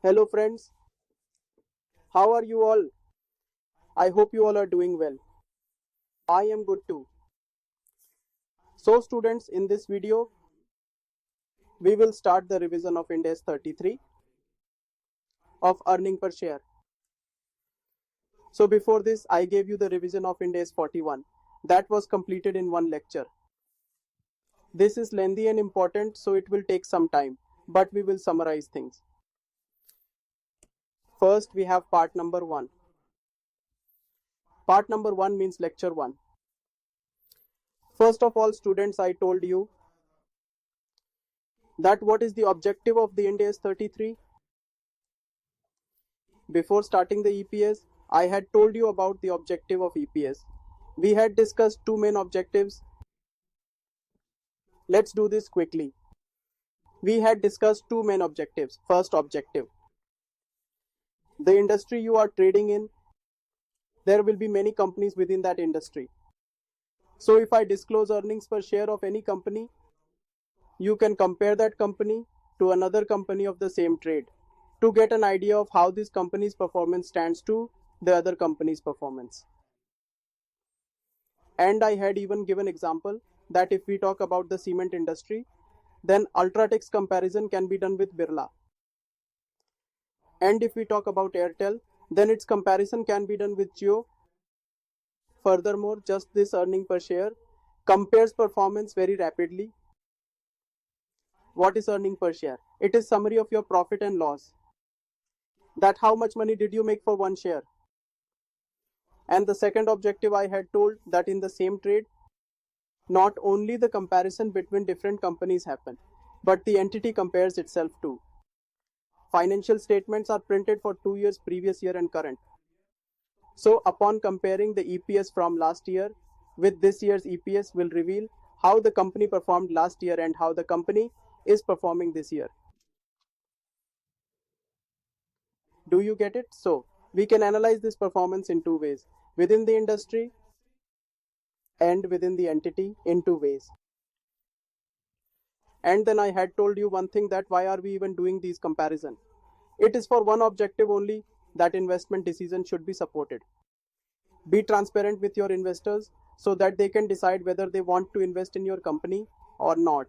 Hello friends, how are you all? I hope you all are doing well. I am good too. So students, in this video, we will start the revision of Ind AS 33 of earning per share. So before this, I gave you the revision of Ind AS 41. That was completed in one lecture. This is lengthy and important, so it will take some time, but we will summarize things. First, we have part number 1. Part number 1 means lecture 1. First of all, students, I told you that what is the objective of the Ind AS 33? Before starting the EPS, I had told you about the objective of EPS. We had discussed two main objectives. Let's do this quickly. We had discussed two main objectives. First objective, the industry you are trading in, there will be many companies within that industry. So if I disclose earnings per share of any company, you can compare that company to another company of the same trade to get an idea of how this company's performance stands to the other company's performance. And I had even given example that if we talk about the cement industry, then Ultratech's comparison can be done with Birla. And if we talk about Airtel, then its comparison can be done with Jio. Furthermore, just this earning per share compares performance very rapidly. What is earning per share? It is summary of your profit and loss. That how much money did you make for one share? And the second objective I had told that in the same trade, not only the comparison between different companies happen, but the entity compares itself too. Financial statements are printed for 2 years, previous year and current. So upon comparing the EPS from last year with this year's EPS will reveal how the company performed last year and how the company is performing this year. Do you get it? So we can analyze this performance in two ways, within the industry and within the entity in two ways. And then I had told you one thing, that why are we even doing these comparison? It is for one objective only, that investment decision should be supported. Be transparent with your investors so that they can decide whether they want to invest in your company or not.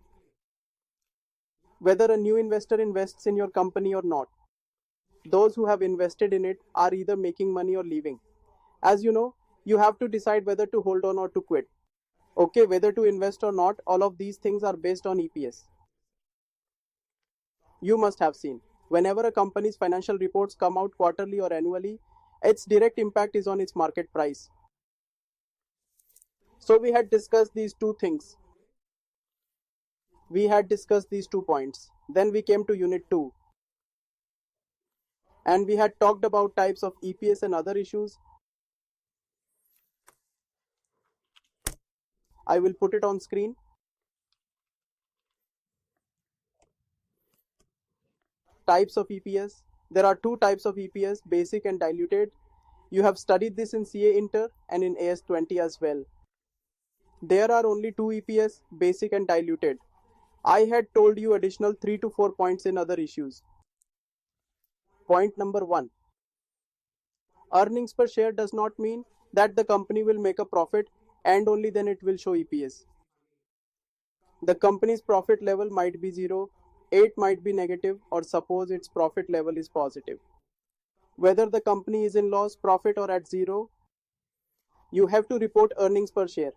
Whether a new investor invests in your company or not. Those who have invested in it are either making money or leaving. As you know, you have to decide whether to hold on or to quit. Okay, whether to invest or not, all of these things are based on EPS. You must have seen, whenever a company's financial reports come out quarterly or annually, its direct impact is on its market price. So we had discussed these two things. We had discussed these 2 points. Then we came to unit 2. And we had talked about types of EPS and other issues. I will put it on screen. Types of EPS. There are two types of EPS, basic and diluted. You have studied this in CA Inter and in AS 20 as well. There are only two EPS, basic and diluted. I had told you additional 3 to 4 points in other issues. Point number 1. Earnings per share does not mean that the company will make a profit and only then it will show EPS. The company's profit level might be 0, it might be negative, or suppose its profit level is positive. Whether the company is in loss, profit or at 0, you have to report earnings per share.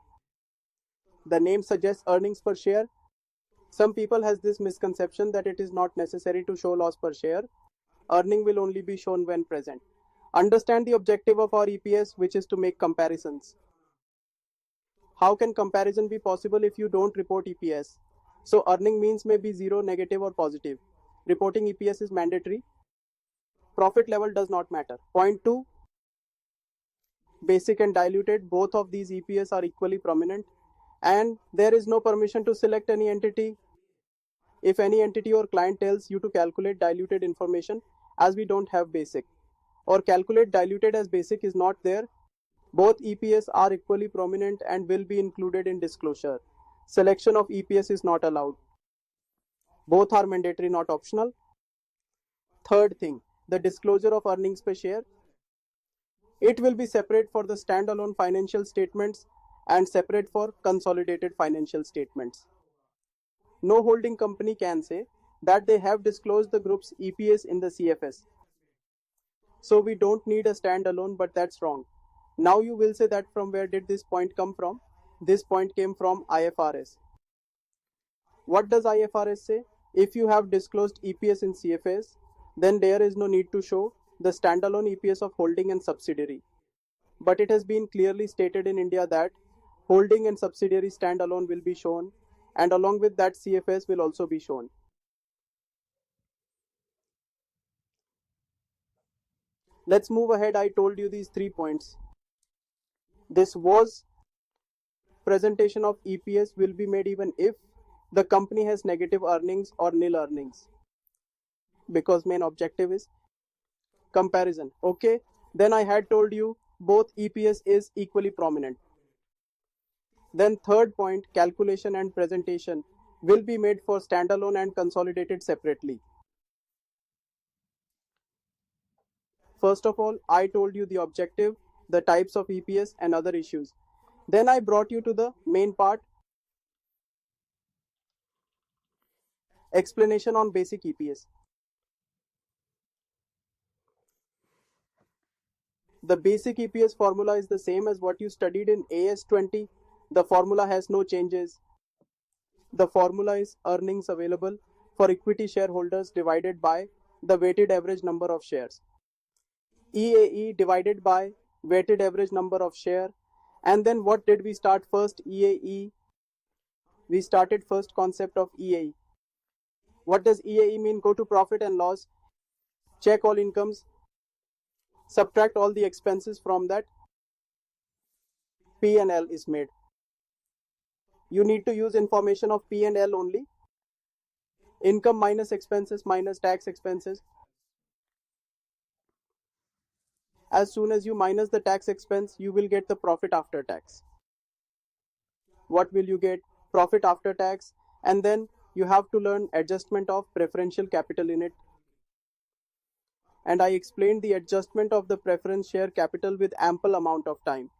The name suggests earnings per share. Some people has this misconception that it is not necessary to show loss per share. Earning will only be shown when present. Understand the objective of our EPS, which is to make comparisons. How can comparison be possible if you don't report EPS? So earning means may be 0, negative or positive. Reporting EPS is mandatory. Profit level does not matter. Point 2. Basic and diluted, both of these EPS are equally prominent. And there is no permission to select any entity. If any entity or client tells you to calculate diluted information, as we don't have basic, or calculate diluted as basic is not there, both EPS are equally prominent and will be included in disclosure. Selection of EPS is not allowed. Both are mandatory, not optional. Third thing, the disclosure of earnings per share. It will be separate for the standalone financial statements and separate for consolidated financial statements. No holding company can say that they have disclosed the group's EPS in the CFS. So we don't need a standalone, but that's wrong. Now you will say that from where did this point come from? This point came from IFRS. What does IFRS say? If you have disclosed EPS in CFS, then there is no need to show the standalone EPS of holding and subsidiary. But it has been clearly stated in India that holding and subsidiary standalone will be shown, and along with that CFS will also be shown. Let's move ahead. I told you these 3 points. This was presentation of EPS will be made even if the company has negative earnings or nil earnings, because main objective is comparison. Okay, then I had told you both EPS is equally prominent. Then third point, calculation and presentation will be made for standalone and consolidated separately. First of all, I told you the objective, the types of EPS and other issues. Then I brought you to the main part, explanation on basic EPS. The basic EPS formula is the same as what you studied in AS 20. The formula has no changes. The formula is earnings available for equity shareholders divided by the weighted average number of shares. EAE divided by weighted average number of share. And then what did we start first? EAE. We started first concept of EAE. What does EAE mean? Go to profit and loss, check all incomes, subtract all the expenses from that, P&L is made. You need to use information of P&L only. Income minus expenses minus tax expenses. As soon as you minus the tax expense, you will get the profit after tax. What will you get? Profit after tax. And then you have to learn adjustment of preferential capital in it. And I explained the adjustment of the preference share capital with ample amount of time.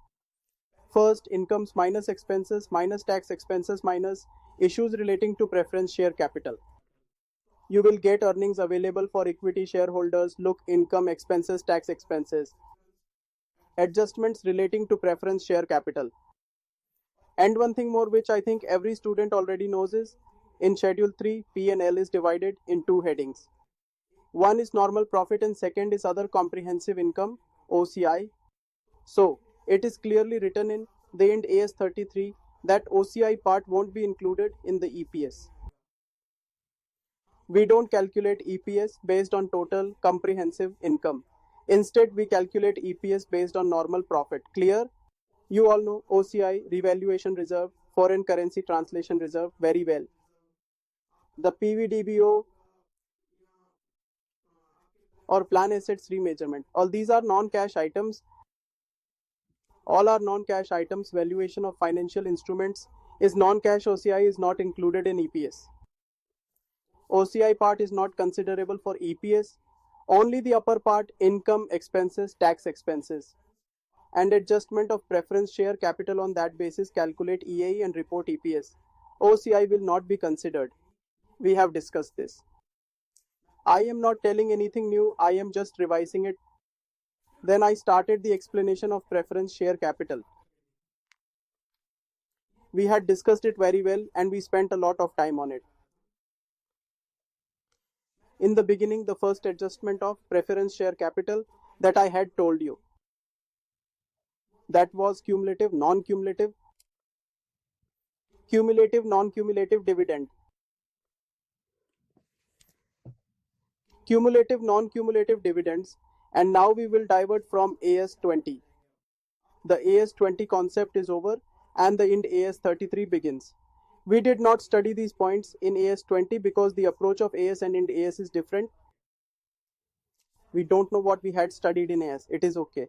First, incomes minus expenses minus tax expenses minus issues relating to preference share capital. You will get earnings available for equity shareholders. Look, income, expenses, tax expenses. Adjustments relating to preference share capital. And one thing more which I think every student already knows is, in Schedule 3, P&L is divided in two headings. One is normal profit and second is other comprehensive income, OCI. So, it is clearly written in the Ind AS 33 that OCI part won't be included in the EPS. We don't calculate EPS based on total comprehensive income. Instead, we calculate EPS based on normal profit. Clear? You all know OCI, revaluation reserve, foreign currency translation reserve very well. The PVDBO or plan assets remeasurement. All these are non-cash items. All are non-cash items. Valuation of financial instruments is non-cash. OCI is not included in EPS. OCI part is not considerable for EPS. Only the upper part, income, expenses, tax expenses. And adjustment of preference share capital on that basis calculate EAE and report EPS. OCI will not be considered. We have discussed this. I am not telling anything new, I am just revising it. Then I started the explanation of preference share capital. We had discussed it very well and we spent a lot of time on it. In the beginning, the first adjustment of preference share capital that I had told you, that was cumulative, non-cumulative, cumulative, non-cumulative dividend. Cumulative, non-cumulative dividends, and now we will divert from AS 20. The AS 20 concept is over and the Ind AS 33 begins. We did not study these points in AS 20 because the approach of AS and Ind AS is different. We don't know what we had studied in AS. It is okay.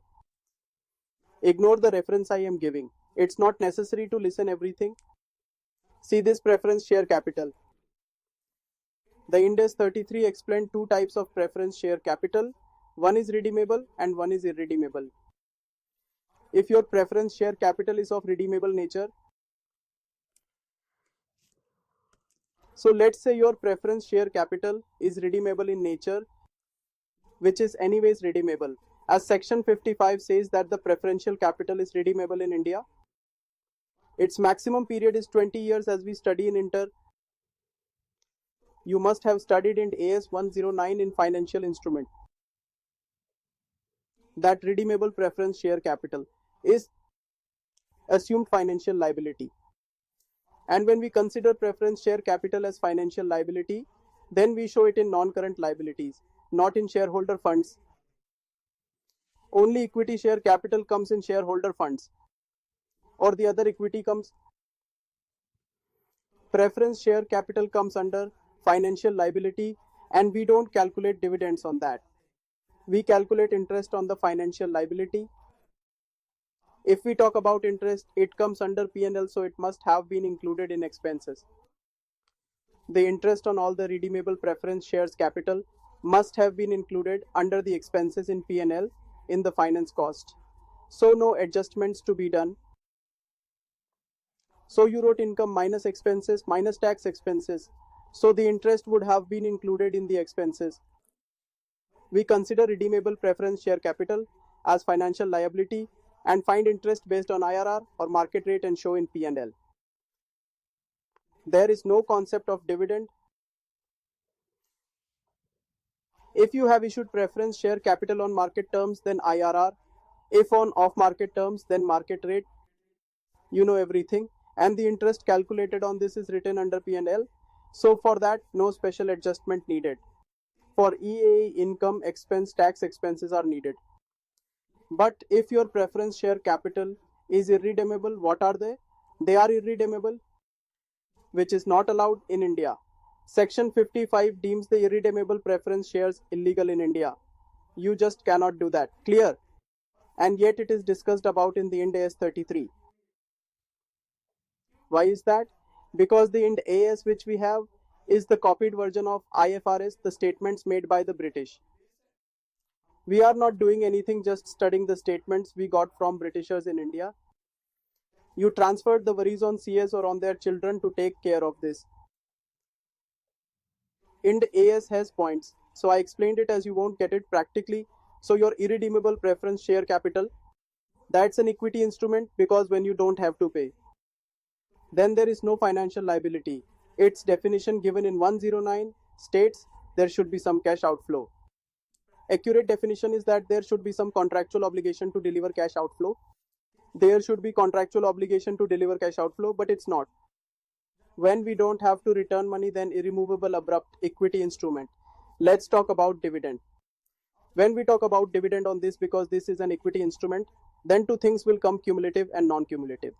Ignore the reference I am giving. It's not necessary to listen everything. See this preference share capital. The Ind AS 33 explained two types of preference share capital. One is redeemable and one is irredeemable. If your preference share capital is of redeemable nature, so let's say your preference share capital is redeemable in nature, which is anyways redeemable. As section 55 says that the preferential capital is redeemable in India, its maximum period is 20 years as we study in Inter. You must have studied in AS 109 in financial instrument that redeemable preference share capital is assumed financial liability. And when we consider preference share capital as financial liability, then we show it in non-current liabilities, not in shareholder funds. Only equity share capital comes in shareholder funds, or the other equity comes. Preference share capital comes under financial liability, and we don't calculate dividends on that. We calculate interest on the financial liability. If we talk about interest, it comes under P&L, so it must have been included in expenses. The interest on all the redeemable preference shares capital must have been included under the expenses in P&L in the finance cost. So no adjustments to be done. So you wrote income minus expenses minus tax expenses. So the interest would have been included in the expenses. We consider redeemable preference share capital as financial liability and find interest based on IRR or market rate and show in P&L. There is no concept of dividend. If you have issued preference share capital on market terms, then IRR. If on off market terms, then market rate. You know everything. And the interest calculated on this is written under P&L. So for that, no special adjustment needed. For EA, income, expense, tax expenses are needed. But if your preference share capital is irredeemable, what are they? They are irredeemable, which is not allowed in India. Section 55 deems the irredeemable preference shares illegal in India. You just cannot do that. Clear? And yet it is discussed about in the Ind AS 33. Why is that? Because the Ind AS which we have is the copied version of IFRS, the statements made by the British. We are not doing anything, just studying the statements we got from Britishers in India. You transferred the worries on CS or on their children to take care of this. Ind AS has points, so I explained it as you won't get it practically. So your irredeemable preference share capital, that's an equity instrument because when you don't have to pay, then there is no financial liability. Its definition given in 109 states there should be some cash outflow. Accurate definition is that there should be some contractual obligation to deliver cash outflow. There should be contractual obligation to deliver cash outflow, but it's not. When we don't have to return money, then irremovable abrupt equity instrument. Let's talk about dividend. When we talk about dividend on this, because this is an equity instrument, then two things will come: cumulative and non-cumulative.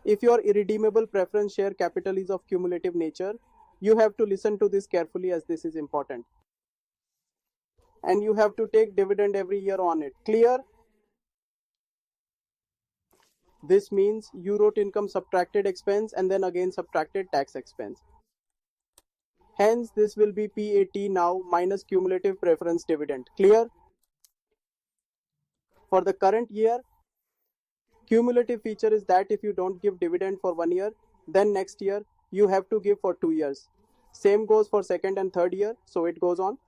If your irredeemable preference share capital is of cumulative nature, you have to listen to this carefully as this is important. And you have to take dividend every year on it. Clear? This means you wrote income subtracted expense and then again subtracted tax expense. Hence, this will be PAT now minus cumulative preference dividend. Clear? For the current year, cumulative feature is that if you don't give dividend for 1 year, then next year you have to give for 2 years. Same goes for second and third year, so it goes on.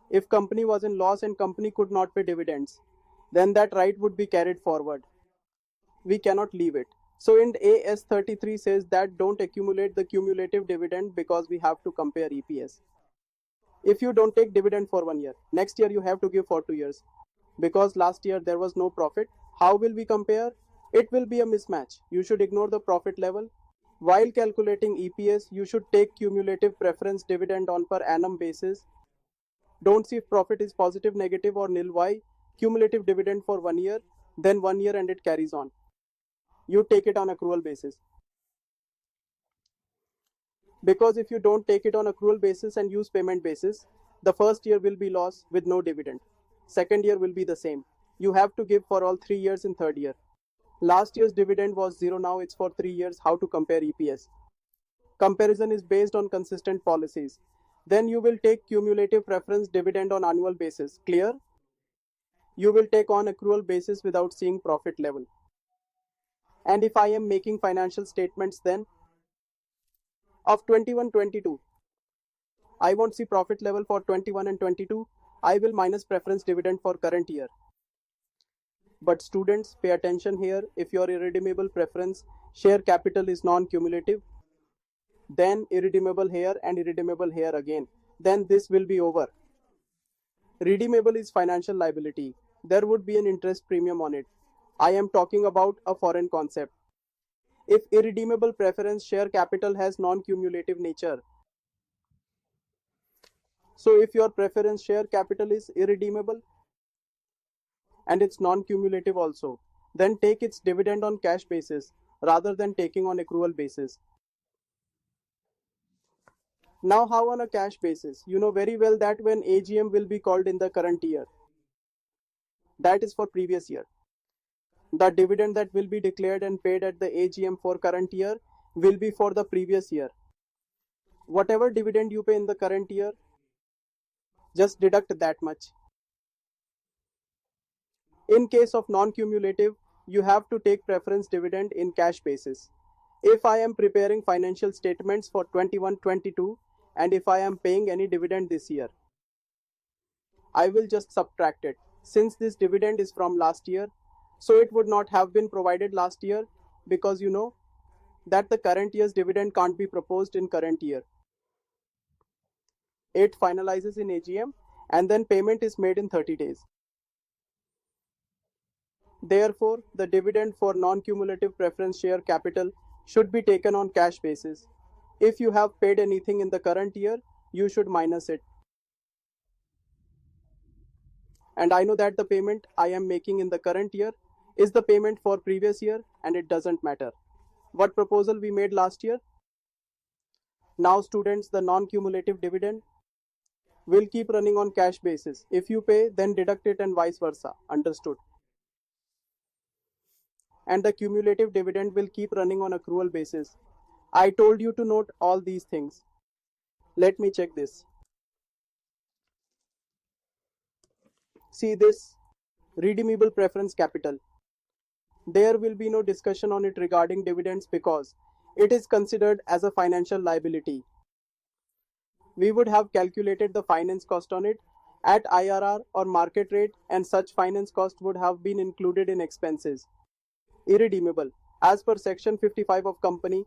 If company was in loss and company could not pay dividends, then that right would be carried forward. We cannot leave it. So Ind AS 33 says that don't accumulate the cumulative dividend because we have to compare EPS. If you don't take dividend for 1 year, next year you have to give for 2 years. Because last year there was no profit, how will we compare? It will be a mismatch. You should ignore the profit level. While calculating EPS, you should take cumulative preference dividend on per annum basis. Don't see if profit is positive, negative or nil. Why? Cumulative dividend for 1 year, then 1 year and it carries on. You take it on accrual basis. Because if you don't take it on accrual basis and use payment basis, the first year will be loss with no dividend. Second year will be the same. You have to give for all 3 years in third year. Last year's dividend was 0, now it's for 3 years. How to compare EPS? Comparison is based on consistent policies. Then you will take cumulative preference dividend on annual basis. Clear? You will take on accrual basis without seeing profit level. And if I am making financial statements then of 21-22, I won't see profit level for 21 and 22. I will minus preference dividend for current year. But students, pay attention here. If your irredeemable preference share capital is non-cumulative, then irredeemable here and irredeemable here again, then this will be over. Redeemable is financial liability. There would be an interest premium on it. I am talking about a foreign concept. If irredeemable preference share capital has non-cumulative nature, so if your preference share capital is irredeemable and it's non-cumulative also, then take its dividend on cash basis rather than taking on accrual basis. Now how on a cash basis? You know very well that when AGM will be called in the current year, that is for previous year. The dividend that will be declared and paid at the AGM for current year will be for the previous year. Whatever dividend you pay in the current year, just deduct that much. In case of non-cumulative, you have to take preference dividend in cash basis. If I am preparing financial statements for 21-22 and if I am paying any dividend this year, I will just subtract it. Since this dividend is from last year, so it would not have been provided last year because you know that the current year's dividend can't be proposed in current year. It finalizes in AGM and then payment is made in 30 days. Therefore, the dividend for non-cumulative preference share capital should be taken on cash basis. If you have paid anything in the current year, you should minus it. And I know that the payment I am making in the current year is the payment for previous year and it doesn't matter what proposal we made last year. Now students, the non-cumulative dividend will keep running on cash basis. If you pay, then deduct it and vice versa. Understood? And the cumulative dividend will keep running on accrual basis. I told you to note all these things. Let me check this. See this redeemable preference capital. There will be no discussion on it regarding dividends because it is considered as a financial liability. We would have calculated the finance cost on it at IRR or market rate and such finance cost would have been included in expenses. Irredeemable. As per section 55 of company,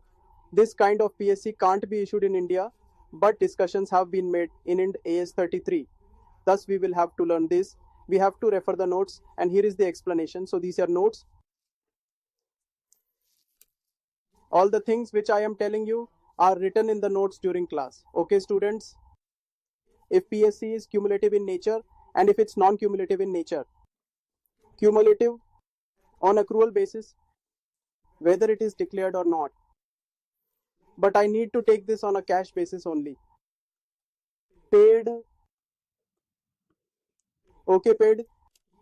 this kind of PSC can't be issued in India, but discussions have been made in Ind AS 33. Thus we will have to learn this. We have to refer the notes and here is the explanation. So these are notes. All the things which I am telling you are written in the notes during class. Okay students? If PSC is cumulative in nature and if it's non-cumulative in nature. Cumulative on accrual basis, whether it is declared or not. But I need to take this on a cash basis only. Paid. Okay, paid.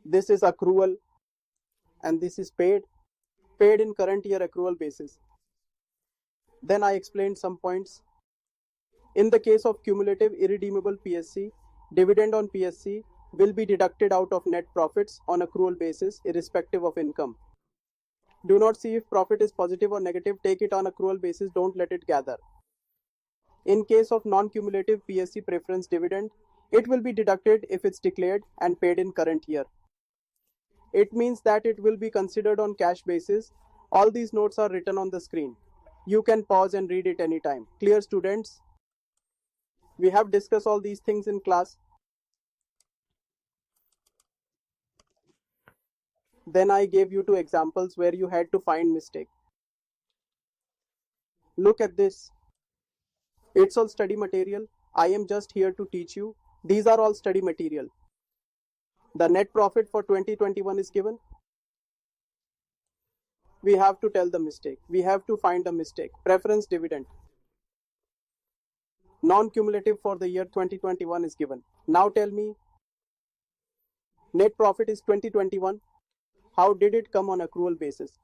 This is accrual and this is paid. Paid in current year accrual basis. Then I explained some points. In the case of cumulative irredeemable PSC, dividend on PSC will be deducted out of net profits on accrual basis irrespective of income. Do not see if profit is positive or negative, take it on accrual basis, don't let it gather. In case of non-cumulative PSC preference dividend, it will be deducted if it's declared and paid in current year. It means that it will be considered on cash basis. All these notes are written on the screen. You can pause and read it anytime. Clear students? We have discussed all these things in class. Then I gave you two examples where you had to find mistake. Look at this. It's all study material. I am just here to teach you. These are all study material. The net profit for 2021 is given. We have to tell the mistake. We have to find the mistake. Preference dividend. Non-cumulative for the year 2021 is given. Now tell me, net profit is 2021. How did it come on accrual basis?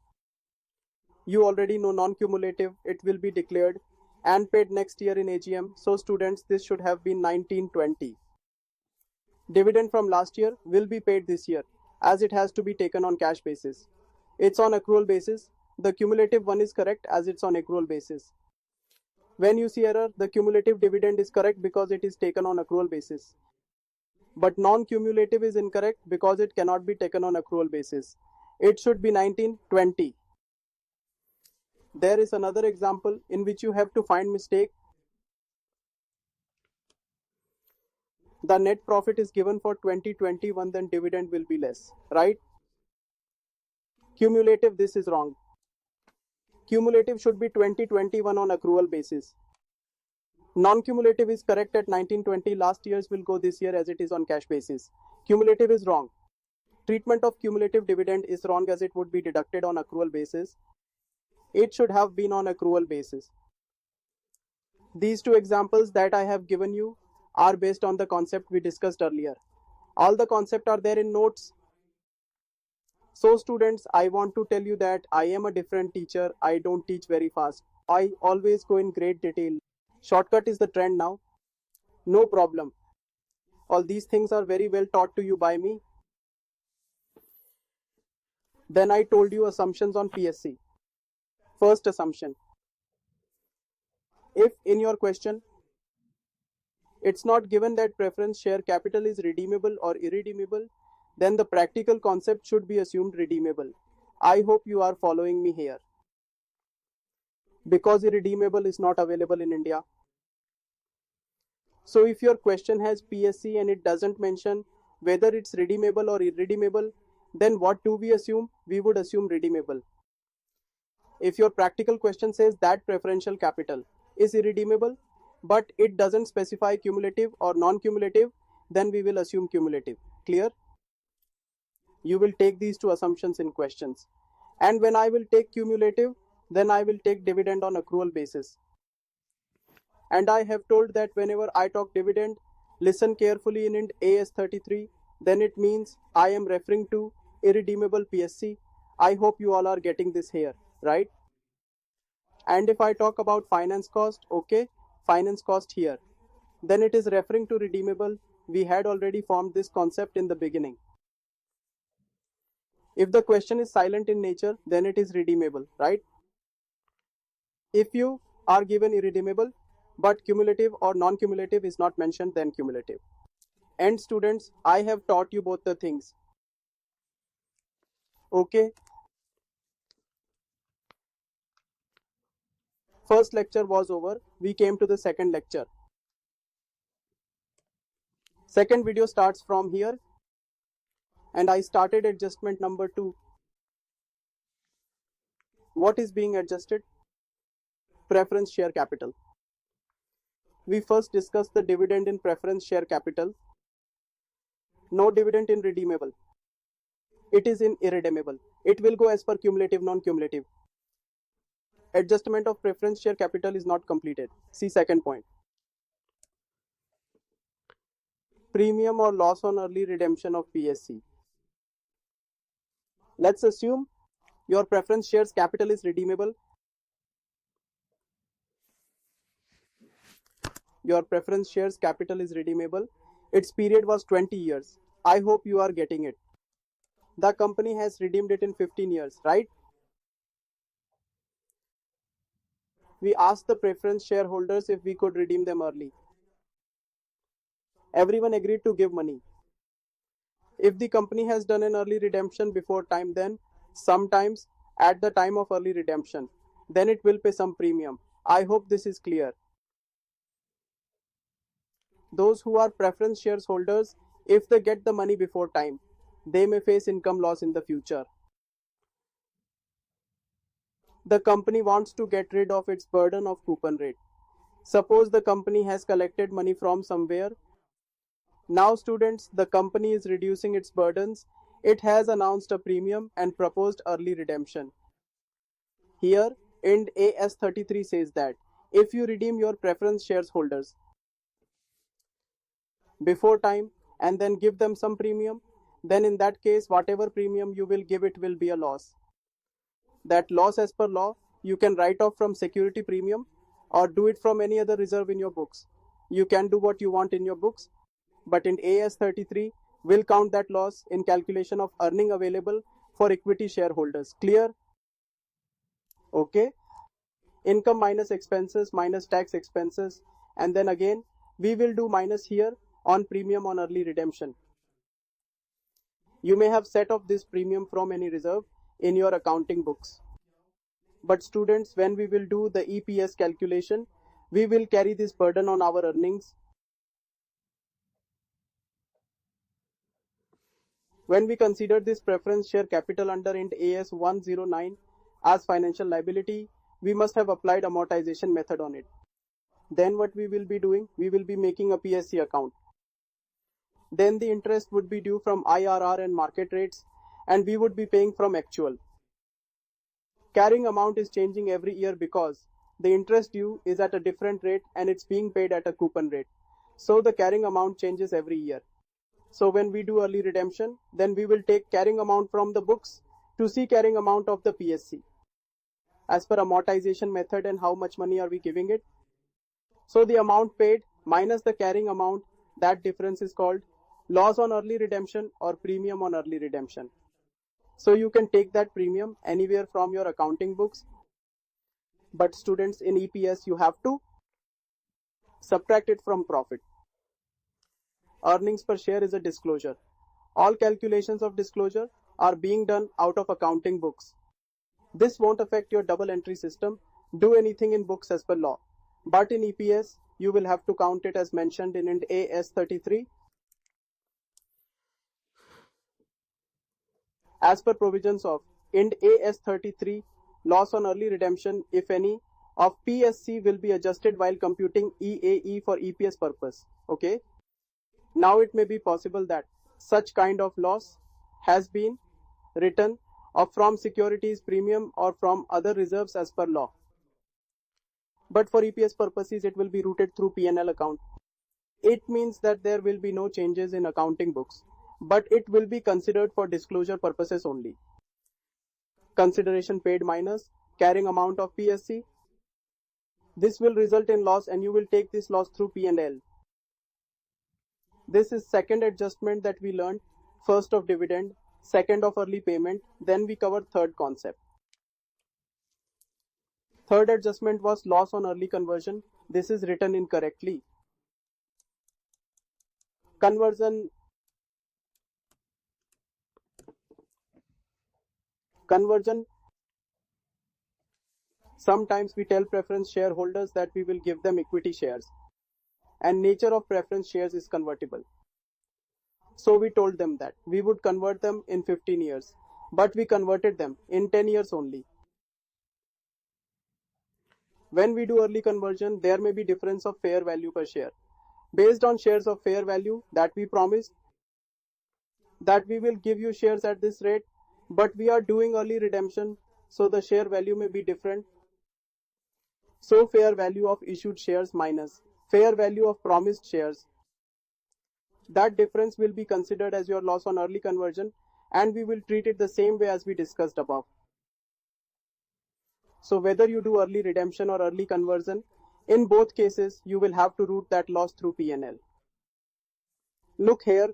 You already know non-cumulative, it will be declared and paid next year in AGM. So students, this should have been 1920. Dividend from last year will be paid this year as it has to be taken on cash basis. It's on accrual basis. The cumulative one is correct as it's on accrual basis. When you see error, the cumulative dividend is correct because it is taken on accrual basis. But non-cumulative is incorrect because it cannot be taken on accrual basis. It should be 1920. There is another example in which you have to find mistake. The net profit is given for 2021, then dividend will be less, right? Cumulative, this is wrong. Cumulative should be 2021 on accrual basis. Non-cumulative is correct at 1920. Last year's will go this year as it is on cash basis. Cumulative is wrong. Treatment of cumulative dividend is wrong as it would be deducted on accrual basis. It should have been on accrual basis. These two examples that I have given you are based on the concept we discussed earlier. All the concepts are there in notes. So students, I want to tell you that I am a different teacher. I don't teach very fast. I always go in great detail. Shortcut is the trend now. No problem. All these things are very well taught to you by me. Then I told you assumptions on PSC. First assumption. If in your question it's not given that preference share capital is redeemable or irredeemable, then the practical concept should be assumed redeemable. I hope you are following me here. Because irredeemable is not available in India. So if your question has PSC and it doesn't mention whether it's redeemable or irredeemable, then what do we assume? We would assume redeemable. If your practical question says that preferential capital is irredeemable, but it doesn't specify cumulative or non-cumulative, then we will assume cumulative. Clear? You will take these two assumptions in questions. And when I will take cumulative, then I will take dividend on accrual basis. And I have told that whenever I talk dividend, listen carefully in Ind AS 33, then it means I am referring to irredeemable PSC. I hope you all are getting this here, right? And if I talk about finance cost, okay, finance cost here, then it is referring to redeemable. We had already formed this concept in the beginning. If the question is silent in nature, then it is redeemable, right? If you are given irredeemable, but cumulative or non-cumulative is not mentioned, then cumulative. And students, I have taught you both the things. Okay. First lecture was over. We came to the second lecture. Second video starts from here. And I started adjustment number 2. What is being adjusted? Preference share capital. We first discussed the dividend in preference share capital. No dividend in redeemable. It is in irredeemable. It will go as per cumulative, non-cumulative. Adjustment of preference share capital is not completed. See second point. Premium or loss on early redemption of PSC. Let's assume your preference shares capital is redeemable. Your preference shares capital is redeemable. Its period was 20 years. I hope you are getting it. The company has redeemed it in 15 years, right? We asked the preference shareholders if we could redeem them early. Everyone agreed to give money. If the company has done an early redemption before time, then sometimes at the time of early redemption, then it will pay some premium. I hope this is clear. Those who are preference shares holders, if they get the money before time, they may face income loss in the future. The company wants to get rid of its burden of coupon rate. Suppose the company has collected money from somewhere. Now students, the company is reducing its burdens. It has announced a premium and proposed early redemption. Here, Ind AS 33 says that if you redeem your preference shares holders before time and then give them some premium, then in that case, whatever premium you will give, it will be a loss. That loss as per law, you can write off from security premium, or do it from any other reserve in your books. You can do what you want in your books, but in AS 33, we'll count that loss in calculation of earning available for equity shareholders. Clear? Okay. Income minus expenses minus tax expenses, and then again we will do minus here on premium on early redemption. You may have set off this premium from any reserve in your accounting books. But students, when we will do the EPS calculation, we will carry this burden on our earnings. When we consider this preference share capital under Ind AS 109 as financial liability, we must have applied amortization method on it. Then what we will be doing? We will be making a PSC account. Then the interest would be due from IRR and market rates, and we would be paying from actual. Carrying amount is changing every year because the interest due is at a different rate and it's being paid at a coupon rate. So the carrying amount changes every year. So when we do early redemption, then we will take carrying amount from the books to see carrying amount of the PSC. As per amortization method, and how much money are we giving it? So the amount paid minus the carrying amount, that difference is called loss on early redemption or premium on early redemption. So you can take that premium anywhere from your accounting books. But students, in EPS you have to subtract it from profit. Earnings per share is a disclosure. All calculations of disclosure are being done out of accounting books. This won't affect your double entry system. Do anything in books as per law. But in EPS, you will have to count it as mentioned in Ind AS 33. As per provisions of Ind AS 33, loss on early redemption, if any, of PSC will be adjusted while computing EAE for EPS purpose. Okay. Now it may be possible that such kind of loss has been written off from securities premium or from other reserves as per law. But for EPS purposes, it will be routed through P&L account. It means that there will be no changes in accounting books, but it will be considered for disclosure purposes only. Consideration paid minus carrying amount of PSC. This will result in loss and you will take this loss through P&L. This is second adjustment that we learned, first of dividend, second of early payment, then we covered third concept. Third adjustment was loss on early conversion. This is written incorrectly. Conversion sometimes we tell preference shareholders that we will give them equity shares, and nature of preference shares is convertible. So we told them that we would convert them in 15 years, but we converted them in 10 years only. When we do early conversion, there may be difference of fair value per share. Based on shares of fair value that we promised that we will give you shares at this rate, but we are doing early redemption, so the share value may be different. So fair value of issued shares minus fair value of promised shares, that difference will be considered as your loss on early conversion, and we will treat it the same way as we discussed above. So whether you do early redemption or early conversion, in both cases you will have to route that loss through P&L. Look here,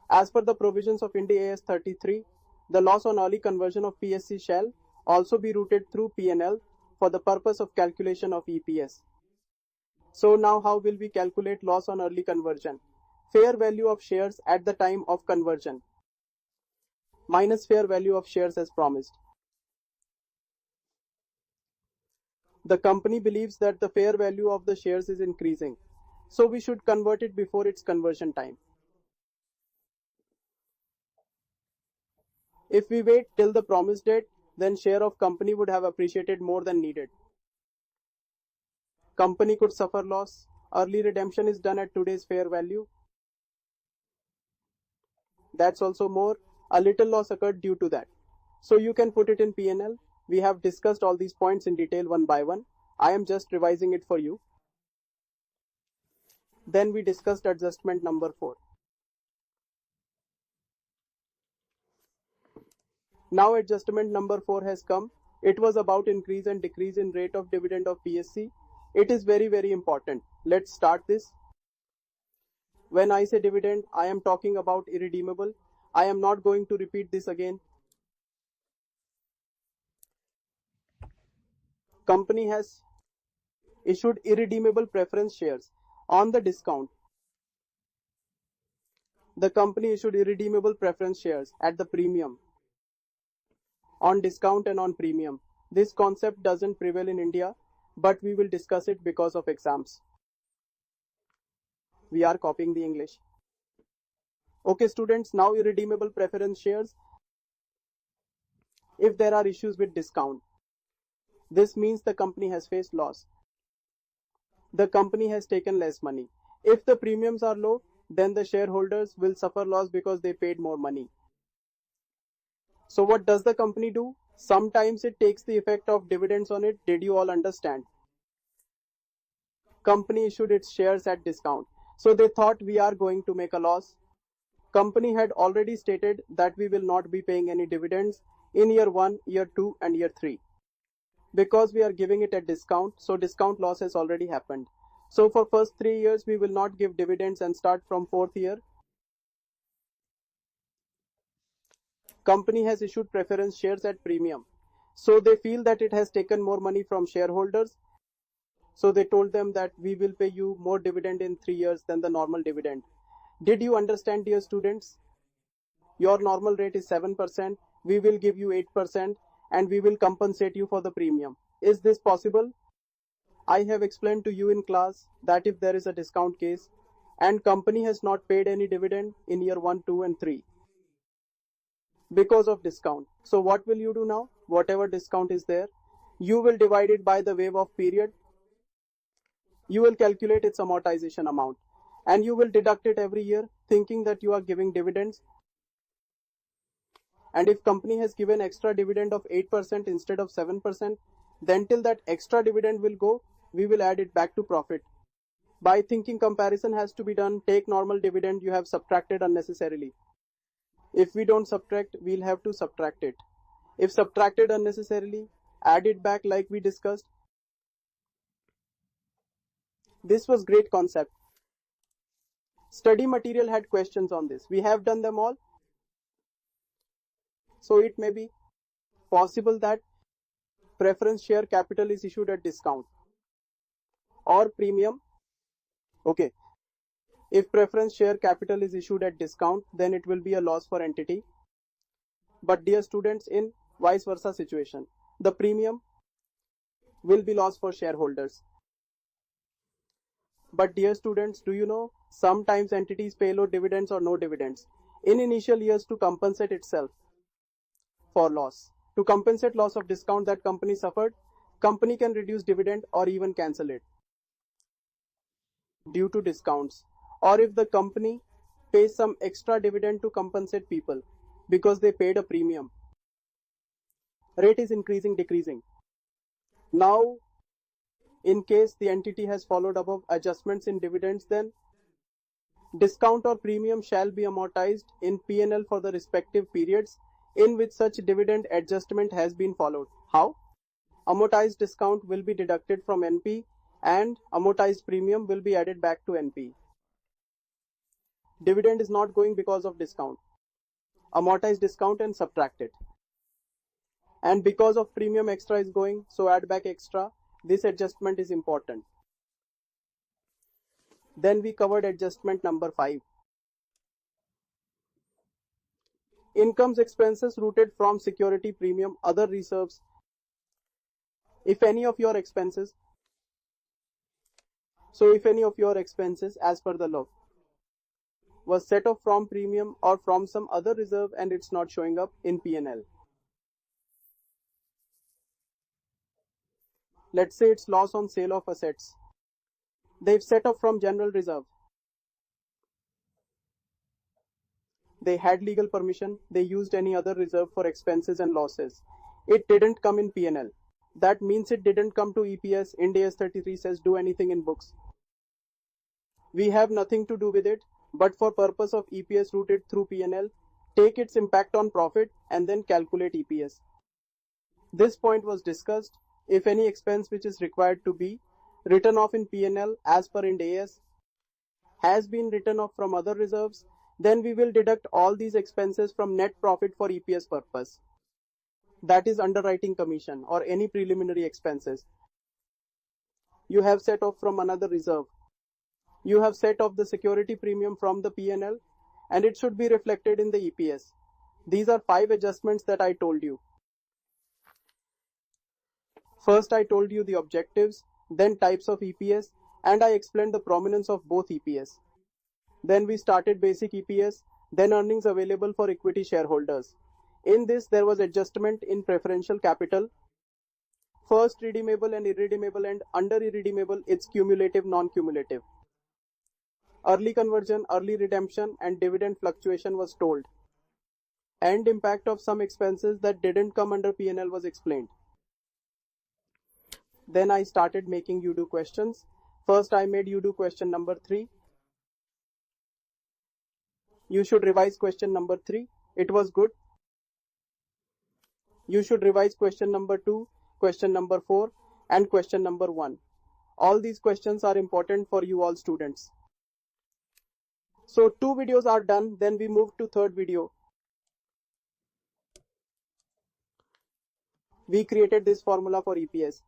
as per the provisions of Ind AS 33, the loss on early conversion of PSC shall also be routed through P&L for the purpose of calculation of EPS. So now how will we calculate loss on early conversion? Fair value of shares at the time of conversion minus fair value of shares as promised. The company believes that the fair value of the shares is increasing, so we should convert it before its conversion time. If we wait till the promised date, then share of company would have appreciated more than needed. Company could suffer loss. Early redemption is done at today's fair value. That's also more. A little loss occurred due to that. So you can put it in P&L. We have discussed all these points in detail one by one. I am just revising it for you. Then we discussed adjustment number 4. Now adjustment number 4 has come. It was about increase and decrease in rate of dividend of PSC. It is very, very important. Let's start this. When I say dividend, I am talking about irredeemable. I am not going to repeat this again. Company has issued irredeemable preference shares on the discount. The company issued irredeemable preference shares at the premium, on discount and on premium. This concept doesn't prevail in India, but we will discuss it because of exams. We are copying the English. Okay students, now irredeemable preference shares. If there are issues with discount, this means the company has faced loss. The company has taken less money. If the premiums are low, then the shareholders will suffer loss because they paid more money. So what does the company do? Sometimes it takes the effect of dividends on it. Did you all understand? Company issued its shares at discount. So they thought we are going to make a loss. Company had already stated that we will not be paying any dividends in year 1, year 2 and year 3. Because we are giving it at discount, so discount loss has already happened. So for first 3 years we will not give dividends and start from 4th year. Company has issued preference shares at premium. So they feel that it has taken more money from shareholders. So they told them that we will pay you more dividend in 3 years than the normal dividend. Did you understand, dear students? Your normal rate is 7%. We will give you 8% and we will compensate you for the premium. Is this possible? I have explained to you in class that if there is a discount case and company has not paid any dividend in year 1, 2 and 3 because of discount. So what will you do now? Whatever discount is there, you will divide it by the waive off period. You will calculate its amortization amount and you will deduct it every year thinking that you are giving dividends. And if company has given extra dividend of 8% instead of 7%, then till that extra dividend will go, we will add it back to profit. By thinking comparison has to be done, take normal dividend you have subtracted unnecessarily. If we don't subtract, we'll have to subtract it. If subtracted unnecessarily, add it back like we discussed. This was great concept. Study material had questions on this. We have done them all. So it may be possible that preference share capital is issued at discount or premium. Okay. If preference share capital is issued at discount, then it will be a loss for entity. But dear students, in vice versa situation, the premium will be loss for shareholders. But dear students, do you know sometimes entities pay low dividends or no dividends in initial years to compensate itself for loss. To compensate loss of discount that company suffered, company can reduce dividend or even cancel it due to discounts. Or if the company pays some extra dividend to compensate people because they paid a premium. Rate is increasing, decreasing. Now, in case the entity has followed above adjustments in dividends, then discount or premium shall be amortized in P&L for the respective periods in which such dividend adjustment has been followed. How? Amortized discount will be deducted from NP and amortized premium will be added back to NP. Dividend is not going because of discount. Amortize discount and subtract it. And because of premium extra is going, so add back extra. This adjustment is important. Then we covered adjustment number 5. Incomes expenses routed from security premium, other reserves. If any of your expenses as per the law was set off from premium or from some other reserve and it's not showing up in P&L. Let's say it's loss on sale of assets. They've set off from general reserve. They had legal permission. They used any other reserve for expenses and losses. It didn't come in P&L. That means it didn't come to EPS. Ind AS 33 says do anything in books. We have nothing to do with it, but for purpose of EPS routed through P&L, take its impact on profit and then calculate EPS. This point was discussed. If any expense which is required to be written off in P&L as per Ind AS has been written off from other reserves, then we will deduct all these expenses from net profit for EPS purpose. That is underwriting commission or any preliminary expenses. You have set off from another reserve. You have set off the security premium from the P&L and it should be reflected in the EPS. These are 5 adjustments that I told you. First, I told you the objectives, then types of EPS, and I explained the prominence of both EPS. Then we started basic EPS, then earnings available for equity shareholders. In this, there was adjustment in preferential capital. First, redeemable and irredeemable, and under irredeemable, it's cumulative, non-cumulative. Early conversion, early redemption, and dividend fluctuation was told. And impact of some expenses that didn't come under P&L was explained. Then I started making you do questions. First, I made you do question number 3. You should revise question number 3. It was good. You should revise question number 2, question number 4, and question number 1. All these questions are important for you all students. So 2 videos are done, then we move to third video. We created this formula for EPS.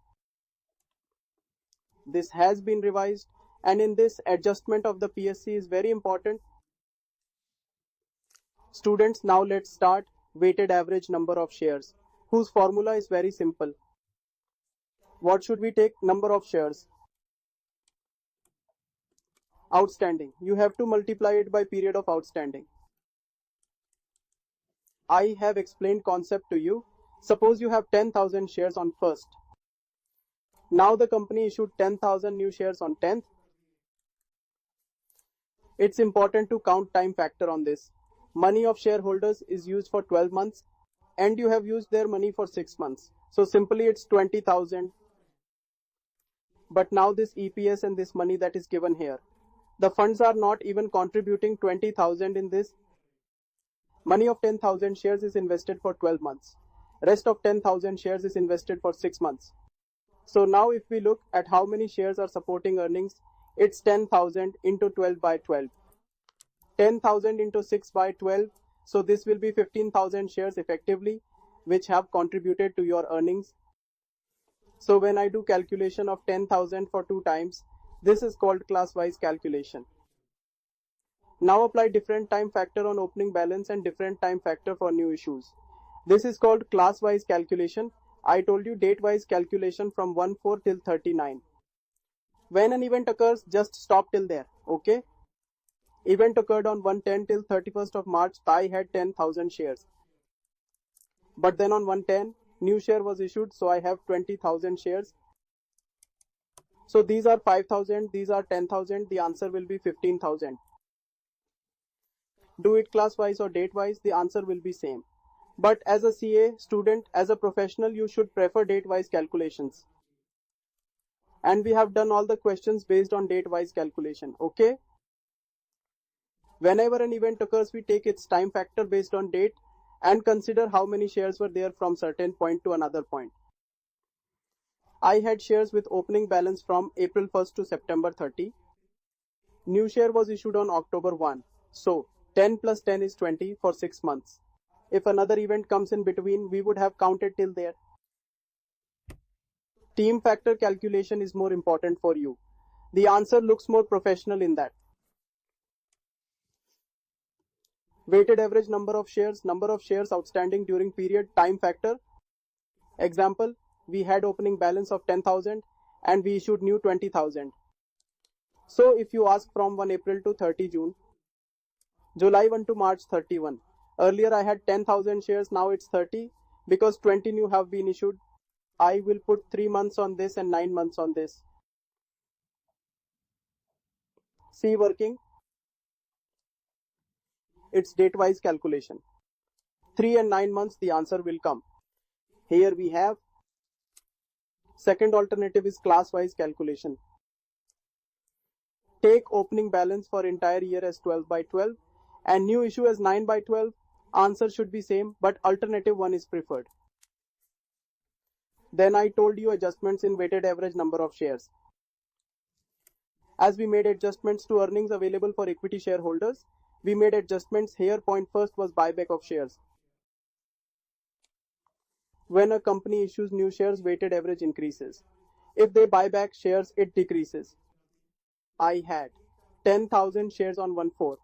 This has been revised, and in this, adjustment of the PSC is very important. Students, now let's start weighted average number of shares, whose formula is very simple. What should we take? Number of shares. Outstanding. You have to multiply it by period of outstanding. I have explained concept to you. Suppose you have 10,000 shares on 1st. Now the company issued 10,000 new shares on 10th. It's important to count time factor on this. Money of shareholders is used for 12 months and you have used their money for 6 months. So simply it's 20,000. But now this EPS and this money that is given here, the funds are not even contributing 20,000 in this. Money of 10,000 shares is invested for 12 months. Rest of 10,000 shares is invested for 6 months. So now if we look at how many shares are supporting earnings, it's 10,000 into 12 by 12. 10,000 into 6 by 12. So this will be 15,000 shares effectively, which have contributed to your earnings. So when I do calculation of 10,000 for 2 times, this is called class-wise calculation. Now apply different time factor on opening balance and different time factor for new issues. This is called class-wise calculation. I told you date-wise calculation from 1/4 till 39. When an event occurs, just stop till there, okay? Event occurred on 1/10 till 31st of March. I had 10,000 shares. But then on 1/10, new share was issued, so I have 20,000 shares. So these are 5,000, these are 10,000, the answer will be 15,000. Do it class-wise or date-wise, the answer will be same. But as a CA student, as a professional, you should prefer date-wise calculations. And we have done all the questions based on date-wise calculation, okay? Whenever an event occurs, we take its time factor based on date and consider how many shares were there from certain point to another point. I had shares with opening balance from April 1st to September 30. New share was issued on October 1. So 10 plus 10 is 20 for 6 months. If another event comes in between, we would have counted till there. Team factor calculation is more important for you. The answer looks more professional in that. Weighted average number of shares outstanding during period, time factor. Example, we had opening balance of 10,000 and we issued new 20,000. So if you ask from 1 April to 30 June, July 1 to March 31. Earlier I had 10,000 shares, now it's 30 because 20 new have been issued. I will put 3 months on this and 9 months on this. See working? It's date-wise calculation. 3 and 9 months, the answer will come. Here we have. Second alternative is class-wise calculation. Take opening balance for entire year as 12 by 12 and new issue as 9 by 12. Answer should be same, but alternative one is preferred. Then I told you adjustments in weighted average number of shares. As we made adjustments to earnings available for equity shareholders, we made adjustments here. Point first was buyback of shares. When a company issues new shares, weighted average increases. If they buy back shares, it decreases. I had 10,000 shares on 1/4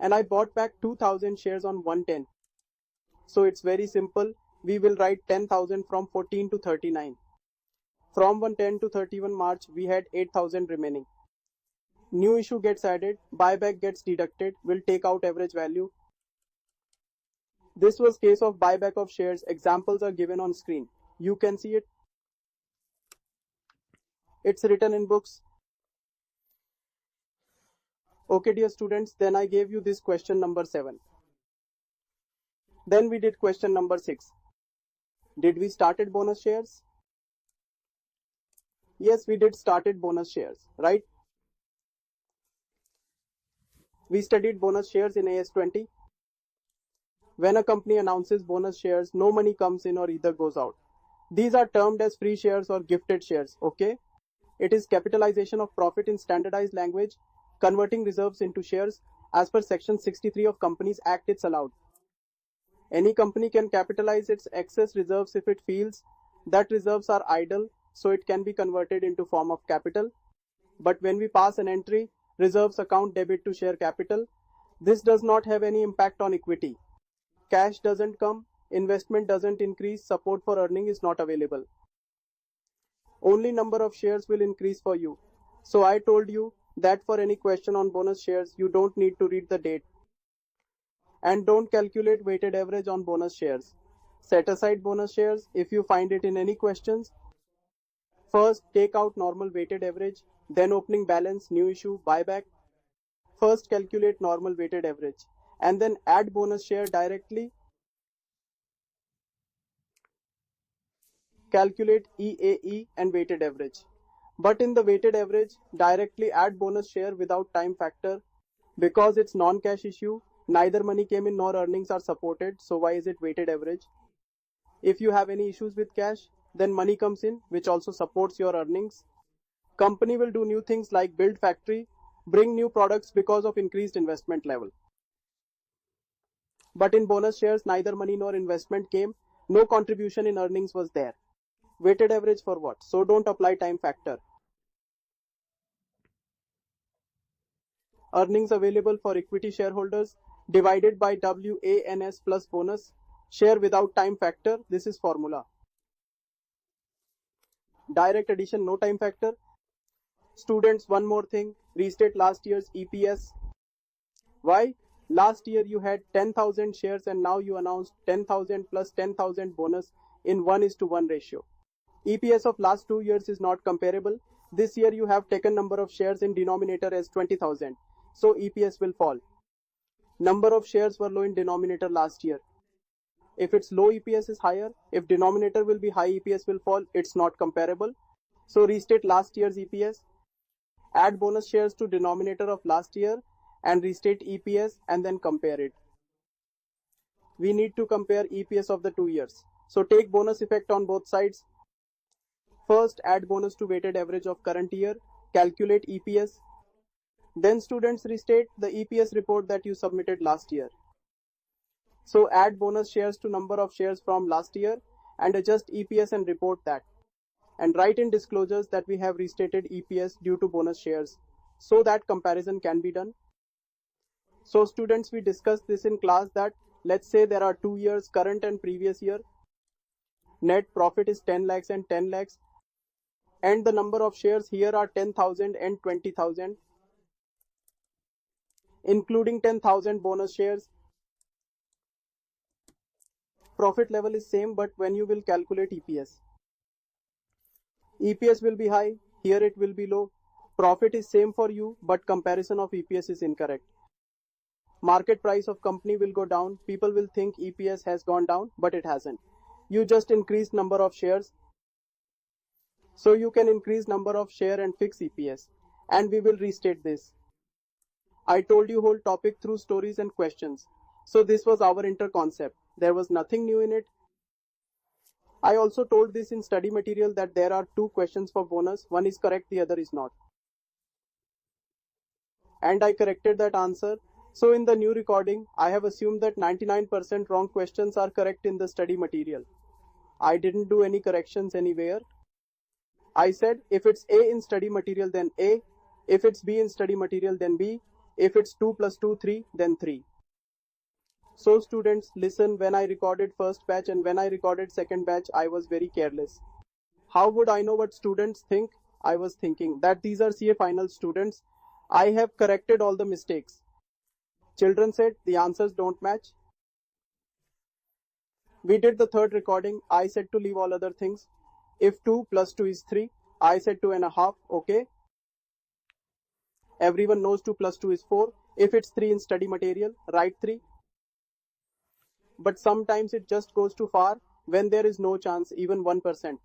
and I bought back 2,000 shares on 1/10. So it's very simple. We will write 10,000 from 14 to 39. From 110 to 31 March, we had 8,000 remaining. New issue gets added, buyback gets deducted, we'll take out average value. This was case of buyback of shares. Examples are given on screen. You can see it. It's written in books. Okay, dear students, then I gave you this question number 7. Then we did question number 6. Did we started bonus shares? Yes, we did started bonus shares, right? We studied bonus shares in AS 20. When a company announces bonus shares, no money comes in or either goes out. These are termed as free shares or gifted shares, okay? It is capitalization of profit in standardized language, converting reserves into shares. As per section 63 of Companies Act, it's allowed. Any company can capitalize its excess reserves if it feels that reserves are idle, so it can be converted into form of capital. But when we pass an entry, reserves account debit to share capital, this does not have any impact on equity. Cash doesn't come, investment doesn't increase, support for earning is not available. Only number of shares will increase for you. So I told you that for any question on bonus shares, you don't need to read the date. And don't calculate weighted average on bonus shares. Set aside bonus shares if you find it in any questions. First, take out normal weighted average, then opening balance, new issue, buyback. First, calculate normal weighted average and then add bonus share directly. Calculate EAE and weighted average. But in the weighted average, directly add bonus share without time factor. Because it's non-cash issue, neither money came in nor earnings are supported, so why is it weighted average? If you have any issues with cash, then money comes in, which also supports your earnings. Company will do new things like build factory, bring new products because of increased investment level. But in bonus shares, neither money nor investment came, no contribution in earnings was there. Weighted average for what? So don't apply time factor. Earnings available for equity shareholders divided by WANS plus bonus. Share without time factor. This is formula. Direct addition, no time factor. Students, one more thing. Restate last year's EPS. Why? Last year you had 10,000 shares and now you announced 10,000 plus 10,000 bonus in 1:1 ratio. EPS of last 2 years is not comparable. This year you have taken number of shares in denominator as 20,000. So EPS will fall. Number of shares were low in denominator last year. If it's low, EPS is higher. If denominator will be high, EPS will fall. It's not comparable. So restate last year's EPS. Add bonus shares to denominator of last year and restate EPS and then compare it. We need to compare EPS of the 2 years. So take bonus effect on both sides. First, add bonus to weighted average of current year. Calculate EPS. Then students restate the EPS report that you submitted last year. So add bonus shares to number of shares from last year and adjust EPS and report that. And write in disclosures that we have restated EPS due to bonus shares so that comparison can be done. So students, we discussed this in class that let's say there are 2 years, current and previous year. Net profit is 10 lakhs and 10 lakhs. And the number of shares here are 10,000 and 20,000. Including 10,000 bonus shares. Profit level is same, but when you will calculate EPS. EPS will be high, here it will be low. Profit is same for you, but comparison of EPS is incorrect. Market price of company will go down. People will think EPS has gone down, but it hasn't. You just increased number of shares. So you can increase number of share and fix EPS. And we will restate this. I told you whole topic through stories and questions. So this was our inter concept. There was nothing new in it. I also told this in study material that there are two questions for bonus. One is correct, the other is not. And I corrected that answer. So in the new recording, I have assumed that 99% wrong questions are correct in the study material. I didn't do any corrections anywhere. I said if it's A in study material, then A. If it's B in study material, then B. If it's 2 plus 2, 3, then 3. So students, listen, when I recorded first batch and when I recorded second batch, I was very careless. How would I know what students think? I was thinking that these are CA final students. I have corrected all the mistakes. Children said the answers don't match. We did the third recording. I said to leave all other things. If 2 plus 2 is 3, I said 2.5, okay. Everyone knows 2 plus 2 is 4. If it's 3 in study material, write 3. But sometimes it just goes too far when there is no chance, even 1%.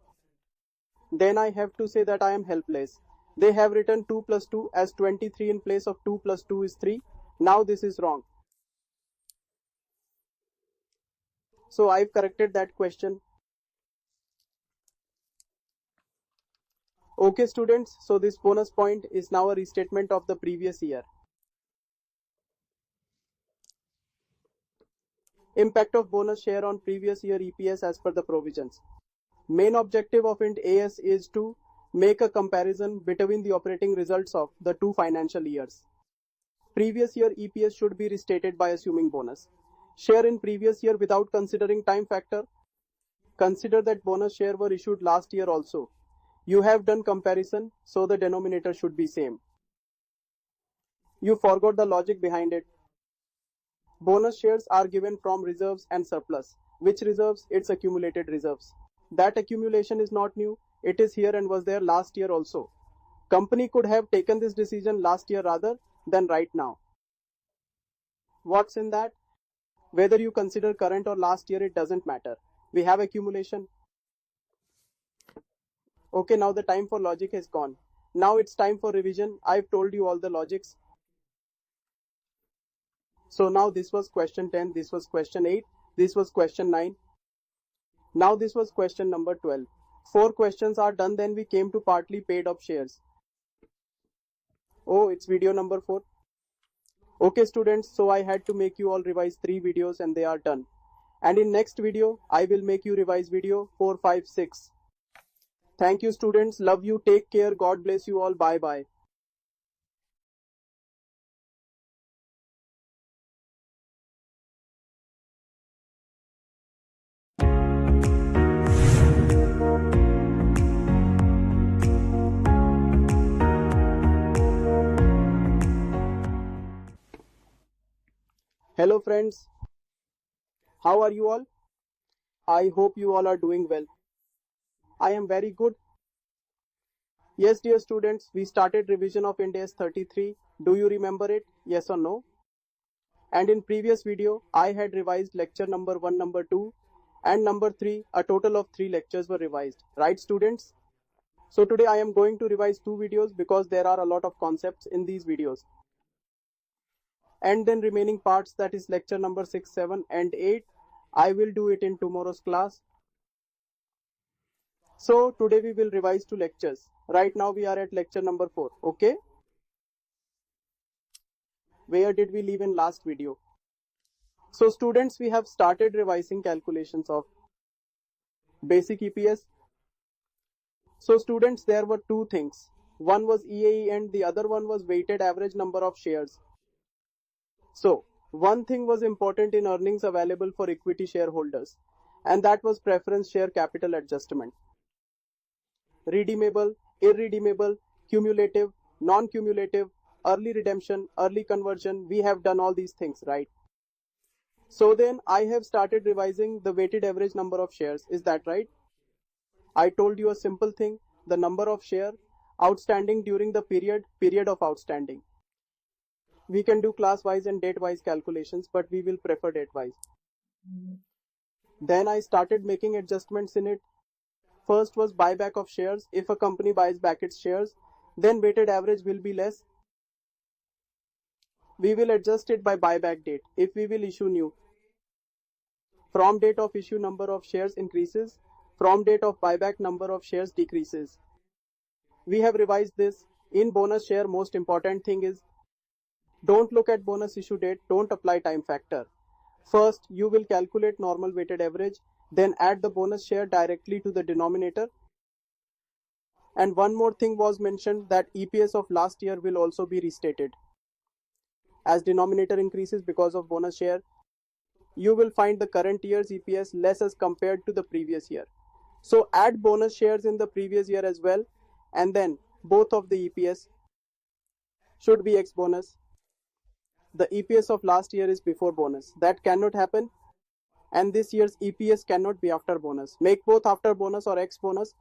Then I have to say that I am helpless. They have written 2 plus 2 as 23 in place of 2 plus 2 is 3. Now this is wrong. So I've corrected that question. Okay students, so this bonus point is now a restatement of the previous year. Impact of bonus share on previous year EPS as per the provisions. Main objective of Ind AS is to make a comparison between the operating results of the two financial years. Previous year EPS should be restated by assuming bonus. Share in previous year without considering time factor. Consider that bonus share were issued last year also. You have done comparison, so the denominator should be same. You forgot the logic behind it. Bonus shares are given from reserves and surplus. Which reserves? It's accumulated reserves. That accumulation is not new. It is here and was there last year also. Company could have taken this decision last year rather than right now. What's in that? Whether you consider current or last year, it doesn't matter. We have accumulation. Okay, now the time for logic is gone. Now it's time for revision. I've told you all the logics. So now this was question 10, this was question 8, this was question 9. Now this was question number 12. 4 questions are done, then we came to partly paid up shares. Oh, it's video number 4. Okay students, so I had to make you all revise 3 videos and they are done. And in next video, I will make you revise video 4, 5, 6. Thank you students, love you, take care, God bless you all, bye bye. Hello friends, how are you all? I hope you all are doing well. I am very good. Yes dear students, we started revision of Ind AS 33. Do you remember it? Yes or no? And in previous video, I had revised lecture number 1, number 2 and number 3. A total of 3 lectures were revised. Right students? So today I am going to revise 2 videos because there are a lot of concepts in these videos. And then remaining parts, that is lecture number 6, 7 and 8, I will do it in tomorrow's class. So today we will revise 2 lectures. Right now we are at lecture number 4. Okay? Where did we leave in last video? So students, we have started revising calculations of basic EPS. So students, there were 2 things. One was EAE and the other one was weighted average number of shares. So one thing was important in earnings available for equity shareholders, and that was preference share capital adjustment. Redeemable, irredeemable, cumulative, non-cumulative, early redemption, early conversion, we have done all these things, right? So then I have started revising the weighted average number of shares. Is that right? I told you a simple thing, the number of share outstanding during the period of outstanding. We can do class wise and date wise calculations, but we will prefer date wise. Then I started making adjustments in it. First was buyback of shares. If a company buys back its shares, then weighted average will be less. We will adjust it by buyback date. If we will issue new, from date of issue number of shares increases, From date of buyback, number of shares decreases. We have revised this. In bonus share, most important thing is don't look at bonus issue date, don't apply time factor. First, you will calculate normal weighted average, then add the bonus share directly to the denominator. And one more thing was mentioned, that EPS of last year will also be restated. As denominator increases because of bonus share, you will find the current year's EPS less as compared to the previous year. So add bonus shares in the previous year as well, and then both of the EPS should be ex bonus. The EPS of last year is before bonus. That cannot happen. And this year's EPS cannot be after bonus. Make both after bonus or ex bonus.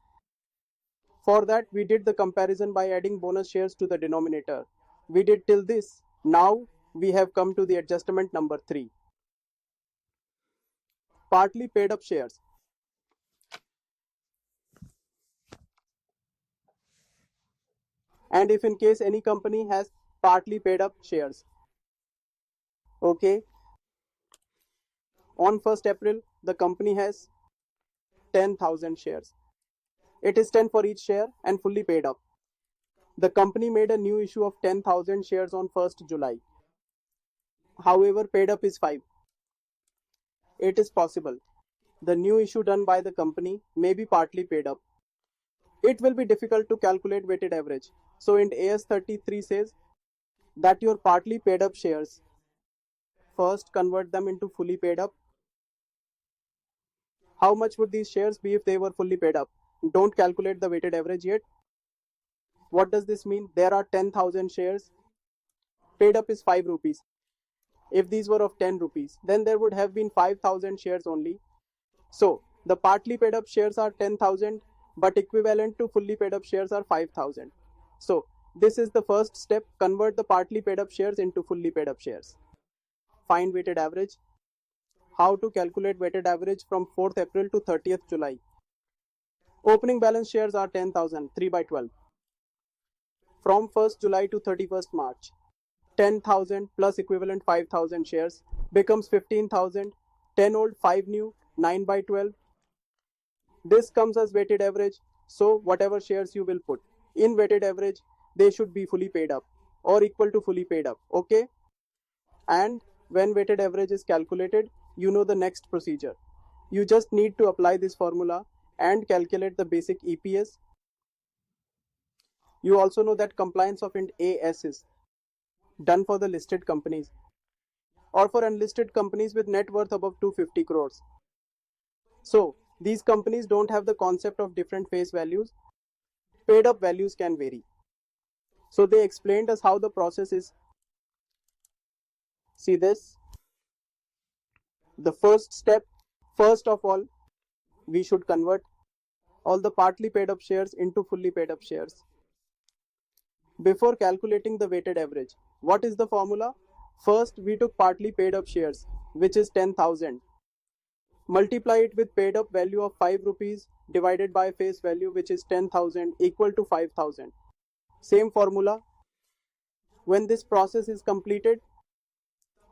For that, we did the comparison by adding bonus shares to the denominator. We did till this. Now we have come to the adjustment number 3. Partly paid up shares. And if in case any company has partly paid up shares. Okay. On 1st April, the company has 10,000 shares. It is 10 for each share and fully paid up. The company made a new issue of 10,000 shares on 1st July. However, paid up is 5. It is possible. The new issue done by the company may be partly paid up. It will be difficult to calculate weighted average. So Ind AS 33 says that your partly paid up shares, first convert them into fully paid up. How much would these shares be if they were fully paid up? Don't calculate the weighted average yet. What does this mean? There are 10,000 shares. Paid up is 5 rupees. If these were of 10 rupees, then there would have been 5,000 shares only. So the partly paid up shares are 10,000, but equivalent to fully paid up shares are 5,000. So this is the first step. Convert the partly paid up shares into fully paid up shares. Find weighted average. How to calculate weighted average from 4th April to 30th July. Opening balance shares are 10,000, 3 by 12. From 1st July to 31st March, 10,000 plus equivalent 5,000 shares becomes 15,000. 10 old, 5 new, 9 by 12. This comes as weighted average. So whatever shares you will put in weighted average, they should be fully paid up or equal to fully paid up. Okay. And when weighted average is calculated, you know the next procedure. You just need to apply this formula and calculate the basic EPS. You also know that compliance of Ind AS is done for the listed companies or for unlisted companies with net worth above 250 crores. So these companies don't have the concept of different face values. Paid up values can vary. So they explained us how the process is. See this. The first step, first of all, we should convert all the partly paid up shares into fully paid up shares. Before calculating the weighted average, what is the formula? First, we took partly paid up shares, which is 10,000. Multiply it with paid up value of 5 rupees divided by face value, which is 10,000, equal to 5,000. Same formula. When this process is completed,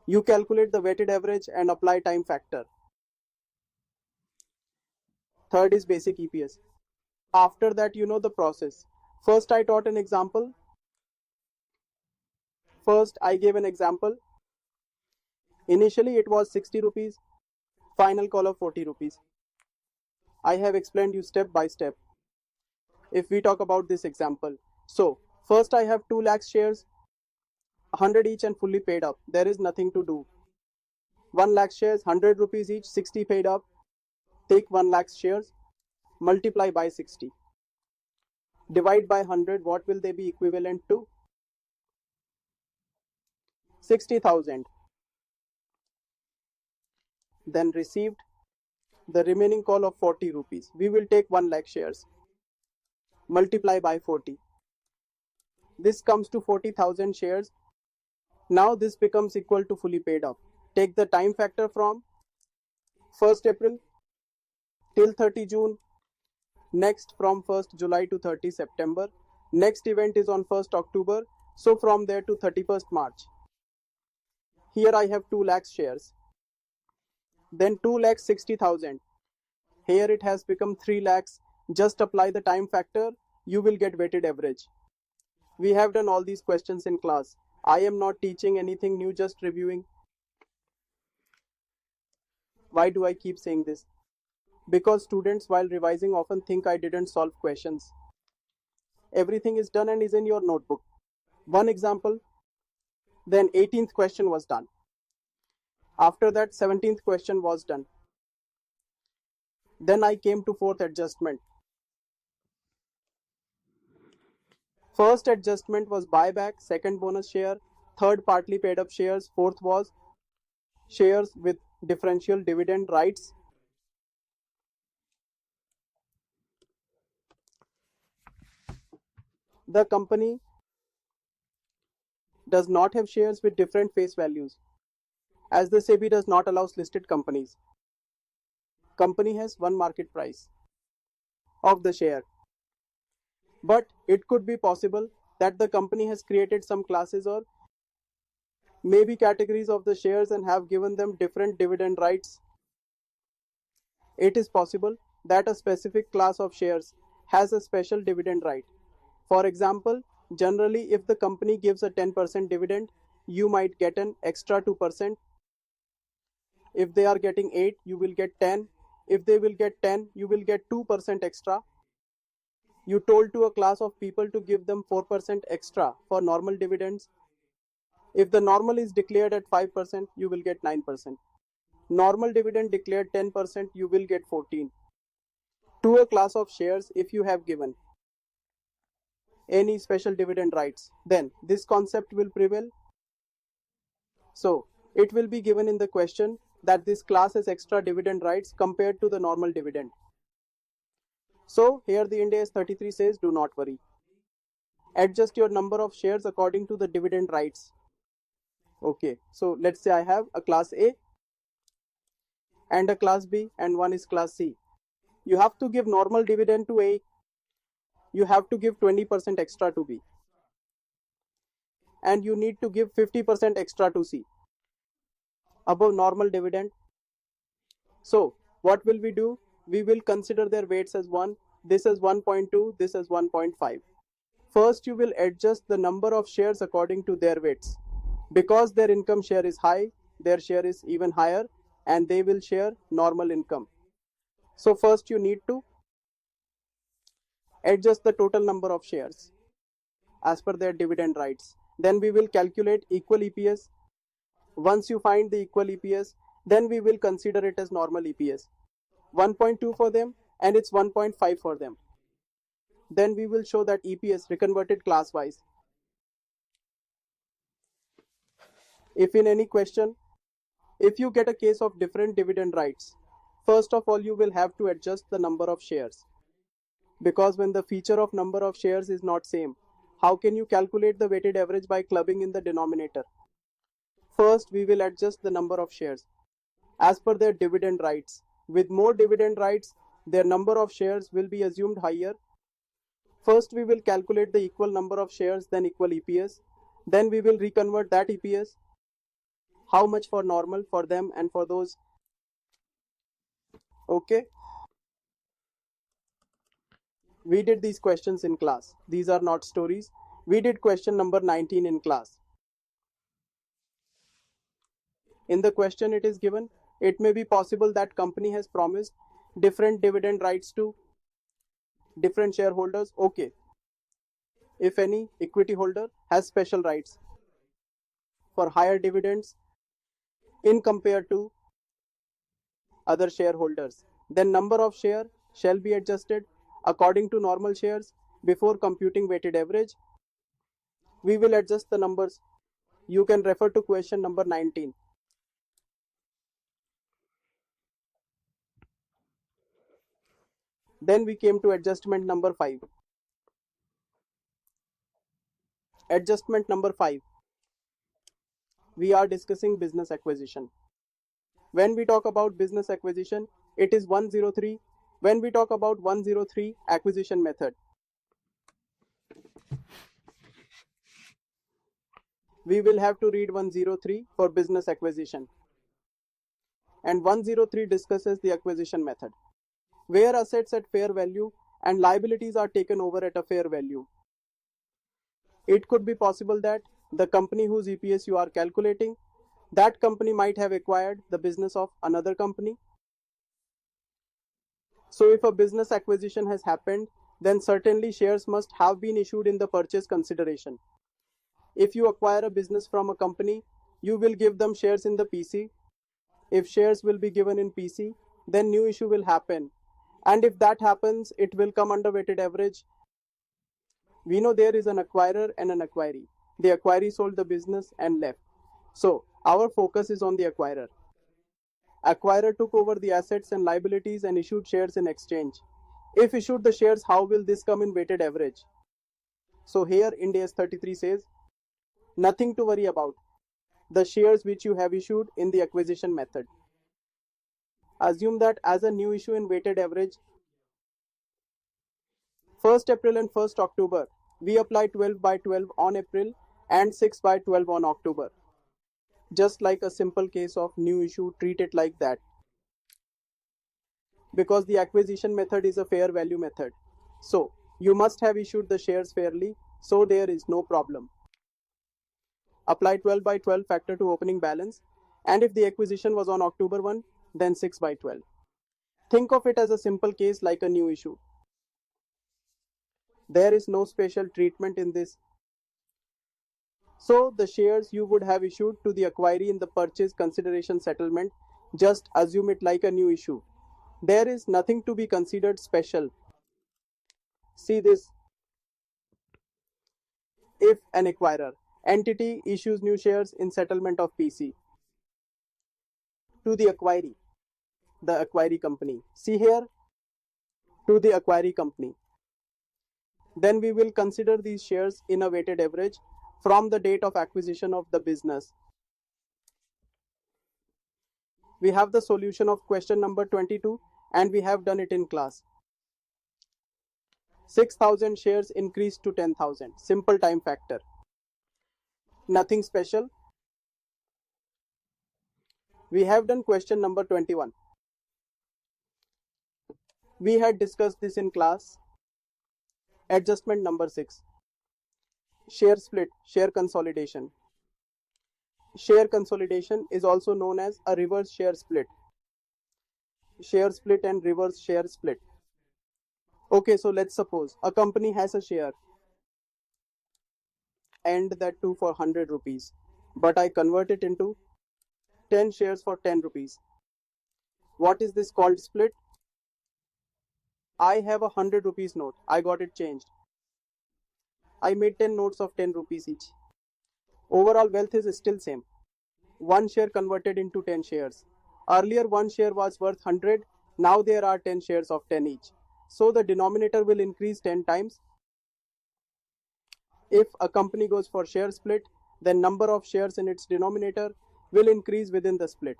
you calculate the weighted average and apply time factor. Third is basic EPS. After that, you know the process. First, I taught an example. First, I gave an example. Initially, it was 60 rupees. Final call of 40 rupees. I have explained you step by step. If we talk about this example. So, first I have 2 lakh shares, 100 each and fully paid up. There is nothing to do. 1 lakh shares, 100 rupees each, 60 paid up. Take 1 lakh shares, multiply by 60. Divide by 100, what will they be equivalent to? 60,000. Then received the remaining call of 40 rupees. We will take 1 lakh shares, multiply by 40. This comes to 40,000 shares. Now this becomes equal to fully paid up. Take the time factor from 1st April till 30 June. Next from 1st July to 30 September. Next event is on 1st October. So from there to 31st March. Here I have 2 lakh shares. Then 2 lakh 60,000. Here it has become 3 lakhs. Just apply the time factor, you will get weighted average. We have done all these questions in class. I am not teaching anything new, just reviewing. Why do I keep saying this? Because students while revising often think I didn't solve questions. Everything is done and is in your notebook. One example, then 18th question was done. After that 17th question was done. Then I came to 4th adjustment. First adjustment was buyback, second bonus share, third partly paid up shares, fourth was shares with differential dividend rights. The company does not have shares with different face values, as the SEBI does not allow listed companies. Company has one market price of the share. But it could be possible that the company has created some classes or maybe categories of the shares and have given them different dividend rights. It is possible that a specific class of shares has a special dividend right. For example, generally if the company gives a 10% dividend, you might get an extra 2%. If they are getting 8, you will get 10. If they will get 10, you will get 2% extra. You told to a class of people to give them 4% extra for normal dividends. If the normal is declared at 5%, you will get 9%. Normal dividend declared 10%, you will get 14%. To a class of shares, if you have given any special dividend rights, then this concept will prevail. So, it will be given in the question that this class has extra dividend rights compared to the normal dividend. So, here the Ind AS 33 says, do not worry. Adjust your number of shares according to the dividend rights. Okay, so let's say I have a class A and a class B and one is class C. You have to give normal dividend to A. You have to give 20% extra to B. And you need to give 50% extra to C above normal dividend. So what will we do? We will consider their weights as 1. This is 1.2, this is 1.5. First you will adjust the number of shares according to their weights. Because their income share is high, their share is even higher and they will share normal income. So first you need to adjust the total number of shares as per their dividend rights. Then we will calculate equal EPS. Once you find the equal EPS, then we will consider it as normal EPS. 1.2 for them and it's 1.5 for them. Then we will show that EPS reconverted class wise. If in any question, if you get a case of different dividend rights, first of all you will have to adjust the number of shares. Because when the feature of number of shares is not same, how can you calculate the weighted average by clubbing in the denominator? First, we will adjust the number of shares as per their dividend rights. With more dividend rights, their number of shares will be assumed higher. First, we will calculate the equal number of shares, then equal EPS. Then we will reconvert that EPS. How much for normal for them and for those? Okay. We did these questions in class. These are not stories. We did question number 19 in class. In the question it is given, it may be possible that company has promised different dividend rights to different shareholders. Okay. If any equity holder has special rights for higher dividends in compared to other shareholders, then number of share shall be adjusted according to normal shares before computing weighted average. We will adjust the numbers. You can refer to question number 19. Then we came to adjustment number 5. Adjustment number 5. We are discussing business acquisition. When we talk about business acquisition, it is 103. When we talk about 103 acquisition method, we will have to read 103 for business acquisition. And 103 discusses the acquisition method. where assets at fair value and liabilities are taken over at a fair value. It could be possible that the company whose EPS you are calculating, that company might have acquired the business of another company. So if a business acquisition has happened, then certainly shares must have been issued in the purchase consideration. If you acquire a business from a company, you will give them shares in the PC. If shares will be given in PC, then new issue will happen. And if that happens, it will come under weighted average. We know there is an acquirer and an acquiree. The acquiree sold the business and left. So our focus is on the acquirer. Acquirer took over the assets and liabilities and issued shares in exchange. If issued the shares, how will this come in weighted average? So here Ind AS 33 says, nothing to worry about. The shares which you have issued in the acquisition method. Assume that as a new issue in weighted average, 1st April and 1st October, we apply 12 by 12 on April and 6 by 12 on October. Just like a simple case of new issue, treat it like that. Because the acquisition method is a fair value method. So you must have issued the shares fairly, so there is no problem. Apply 12 by 12 factor to opening balance, and if the acquisition was on October 1, then 6 by 12. Think of it as a simple case like a new issue. There is no special treatment in this. So the shares you would have issued to the acquiree in the purchase consideration settlement, just assume it like a new issue. There is nothing to be considered special. See this. If an acquirer entity issues new shares in settlement of PC to the acquiree company. See here, to the acquiree company. Then we will consider these shares in a weighted average from the date of acquisition of the business. We have the solution of question number 22 and we have done it in class. 6,000 shares increased to 10,000. Simple time factor. Nothing special. We have done question number 21. We had discussed this in class. Adjustment number 6. Share split, share consolidation. Share consolidation is also known as a reverse share split. Share split and reverse share split. Okay, so let's suppose a company has a share and that too for 100 rupees, but I convert it into 10 shares for 10 rupees. What is this called split? I have a 100 rupees note. I got it changed. I made 10 notes of 10 rupees each. Overall wealth is still same. One share converted into 10 shares. Earlier one share was worth 100. Now there are 10 shares of 10 each. So the denominator will increase 10 times. If a company goes for share split, then number of shares in its denominator will increase within the split.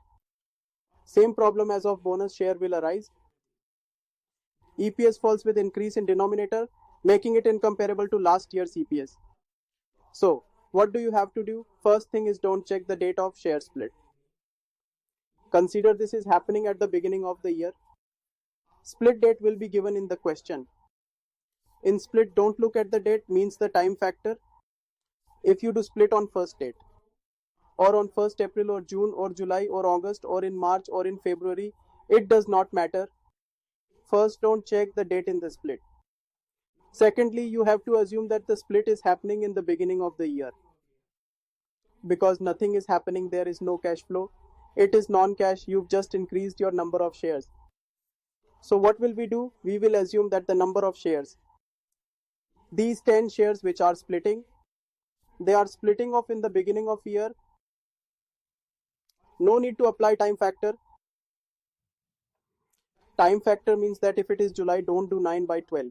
Same problem as of bonus share will arise. EPS falls with increase in denominator, making it incomparable to last year's EPS. So what do you have to do? First thing is don't check the date of share split. Consider this is happening at the beginning of the year. Split date will be given in the question. In split, don't look at the date, means the time factor. If you do split on first date or on 1st April or June or July or August or in March or in February, it does not matter. First, don't check the date in the split. Secondly, you have to assume that the split is happening in the beginning of the year. Because nothing is happening, there is no cash flow. It is non-cash, you've just increased your number of shares. So what will we do? We will assume that the number of shares, these 10 shares which are splitting, they are splitting off in the beginning of year. No need to apply time factor. Time factor means that if it is July, don't do 9 by 12.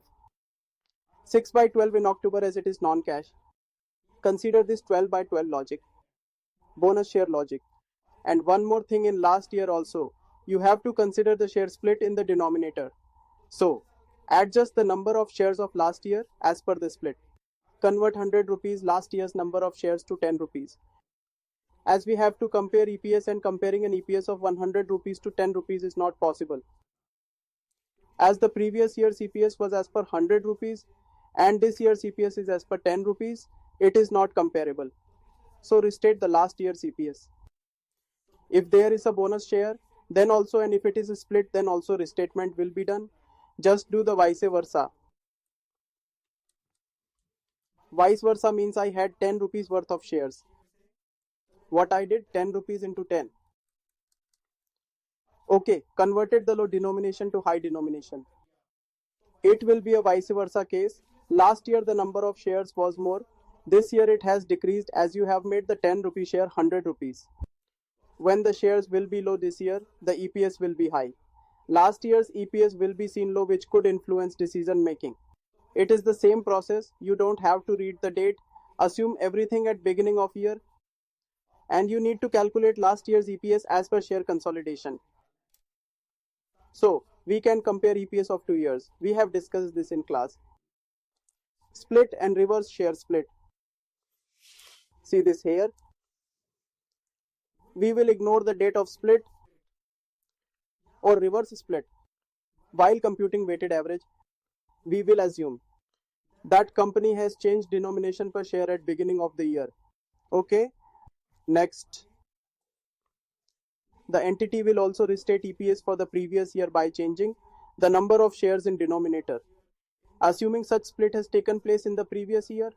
6 by 12 in October as it is non-cash. Consider this 12 by 12 logic. Bonus share logic. And one more thing in last year also, you have to consider the share split in the denominator. So adjust the number of shares of last year as per the split. Convert 100 rupees last year's number of shares to 10 rupees. As we have to compare EPS and comparing an EPS of 100 rupees to 10 rupees is not possible. As the previous year's EPS was as per 100 rupees and this year's EPS is as per 10 rupees, it is not comparable. So restate the last year's EPS. If there is a bonus share, then also, and if it is a split, then also restatement will be done. Just do the vice versa. Vice versa means I had 10 rupees worth of shares. What I did, 10 rupees into 10. Okay, converted the low denomination to high denomination. It will be a vice versa case. Last year the number of shares was more. This year it has decreased as you have made the 10 rupee share 100 rupees. When the shares will be low this year, the EPS will be high. Last year's EPS will be seen low, which could influence decision making. It is the same process. You don't have to read the date. Assume everything at beginning of year and you need to calculate last year's EPS as per share consolidation. So we can compare EPS of 2 years. We have discussed this in class. Split and reverse share split. See this here. We will ignore the date of split or reverse split. While computing weighted average, we will assume that company has changed denomination per share at beginning of the year. Okay. Next, the entity will also restate EPS for the previous year by changing the number of shares in denominator. Assuming such split has taken place in the previous year,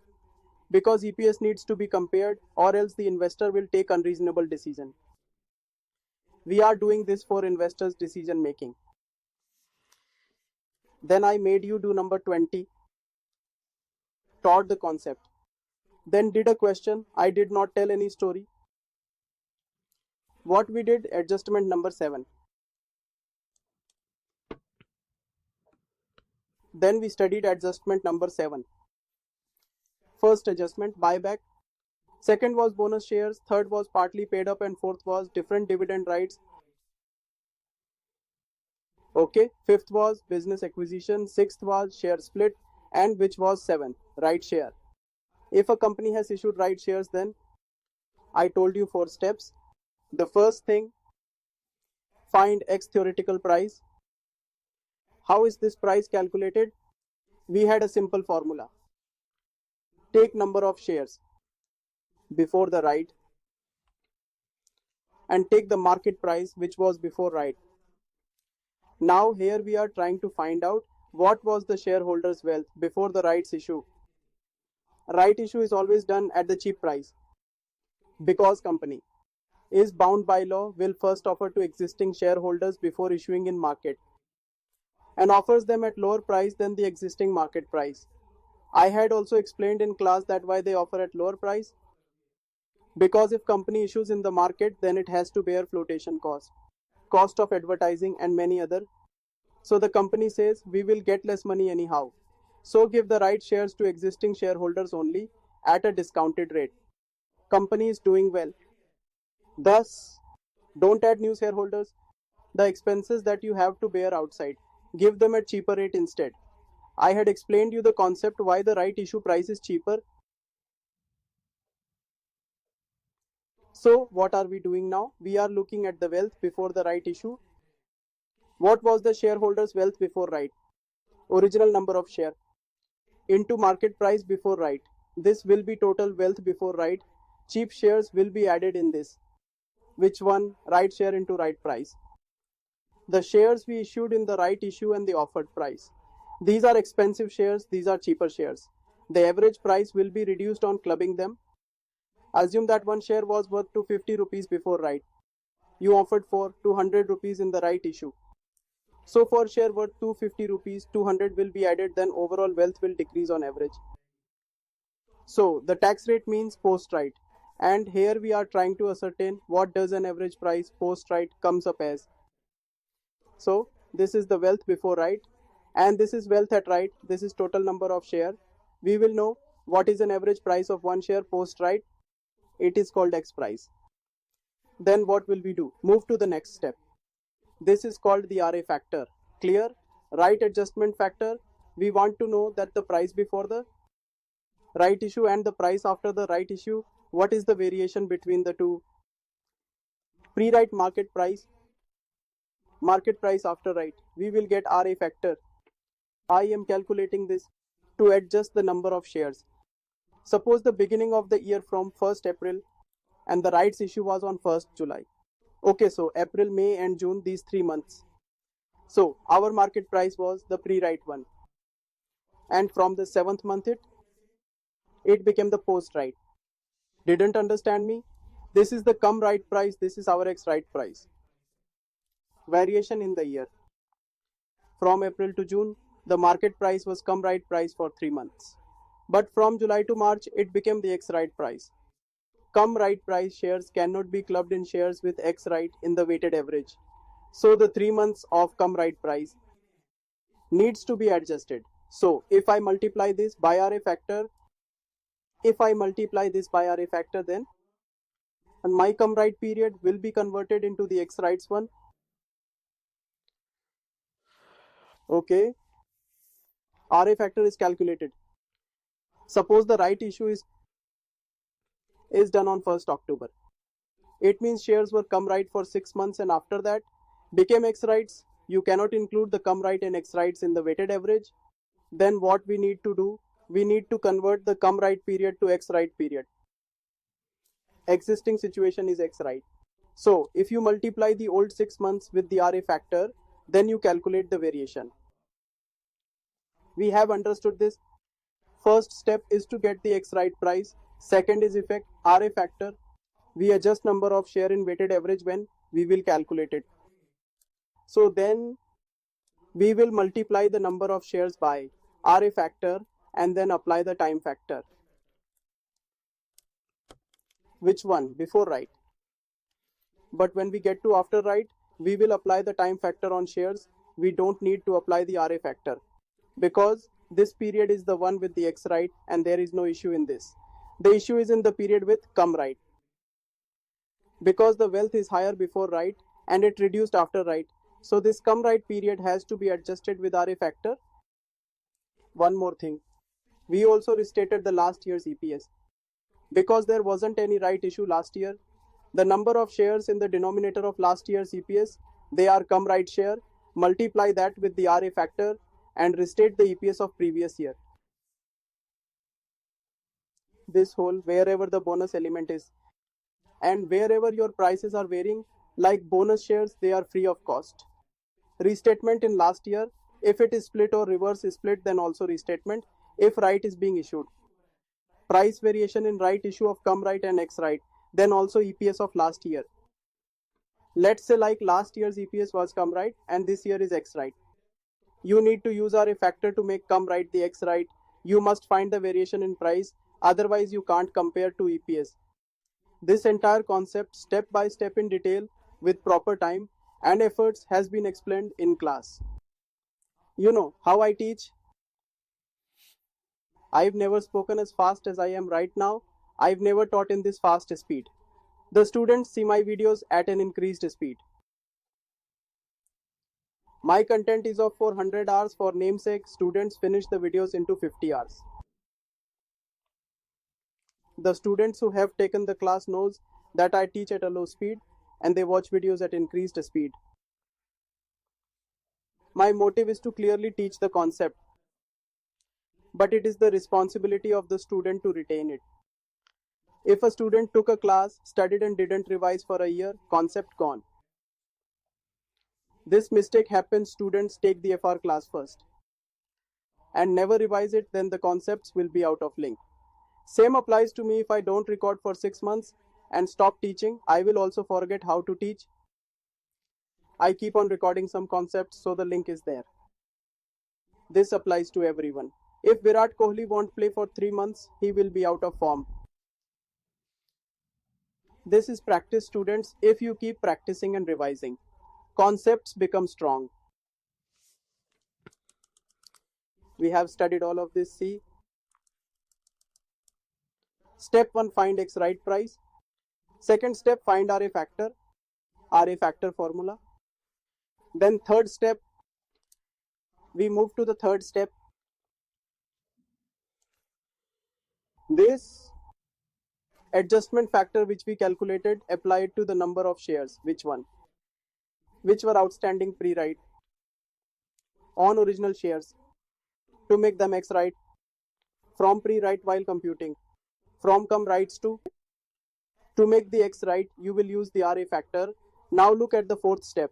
because EPS needs to be compared or else the investor will take unreasonable decision. We are doing this for investors' decision making. Then I made you do number 20, taught the concept. Then did a question. I did not tell any story. What we did, adjustment number 7. Then we studied adjustment number 7. First adjustment, buyback. Second was bonus shares. Third was partly paid up and fourth was different dividend rights. Okay. Fifth was business acquisition. Sixth was share split, and which was 7th, right share. If a company has issued right shares, then I told you 4 steps. The first thing, find X theoretical price. How is this price calculated? We had a simple formula. Take number of shares before the right and take the market price which was before right. Now here we are trying to find out what was the shareholders' wealth before the rights issue. Right issue is always done at the cheap price because company is bound by law, will first offer to existing shareholders before issuing in market and offers them at lower price than the existing market price. I had also explained in class that why they offer at lower price, because if company issues in the market, then it has to bear flotation cost of advertising and many other. So the company says we will get less money anyhow, so give the right shares to existing shareholders only at a discounted rate. Company is doing well, thus don't add new shareholders. The expenses that you have to bear outside, give them at cheaper rate instead. I had explained you the concept why the right issue price is cheaper. So what are we doing now? We are looking at the wealth before the right issue. What was the shareholders' wealth before right? Original number of share into market price before right. This will be total wealth before right. Cheap shares will be added in this. Which one? Right share into right price. The shares we issued in the right issue and the offered price. These are expensive shares, these are cheaper shares. The average price will be reduced on clubbing them. Assume that one share was worth 250 rupees before right. You offered for 200 rupees in the right issue. So for share worth 250 rupees, 200 will be added, then overall wealth will decrease on average. So the tax rate means post right. And here we are trying to ascertain what does an average price post right comes up as. So this is the wealth before right and this is wealth at right. This is total number of share. We will know what is an average price of one share post right. It is called X price. Then what will we do? Move to the next step. This is called the RA factor. Clear? Right adjustment factor. We want to know that the price before the right issue and the price after the right issue, what is the variation between the two? Pre-right market price market price after right, we will get RA factor. I am calculating this to adjust the number of shares. Suppose the beginning of the year from 1st April and the rights issue was on 1st July. Okay, so April, May and June, these 3 months. So our market price was the pre-right one. And from the 7th month it became the post-right. Didn't understand me? This is the come right price, this is our ex right price. Variation in the year. From April to June, the market price was come right price for 3 months. But from July to March, it became the ex right price. Come right price shares cannot be clubbed in shares with ex right in the weighted average. So the 3 months of come right price needs to be adjusted. So if I multiply this by RA factor, then and my come right period will be converted into the ex rights one. Okay, RA factor is calculated. Suppose the right issue is done on 1st October. It means shares were come right for 6 months and after that became ex rights. You cannot include the come right and ex rights in the weighted average. Then what we need to do? We need to convert the come right period to ex right period. Existing situation is ex right. So if you multiply the old 6 months with the RA factor, then you calculate the variation. We have understood this. First step is to get the ex right price. Second is effect RA factor. We adjust number of share in weighted average when we will calculate it. So then we will multiply the number of shares by RA factor and then apply the time factor. Which one? Before right. But when we get to after right, we will apply the time factor on shares. We don't need to apply the RA factor because this period is the one with the ex right and there is no issue in this. The issue is in the period with come right. Because the wealth is higher before right and it reduced after right. So this come right period has to be adjusted with RA factor. One more thing. We also restated the last year's EPS. Because there wasn't any right issue last year, the number of shares in the denominator of last year's EPS, they are come right share, multiply that with the RA factor and restate the EPS of previous year. This whole wherever the bonus element is. And wherever your prices are varying, like bonus shares, they are free of cost. Restatement in last year, if it is split or reverse split, then also restatement if right is being issued. Price variation in right issue of come right and ex right, then also EPS of last year. Let's say like last year's EPS was come right and this year is ex right. You need to use RA factor to make come right the ex right. You must find the variation in price, otherwise you can't compare to EPS. This entire concept step by step in detail with proper time and efforts has been explained in class. You know how I teach? I've never spoken as fast as I am right now. I've never taught in this fast speed. The students see my videos at an increased speed. My content is of 400 hours. For namesake, students finish the videos into 50 hours. The students who have taken the class knows that I teach at a low speed and they watch videos at increased speed. My motive is to clearly teach the concept, but it is the responsibility of the student to retain it. If a student took a class, studied and didn't revise for a year, concept gone. This mistake happens, students take the FR class first and never revise it, then the concepts will be out of link. Same applies to me. If I don't record for 6 months and stop teaching, I will also forget how to teach. I keep on recording some concepts, so the link is there. This applies to everyone. If Virat Kohli won't play for 3 months, he will be out of form. This is practice, students. If you keep practicing and revising, concepts become strong. We have studied all of this. See, step 1, find X right price. Second step, find RA factor formula. Then third step, we move to the third step. This adjustment factor which we calculated, apply it to the number of shares. Which one? which were outstanding pre-write on original shares to make them ex-write, from pre-write while computing, from come rights to make the ex-write, you will use the RA factor. Now look at the fourth step.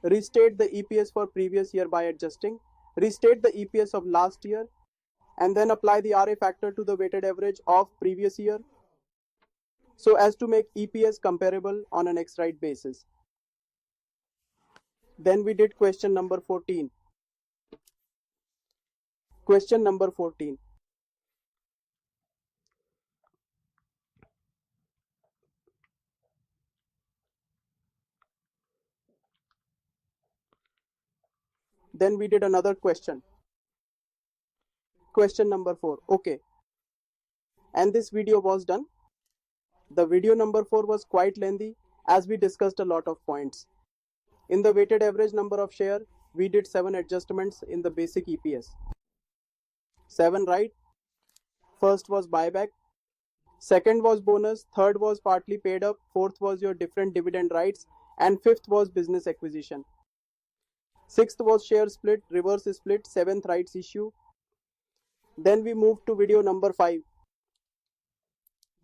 Restate the EPS for previous year by adjusting. Restate the EPS of last year and then apply the RA factor to the weighted average of previous year so as to make EPS comparable on an ex-write basis. Then we did question number 14. Question number 14. Then we did another question. Question number 4. Okay. And this video was done. The video number 4 was quite lengthy as we discussed a lot of points. In the weighted average number of share, we did 7 adjustments in the basic EPS. 7, right? First was buyback. Second was bonus. Third was partly paid up. Fourth was your different dividend rights. And fifth was business acquisition. Sixth was share split, reverse split. Seventh, rights issue. Then we moved to video number 5.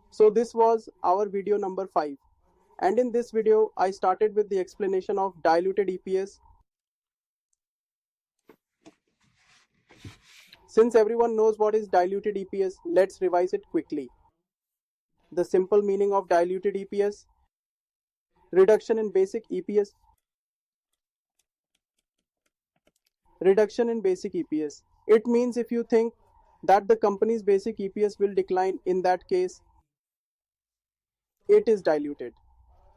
So this was our video number 5. And in this video, I started with the explanation of diluted EPS. Since everyone knows what is diluted EPS, let's revise it quickly. The simple meaning of diluted EPS: reduction in basic EPS. Reduction in basic EPS. It means if you think that the company's basic EPS will decline, in that case, it is diluted.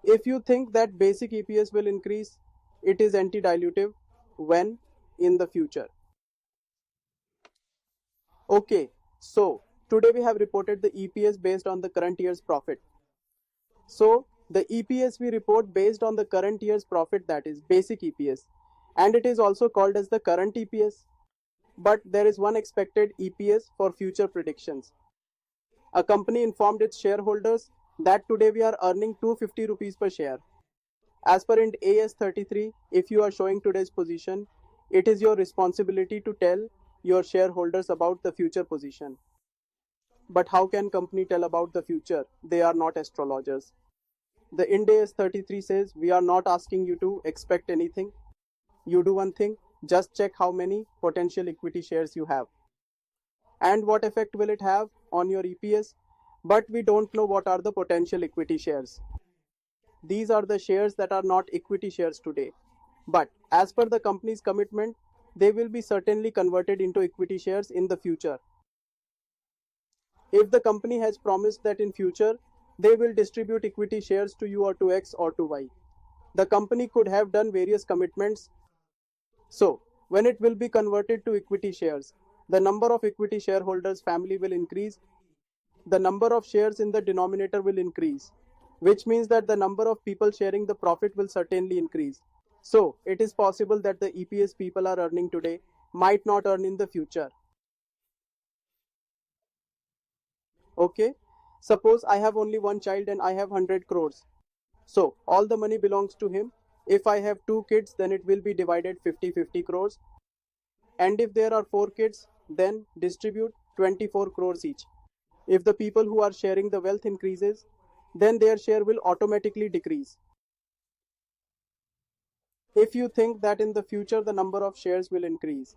If you think that basic EPS will increase, it is anti-dilutive. When? In the future. Okay, so today we have reported the EPS based on the current year's profit. So the EPS we report based on the current year's profit, that is basic EPS, and it is also called as the current EPS. But there is one expected EPS for future predictions. A company informed its shareholders that today we are earning 250 rupees per share. As per Ind AS 33, if you are showing today's position, it is your responsibility to tell your shareholders about the future position. But how can company tell about the future? They are not astrologers. The Ind AS 33 says we are not asking you to expect anything. You do one thing, just check how many potential equity shares you have. And what effect will it have on your EPS? But we don't know what are the potential equity shares. These are the shares that are not equity shares today. But as per the company's commitment, they will be certainly converted into equity shares in the future. If the company has promised that in future they will distribute equity shares to you or to X or to Y, the company could have done various commitments. So when it will be converted to equity shares, the number of equity shareholders family will increase. The number of shares in the denominator will increase, which means that the number of people sharing the profit will certainly increase. So it is possible that the EPS people are earning today might not earn in the future. Okay, suppose I have only one child and I have 100 crores. So all the money belongs to him. If I have 2 kids, then it will be divided 50-50 crores. And if there are 4 kids, then distribute 24 crores each. If the people who are sharing the wealth increases, then their share will automatically decrease. If you think that in the future the number of shares will increase,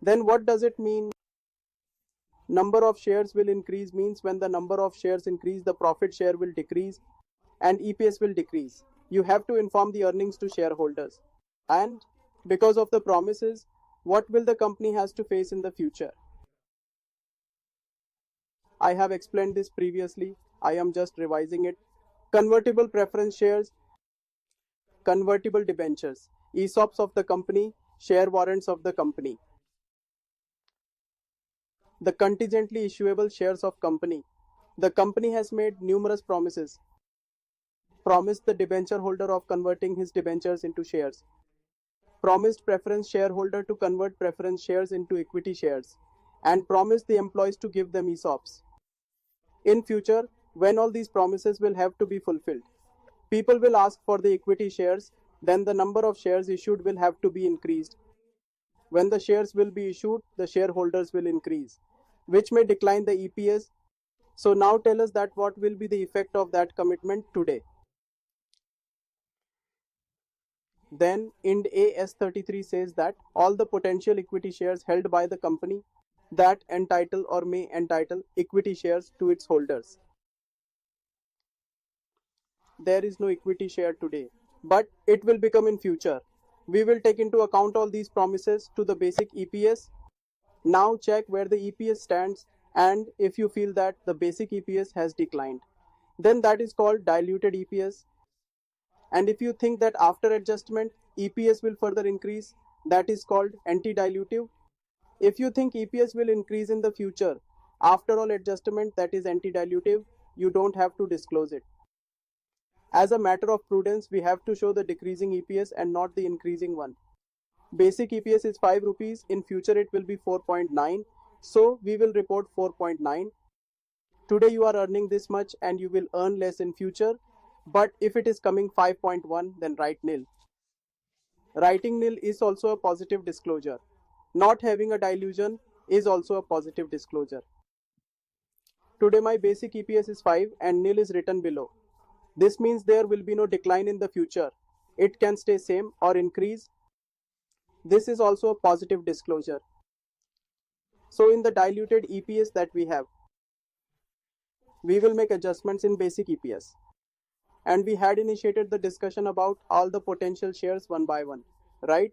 then what does it mean? Number of shares will increase means when the number of shares increase, the profit share will decrease and EPS will decrease. You have to inform the earnings to shareholders. And because of the promises, what will the company has to face in the future? I have explained this previously. I am just revising it. Convertible preference shares, convertible debentures, ESOPs of the company, share warrants of the company. The contingently issuable shares of company. The company has made numerous promises. Promised the debenture holder of converting his debentures into shares. Promised preference shareholder to convert preference shares into equity shares. And promised the employees to give them ESOPs. In future, when all these promises will have to be fulfilled, people will ask for the equity shares then the number of shares issued will have to be increased. When the shares will be issued, the shareholders will increase, which may decline the EPS. So now tell us that what will be the effect of that commitment today. Then Ind AS 33 says that all the potential equity shares held by the company that entitle or may entitle equity shares to its holders. There is no equity share today, but it will become in future. We will take into account all these promises to the basic EPS. Now check where the EPS stands, and if you feel that the basic EPS has declined, then that is called diluted EPS. And if you think that after adjustment EPS will further increase, that is called anti-dilutive. If you think EPS will increase in the future after all adjustment, that is anti-dilutive. You don't have to disclose it. As a matter of prudence, we have to show the decreasing EPS and not the increasing one. Basic EPS is 5 rupees. In future it will be 4.9. So we will report 4.9. Today you are earning this much and you will earn less in future. But if it is coming 5.1, then write nil. Writing nil is also a positive disclosure. Not having a dilution is also a positive disclosure. Today my basic EPS is 5 and nil is written below. This means there will be no decline in the future. It can stay same or increase. This is also a positive disclosure. So in the diluted EPS that we have, we will make adjustments in basic EPS. And we had initiated the discussion about all the potential shares one by one, right?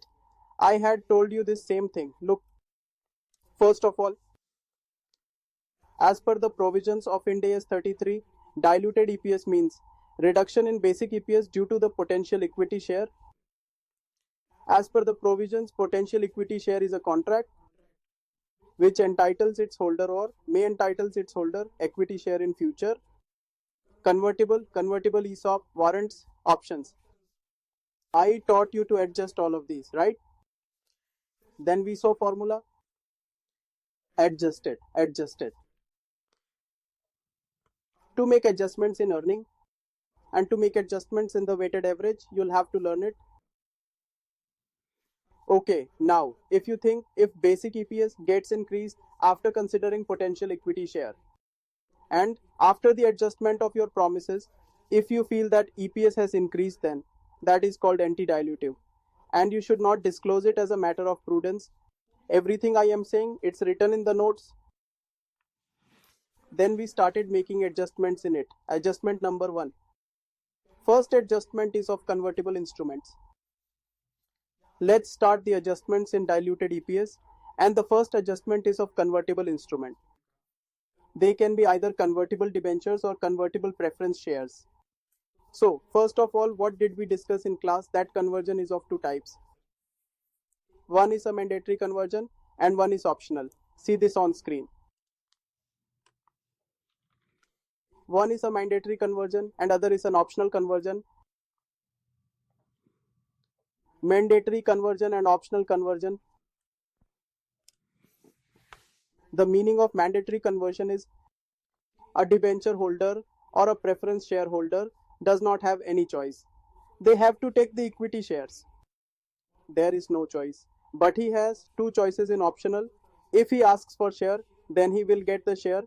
I had told you this same thing. Look, first of all, as per the provisions of Ind AS 33, diluted EPS means reduction in basic EPS due to the potential equity share. As per the provisions, potential equity share is a contract which entitles its holder or may entitles its holder equity share in future. Convertible ESOP, warrants, options. I taught you to adjust all of these, right? Then we saw formula, adjust it. To make adjustments in earning and to make adjustments in the weighted average, you'll have to learn it. Okay, now if you think if basic EPS gets increased after considering potential equity share and after the adjustment of your promises, if you feel that EPS has increased, then that is called anti-dilutive and you should not disclose it as a matter of prudence. Everything I am saying, it's written in the notes. Then we started making adjustments in it. Adjustment number 1. First adjustment is of convertible instruments. Let's start the adjustments in diluted EPS, and the first adjustment is of convertible instrument. They can be either convertible debentures or convertible preference shares. So first of all, what did we discuss in class? That conversion is of two types. One is a mandatory conversion and one is optional. See this on screen. One is a mandatory conversion and other is an optional conversion. Mandatory conversion and optional conversion. The meaning of mandatory conversion is a debenture holder or a preference shareholder does not have any choice. They have to take the equity shares. There is no choice. But he has two choices in optional. If he asks for share, then he will get the share.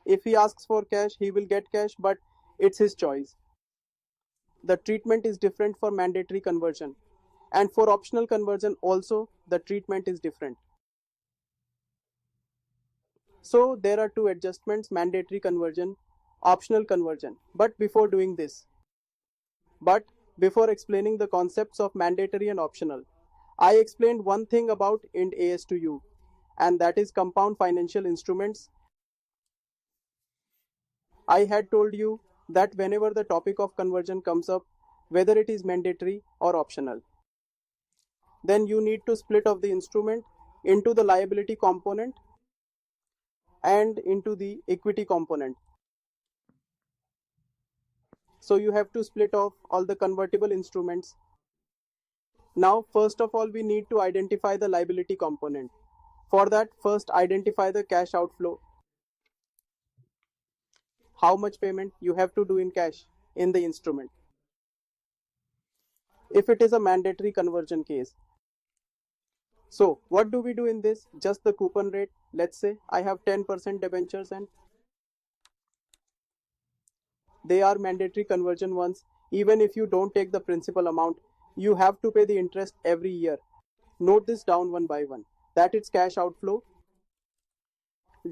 If he asks for cash, he will get cash, but it's his choice. The treatment is different for mandatory conversion. And for optional conversion also, the treatment is different. So there are two adjustments, mandatory conversion, optional conversion. But before explaining the concepts of mandatory and optional, I explained one thing about Ind AS to you, and that is compound financial instruments. I had told you that whenever the topic of conversion comes up, whether it is mandatory or optional, then you need to split off the instrument into the liability component and into the equity component. So you have to split off all the convertible instruments. Now, first of all, we need to identify the liability component. For that, first identify the cash outflow. How much payment you have to do in cash in the instrument. if it is a mandatory conversion case. So what do we do in this? Just the coupon rate. Let's say I have 10% debentures and they are mandatory conversion ones. Even if you don't take the principal amount, you have to pay the interest every year. Note this down one by one. That it's cash outflow.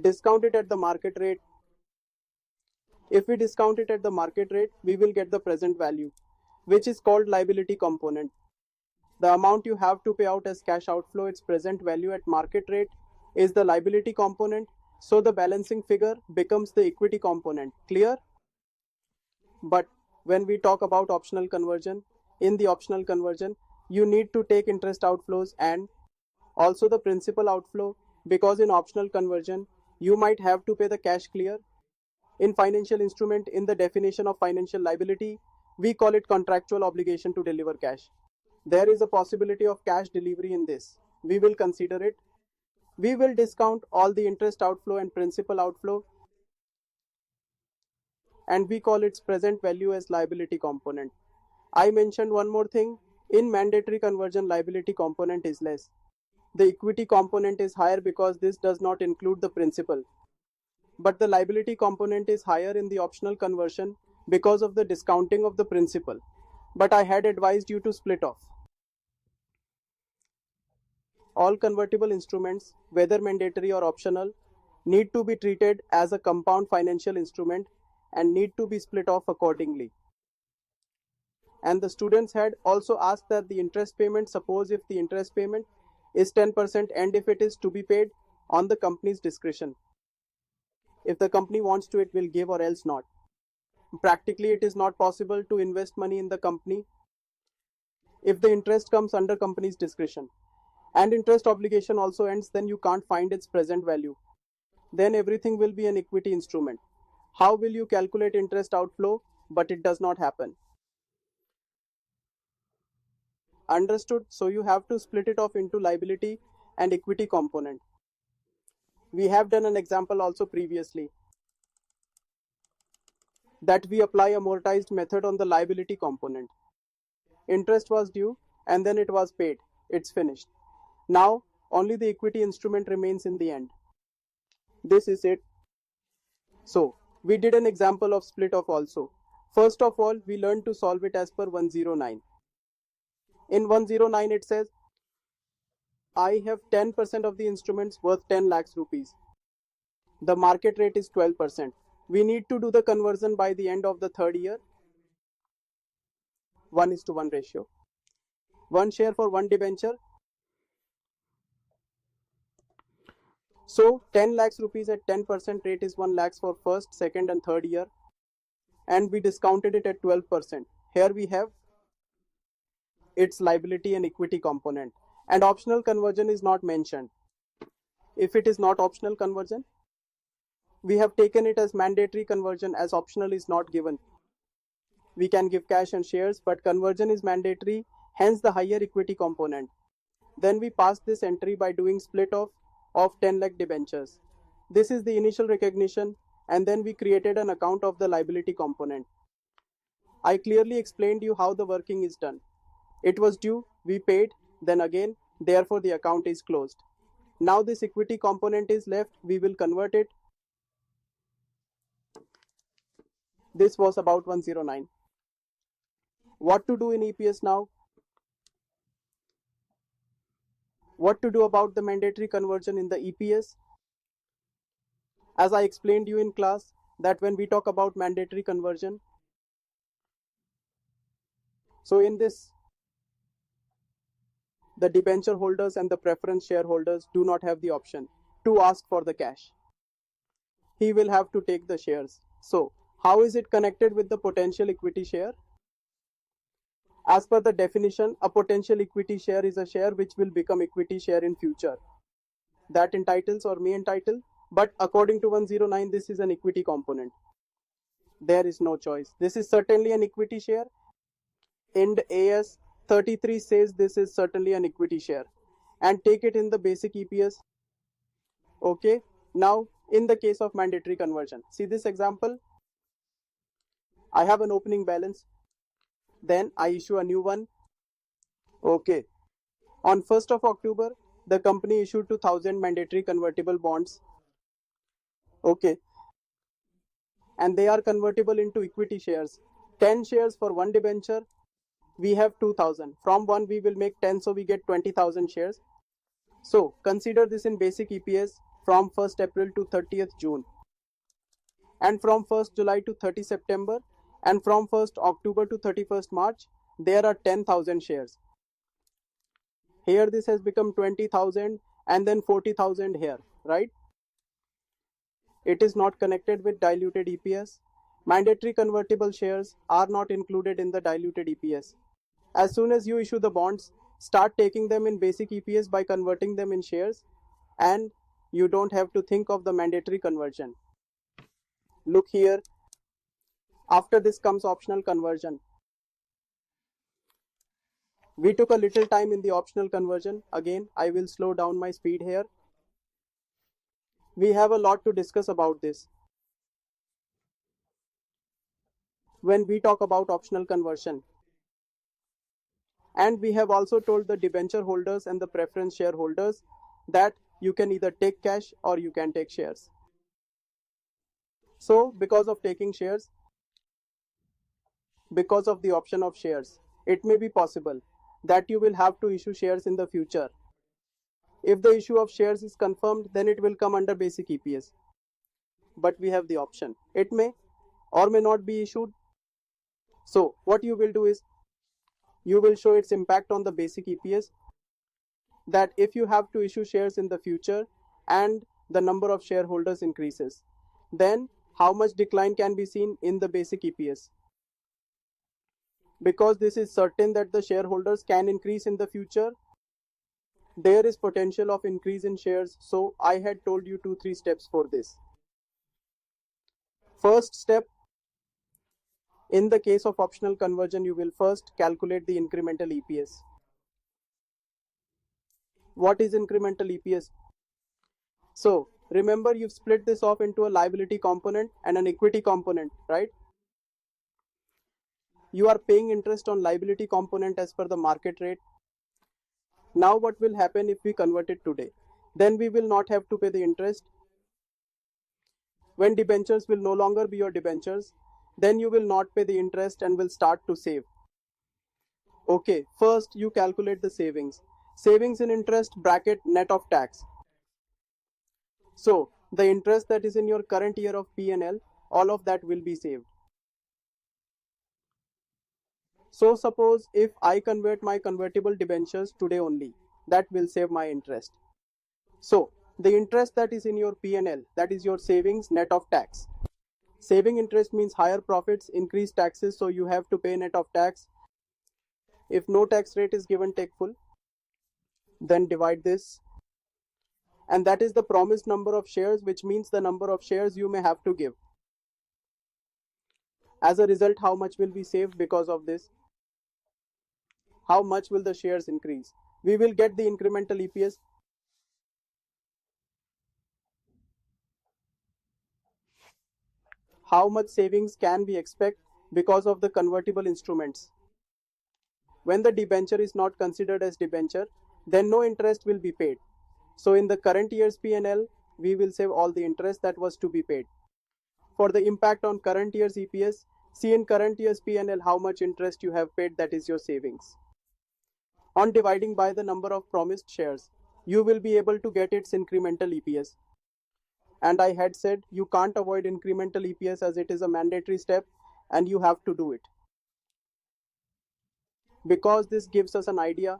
Discount it at the market rate. If we discount it at the market rate, we will get the present value, which is called liability component. The amount you have to pay out as cash outflow, its present value at market rate, is the liability component. So the balancing figure becomes the equity component. Clear? But when we talk about optional conversion, in the optional conversion, you need to take interest outflows and also the principal outflow, because in optional conversion, you might have to pay the cash clear. In financial instrument, in the definition of financial liability, we call it contractual obligation to deliver cash. There is a possibility of cash delivery in this. We will consider it. We will discount all the interest outflow and principal outflow, and we call its present value as liability component. I mentioned one more thing. In mandatory conversion, liability component is less. The equity component is higher because this does not include the principal. But the liability component is higher in the optional conversion because of the discounting of the principal. But I had advised you to split off. All convertible instruments, whether mandatory or optional, need to be treated as a compound financial instrument and need to be split off accordingly. And the students had also asked that the interest payment, suppose if the interest payment is 10% and if it is to be paid on the company's discretion. If the company wants to, it will give, or else not. Practically, it is not possible to invest money in the company if the interest comes under company's discretion. And interest obligation also ends, then you can't find its present value. Then everything will be an equity instrument. How will you calculate interest outflow? But it does not happen. Understood? So you have to split it off into liability and equity component. We have done an example also previously, that we apply amortized method on the liability component. Interest was due and then it was paid. It's finished. Now only the equity instrument remains in the end. This is it. So we did an example of split off also. First of all, we learned to solve it as per 109. In 109 it says, I have 10% of the instruments worth 10 lakhs rupees. The market rate is 12%. We need to do the conversion by the end of the third year. 1:1 ratio. One share for one debenture. So 10 lakhs rupees at 10% rate is 1 lakhs for first, second and third year. And we discounted it at 12%. Here we have its liability and equity component. And optional conversion is not mentioned. If it is not optional conversion, we have taken it as mandatory conversion, as optional is not given. We can give cash and shares, but conversion is mandatory, hence the higher equity component. Then we passed this entry by doing split off of 10 lakh debentures. This is the initial recognition, and then we created an account of the liability component. I clearly explained you how the working is done. It was due, we paid, then again, therefore the account is closed. Now this equity component is left, we will convert it. This was about 109. What to do in EPS now? What to do about the mandatory conversion in the EPS? As I explained you in class, that when we talk about mandatory conversion, so in this, the debenture holders and the preference shareholders do not have the option to ask for the cash. He will have to take the shares. So how is it connected with the potential equity share? As per the definition, a potential equity share is a share which will become equity share in future. That entitles or may entitle, but according to 109, this is an equity component. There is no choice. This is certainly an equity share. Ind AS 33 says this is certainly an equity share. And take it in the basic EPS. Okay. Now, in the case of mandatory conversion, see this example. I have an opening balance. Then I issue a new one. Okay. On 1st of October, the company issued 2000 mandatory convertible bonds. Okay. And they are convertible into equity shares. 10 shares for one debenture. We have 2000. From one we will make 10, so we get 20,000 shares. So consider this in basic EPS from 1st April to 30th June, and from 1st July to 30 September, and from 1st October to 31st March, there are 10,000 shares. Here this has become 20,000 and then 40,000 here, right? It is not connected with diluted EPS. Mandatory convertible shares are not included in the diluted EPS. As soon as you issue the bonds, start taking them in basic EPS by converting them in shares, and you don't have to think of the mandatory conversion. Look here. After this comes optional conversion. We took a little time in the optional conversion. Again, I will slow down my speed here. We have a lot to discuss about this. When we talk about optional conversion, and we have also told the debenture holders and the preference shareholders that you can either take cash or you can take shares. So because of taking shares, because of the option of shares, it may be possible that you will have to issue shares in the future. If the issue of shares is confirmed, then it will come under basic EPS. But we have the option. It may or may not be issued. So what you will do is you will show its impact on the basic EPS, that if you have to issue shares in the future and the number of shareholders increases, then how much decline can be seen in the basic EPS. Because this is certain that the shareholders can increase in the future, there is potential of increase in shares. So I had told you 2-3 steps for this. First step, in the case of optional conversion, you will first calculate the incremental EPS. What is incremental EPS? So remember, you've split this off into a liability component and an equity component, right? You are paying interest on liability component as per the market rate. Now what will happen if we convert it today? Then we will not have to pay the interest. When debentures will no longer be your debentures, then you will not pay the interest and will start to save. Okay, first you calculate the savings. Savings in interest bracket net of tax. So the interest that is in your current year of P&L, all of that will be saved. So suppose if I convert my convertible debentures today only, that will save my interest. So the interest that is in your P&L, that is your savings net of tax. Saving interest means higher profits, increased taxes, so you have to pay net of tax. If no tax rate is given, take full. Then divide this. And that is the promised number of shares, which means the number of shares you may have to give. As a result, how much will be saved because of this? How much will the shares increase? We will get the incremental EPS. How much savings can we expect because of the convertible instruments? When the debenture is not considered as debenture, then no interest will be paid. So in the current year's P&L, we will save all the interest that was to be paid. For the impact on current year's EPS, see in current year's P&L how much interest you have paid, that is your savings. On dividing by the number of promised shares, you will be able to get its incremental EPS. And I had said you can't avoid incremental EPS as it is a mandatory step and you have to do it. Because this gives us an idea.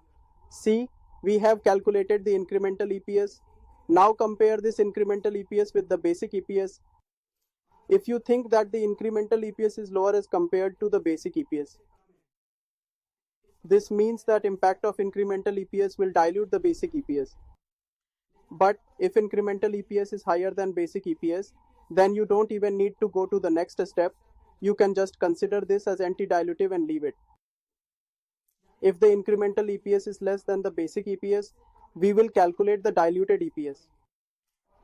See, we have calculated the incremental EPS. Now compare this incremental EPS with the basic EPS. If you think that the incremental EPS is lower as compared to the basic EPS, this means that impact of incremental EPS will dilute the basic EPS. But if incremental EPS is higher than basic EPS, then you don't even need to go to the next step. You can just consider this as anti-dilutive and leave it. If the incremental EPS is less than the basic EPS, we will calculate the diluted EPS.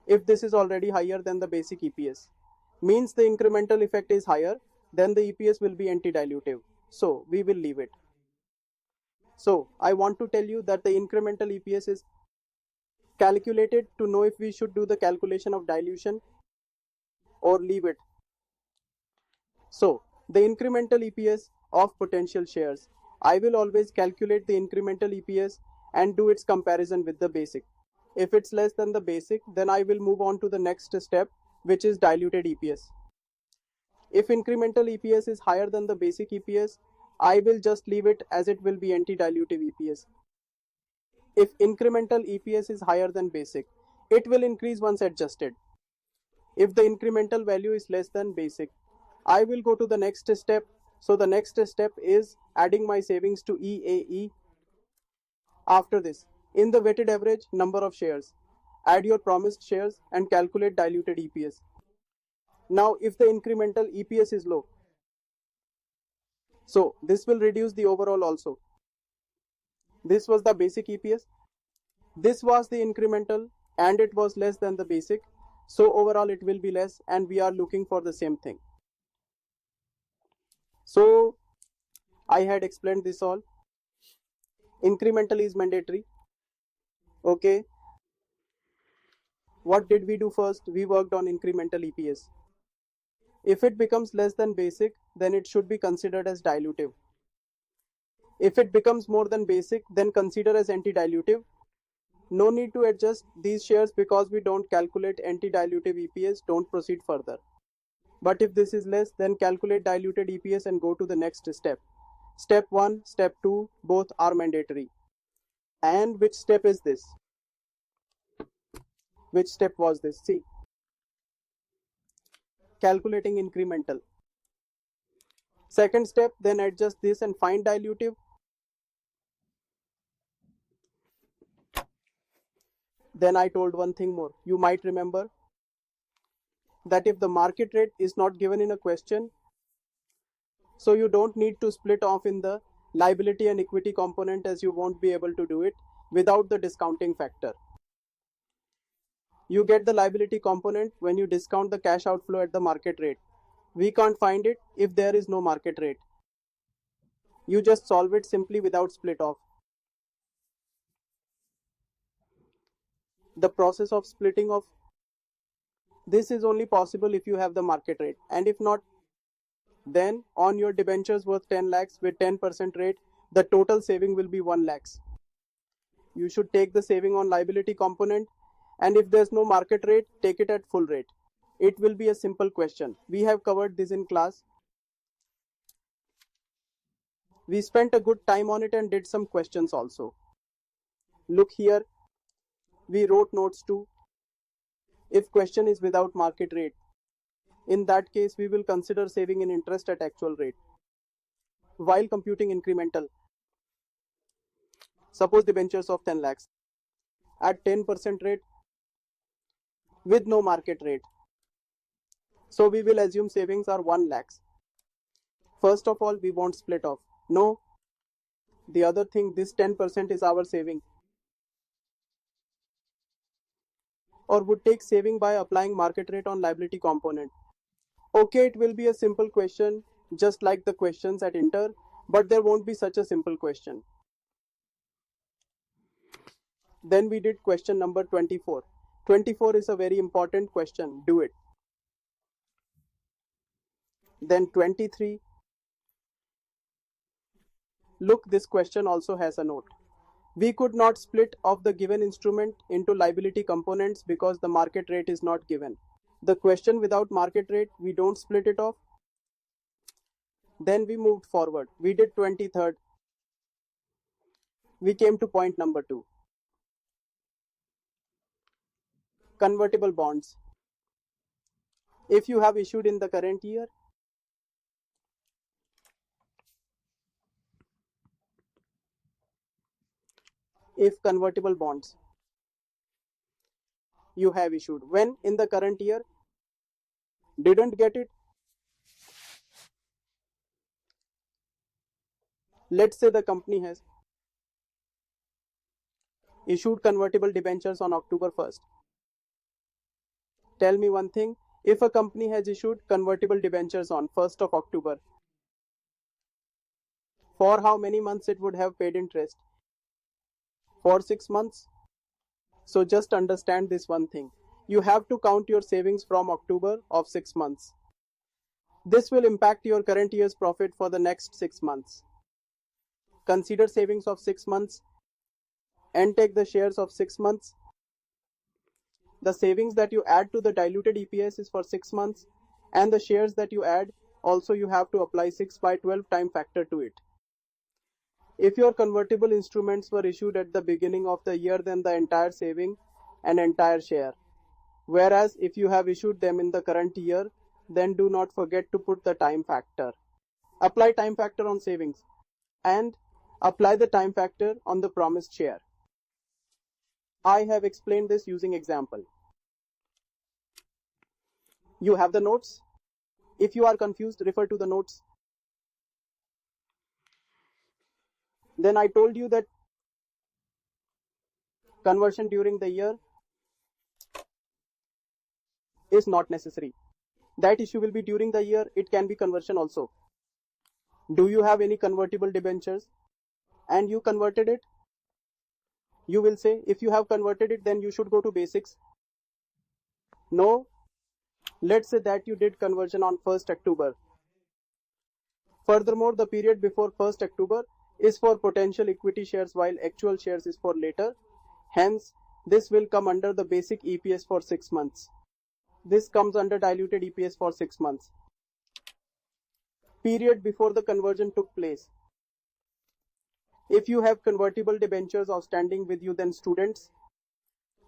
If this is already higher than the basic EPS, means the incremental effect is higher, then the EPS will be anti-dilutive. So we will leave it. So I want to tell you that the incremental EPS is calculated to know if we should do the calculation of dilution or leave it. So the incremental EPS of potential shares, I will always calculate the incremental EPS and do its comparison with the basic. If it's less than the basic, then I will move on to the next step, which is diluted EPS. If incremental EPS is higher than the basic EPS, I will just leave it as it will be anti-dilutive EPS. If incremental EPS is higher than basic, it will increase once adjusted. If the incremental value is less than basic, I will go to the next step. So the next step is adding my savings to EAE. After this, in the weighted average number of shares, add your promised shares and calculate diluted EPS. Now, if the incremental EPS is low, so this will reduce the overall also. This was the basic EPS. This was the incremental and it was less than the basic. So overall it will be less and we are looking for the same thing. So I had explained this all. Incremental is mandatory. Okay. What did we do first? We worked on incremental EPS. If it becomes less than basic, then it should be considered as dilutive. If it becomes more than basic, then consider as anti-dilutive. No need to adjust these shares because we don't calculate anti-dilutive EPS. Don't proceed further. But if this is less, then calculate diluted EPS and go to the next step. Step 1, step 2, both are mandatory. And which step is this? Which step was this? See, calculating incremental. Second step, then adjust this and find dilutive. Then I told one thing more. You might remember that if the market rate is not given in a question, so you don't need to split off in the liability and equity component, as you won't be able to do it without the discounting factor. You get the liability component when you discount the cash outflow at the market rate. We can't find it if there is no market rate. You just solve it simply without split off. The process of splitting off this is only possible if you have the market rate, and if not, then on your debentures worth 10 lakhs with 10% rate, the total saving will be 1 lakhs. You should take the saving on liability component, and if there's no market rate, take it at full rate. It will be a simple question. We have covered this in class. We spent a good time on it and did some questions also. Look here, we wrote notes too. If question is without market rate, in that case we will consider saving in interest at actual rate. While computing incremental, suppose debentures of 10 lakhs at 10% rate with no market rate. So we will assume savings are 1 lakhs. First of all, we won't split off. No. The other thing, this 10% is our saving. Or would take saving by applying market rate on liability component. Okay, it will be a simple question, just like the questions at Inter, but there won't be such a simple question. Then we did question number 24. 24 is a very important question. Do it. Then 23. Look, this question also has a note. We could not split off the given instrument into liability components because the market rate is not given. The question without market rate, we don't split it off. Then we moved forward. We did 23rd. We came to point number 2. Convertible bonds. If you have issued in the current year, if convertible bonds you have issued when in the current year, didn't get it. Let's say the company has issued convertible debentures on October 1st. Tell me one thing, if a company has issued convertible debentures on 1st of October, For how many months it would have paid interest? For 6 months. So just understand this one thing. You have to count your savings from October of 6 months. This will impact your current year's profit for the next 6 months. Consider savings of 6 months and take the shares of 6 months. The savings that you add to the diluted EPS is for 6 months, and the shares that you add also you have to apply 6/12 time factor to it. If your convertible instruments were issued at the beginning of the year, then the entire saving and entire share. Whereas if you have issued them in the current year, then do not forget to put the time factor. Apply time factor on savings and apply the time factor on the promised share. I have explained this using example. You have the notes. If you are confused, refer to the notes. Then I told you that conversion during the year is not necessary. That issue will be during the year. It can be conversion also. Do you have any convertible debentures and you converted it? You will say, if you have converted it, then you should go to basics. No. Let's say that you did conversion on 1st October. Furthermore, the period before 1st October is for potential equity shares while actual shares is for later. Hence, this will come under the basic EPS for 6 months. This comes under diluted EPS for 6 months. Period before the conversion took place. If you have convertible debentures outstanding with you, then students,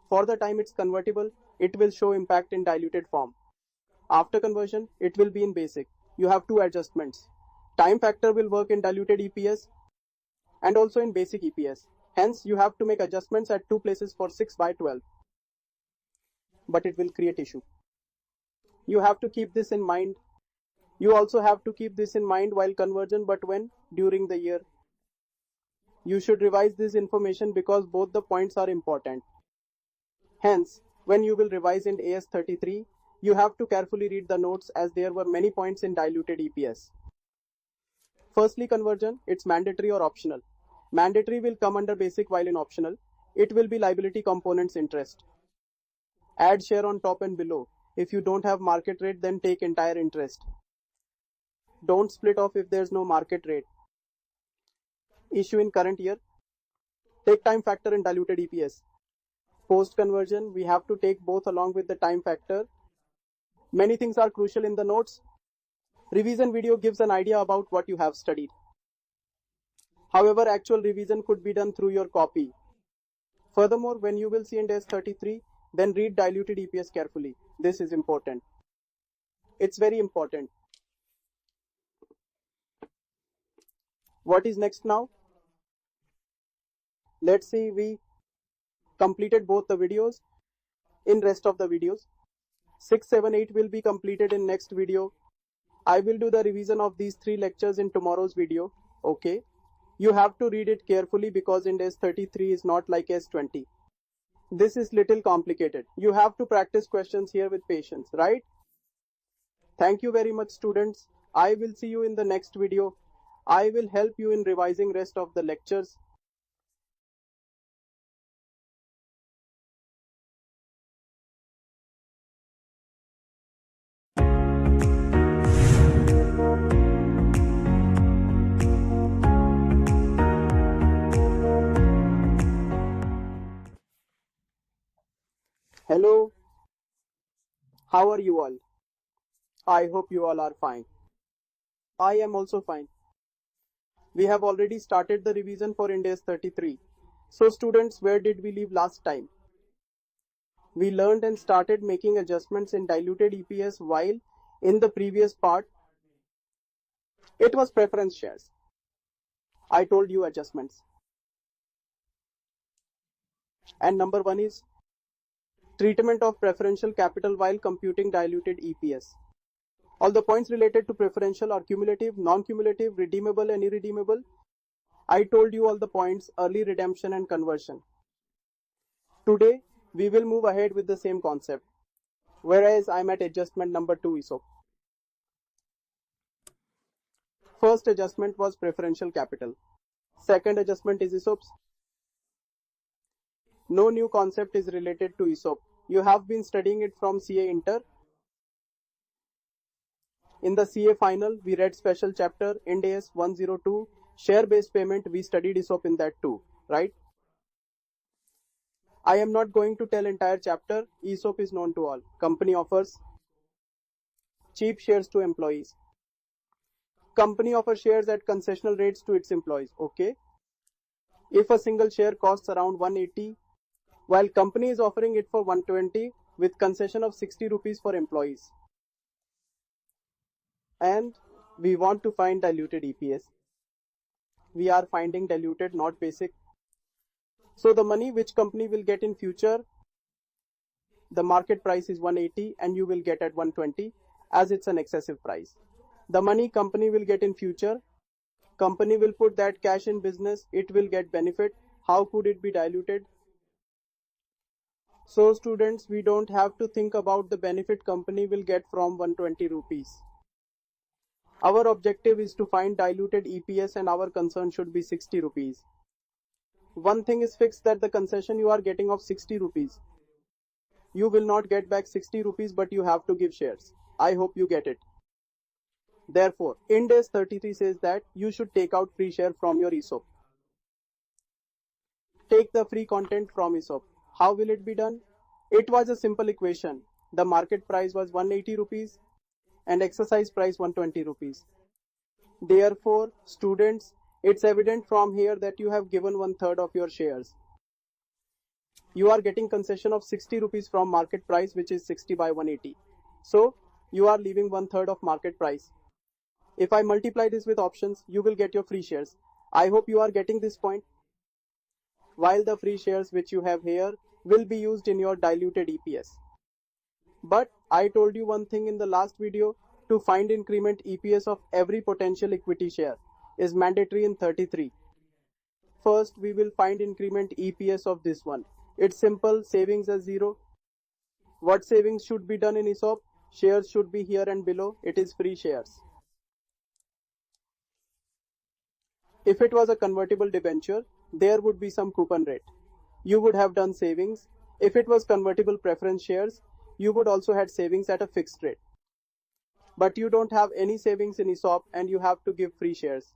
for the time it's convertible, it will show impact in diluted form. After conversion, it will be in basic. You have two adjustments. Time factor will work in diluted EPS and also in basic EPS. Hence, you have to make adjustments at two places for 6/12. But it will create issue. You have to keep this in mind. You also have to keep this in mind while conversion, but when? During the year. You should revise this information because both the points are important. Hence, when you will revise in AS 33, you have to carefully read the notes as there were many points in diluted EPS. Firstly, conversion, it's mandatory or optional. Mandatory will come under basic while in optional, it will be liability components interest. Add share on top and below. If you don't have market rate, then take entire interest. Don't split off if there's no market rate. Issue in current year. Take time factor in diluted EPS. Post conversion, we have to take both along with the time factor. Many things are crucial in the notes. Revision video gives an idea about what you have studied. However, actual revision could be done through your copy. Furthermore, when you will see Ind AS 33, then read diluted EPS carefully. This is important. It's very important. What is next now? Let's see, we completed both the videos. In rest of the videos, 6, 7, 8 will be completed in next video. I will do the revision of these 3 lectures in tomorrow's video. Okay. You have to read it carefully because Ind AS 33 is not like AS 20. This is little complicated. You have to practice questions here with patience, right? Thank you very much, students. I will see you in the next video. I will help you in revising rest of the lectures. Hello. How are you all? I hope you all are fine. I am also fine. We have already started the revision for Ind AS 33. So students, where did we leave last time? We learned and started making adjustments in diluted EPS while in the previous part, it was preference shares. I told you adjustments. And number 1 is treatment of preferential capital while computing diluted EPS. All the points related to preferential are cumulative, non-cumulative, redeemable and irredeemable. I told you all the points, early redemption and conversion. Today, we will move ahead with the same concept, whereas I'm at adjustment number 2 ESOP. First adjustment was preferential capital. Second adjustment is ESOPs. No new concept is related to ESOP. You have been studying it from CA Inter. In the CA final, we read special chapter Ind AS 102, share-based payment. We studied ESOP in that too, right? I am not going to tell entire chapter. ESOP is known to all. Company offers cheap shares to employees. Company offers shares at concessional rates to its employees. Okay. If a single share costs around 180, while company is offering it for 120 with concession of 60 rupees for employees. And we want to find diluted EPS. We are finding diluted, not basic. So the money which company will get in future, the market price is 180 and you will get at 120 as it's an excessive price. The money company will get in future, company will put that cash in business, it will get benefit. How could it be diluted? So students, we don't have to think about the benefit company will get from 120 rupees. Our objective is to find diluted EPS and our concern should be 60 rupees. One thing is fixed, that the concession you are getting of 60 rupees, you will not get back 60 rupees, but you have to give shares. I hope you get it. Therefore, Ind AS 33 says that you should take out free share from your ESOP. Take the free content from ESOP. How will it be done? It was a simple equation. The market price was 180 rupees and exercise price 120 rupees. Therefore, students, it's evident from here that you have given 1/3 of your shares. You are getting concession of 60 rupees from market price, which is 60 by 180. So, you are leaving 1/3 of market price. If I multiply this with options, you will get your free shares. I hope you are getting this point. While the free shares which you have here will be used in your diluted EPS. But I told you one thing in the last video, to find increment EPS of every potential equity share is mandatory in 33. First, we will find increment EPS of this one. It's simple, savings as 0. What savings should be done in ESOP? Shares should be here and below. It is free shares. If it was a convertible debenture, there would be some coupon rate. You would have done savings. If it was convertible preference shares, you would also had savings at a fixed rate. But you don't have any savings in ESOP and you have to give free shares.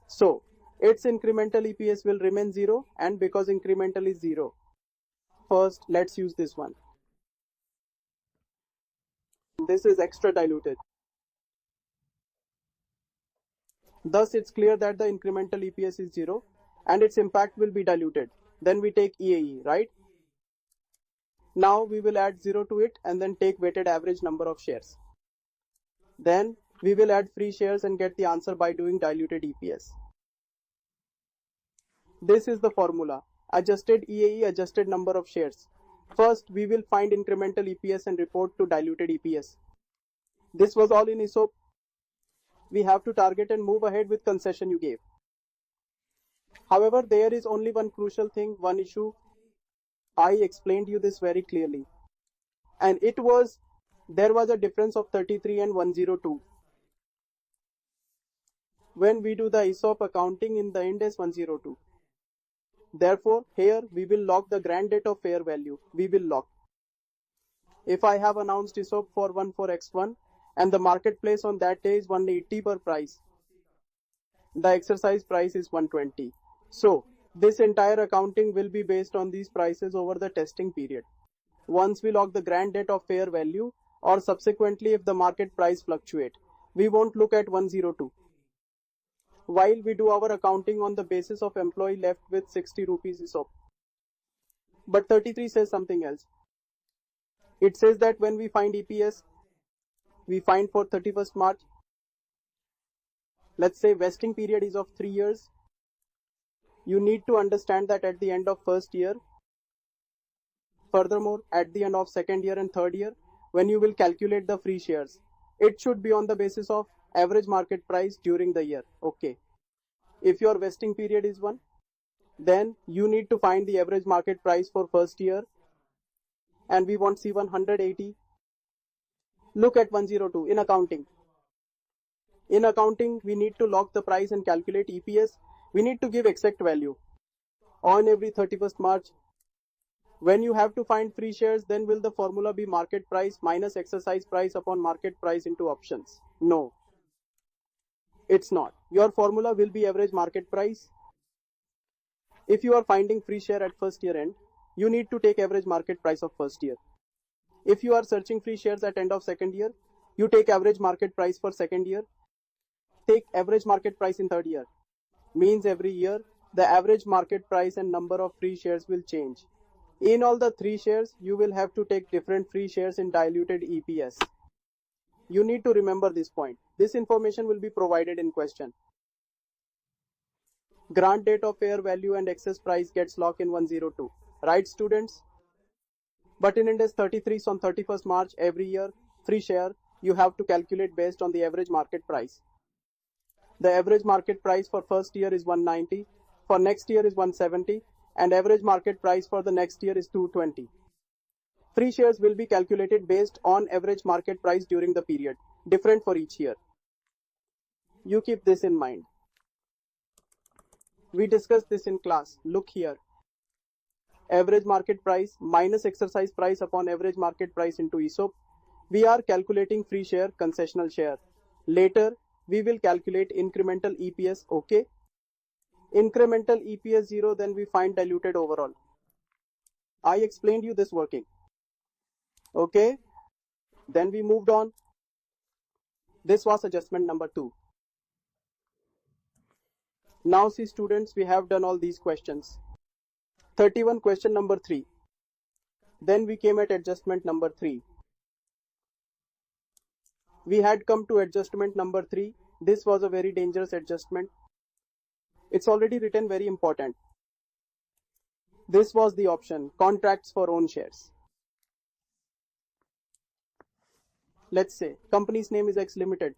So, its incremental EPS will remain 0, and because incremental is 0. First, let's use this one. This is extra diluted. Thus, it's clear that the incremental EPS is 0 and its impact will be diluted. Then we take EAE, right? Now we will add 0 to it and then take weighted average number of shares. Then we will add free shares and get the answer by doing diluted EPS. This is the formula. Adjusted EAE, adjusted number of shares. First, we will find incremental EPS and report to diluted EPS. This was all in ESOP. We have to target and move ahead with concession you gave. However, there is only one crucial thing, one issue. I explained you this very clearly. And it was, there was a difference of 33 and 102. When we do the ESOP accounting in the Ind AS 102. Therefore, here we will log the grant date of fair value. We will log. If I have announced ESOP for 1 for X1 and the marketplace on that day is 180 per price, the exercise price is 120. So, this entire accounting will be based on these prices over the testing period. Once we log the grant date of fair value, or subsequently if the market price fluctuate, we won't look at 102. While we do our accounting on the basis of employee left with 60 rupees ESOP. But 33 says something else. It says that when we find EPS, we find for 31st March, let's say vesting period is of 3 years. You need to understand that at the end of first year, furthermore, at the end of second year and third year, when you will calculate the free shares, it should be on the basis of average market price during the year. Okay. If your vesting period is 1, then you need to find the average market price for first year, and we want C180. Look at 102 in accounting. In accounting, we need to lock the price and calculate EPS. We need to give exact value. On every 31st March, when you have to find free shares, then will the formula be market price minus exercise price upon market price into options? No, it's not. Your formula will be average market price. If you are finding free share at first year end, you need to take average market price of first year. If you are searching free shares at end of second year, you take average market price for second year. Take average market price in third year. Means every year, the average market price and number of free shares will change. In all the 3 shares, you will have to take different free shares in diluted EPS. You need to remember this point. This information will be provided in question. Grant date of fair value and excess price gets locked in 102. Right, students? But in Ind AS 33 on 31st March every year, free share, you have to calculate based on the average market price. The average market price for first year is 190, for next year is 170, and average market price for the next year is 220. Free shares will be calculated based on average market price during the period, different for each year. You keep this in mind. We discussed this in class. Look here. Average market price minus exercise price upon average market price into ESOP. We are calculating free share, concessional share. Later, we will calculate incremental EPS, okay? Incremental EPS 0, then we find diluted overall. I explained you this working. Okay? Then we moved on. This was adjustment number 2. Now see students, we have done all these questions. 31 question number 3. Then we came at adjustment number 3. We had come to adjustment number 3. This was a very dangerous adjustment. It's already written, very important. This was the option, contracts for own shares. Let's say company's name is X Limited.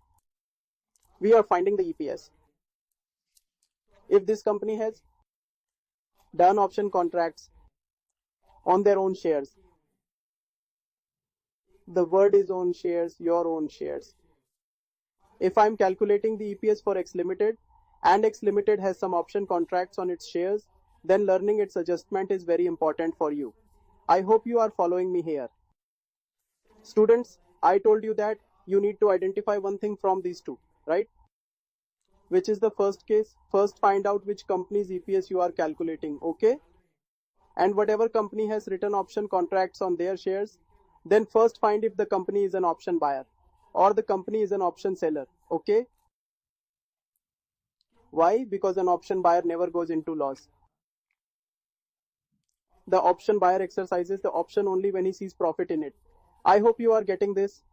We are finding the EPS. If this company has done option contracts on their own shares, the word is own shares, your own shares. If I'm calculating the EPS for X Limited and X Limited has some option contracts on its shares, then learning its adjustment is very important for you. I hope you are following me here. Students, I told you that you need to identify one thing from these two, right? Which is the first case? First find out which company's EPS you are calculating, okay? And whatever company has written option contracts on their shares, then first find if the company is an option buyer or the company is an option seller, okay? Why? Because an option buyer never goes into loss. The option buyer exercises the option only when he sees profit in it. I hope you are getting this,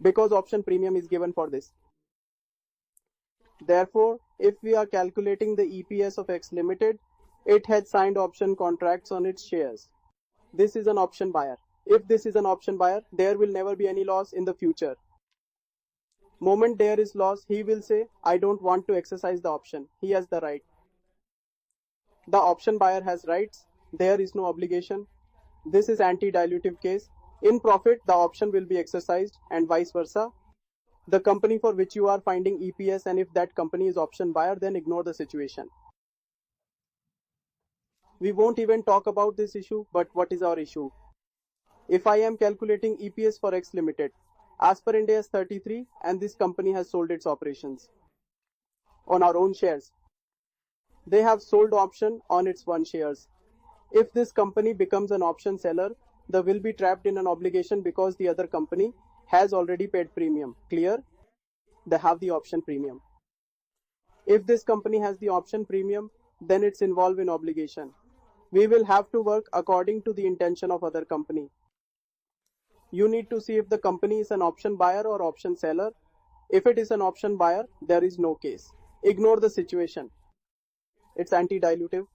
because option premium is given for this. Therefore, if we are calculating the EPS of X Limited, it had signed option contracts on its shares. This is an option buyer. If this is an option buyer, there will never be any loss in the future. Moment there is loss, he will say, I don't want to exercise the option. He has the right. The option buyer has rights. There is no obligation. This is anti-dilutive case. In profit, the option will be exercised and vice versa. The company for which you are finding EPS, and if that company is option buyer, then ignore the situation. We won't even talk about this issue, but what is our issue? If I am calculating EPS for X Limited, as per Ind AS 33, and this company has sold its operations on our own shares, they have sold option on its one shares. If this company becomes an option seller, they will be trapped in an obligation because the other company has already paid premium. Clear? They have the option premium. If this company has the option premium, then it's involved in obligation. We will have to work according to the intention of other company. You need to see if the company is an option buyer or option seller. If it is an option buyer, there is no case. Ignore the situation. It's anti-dilutive.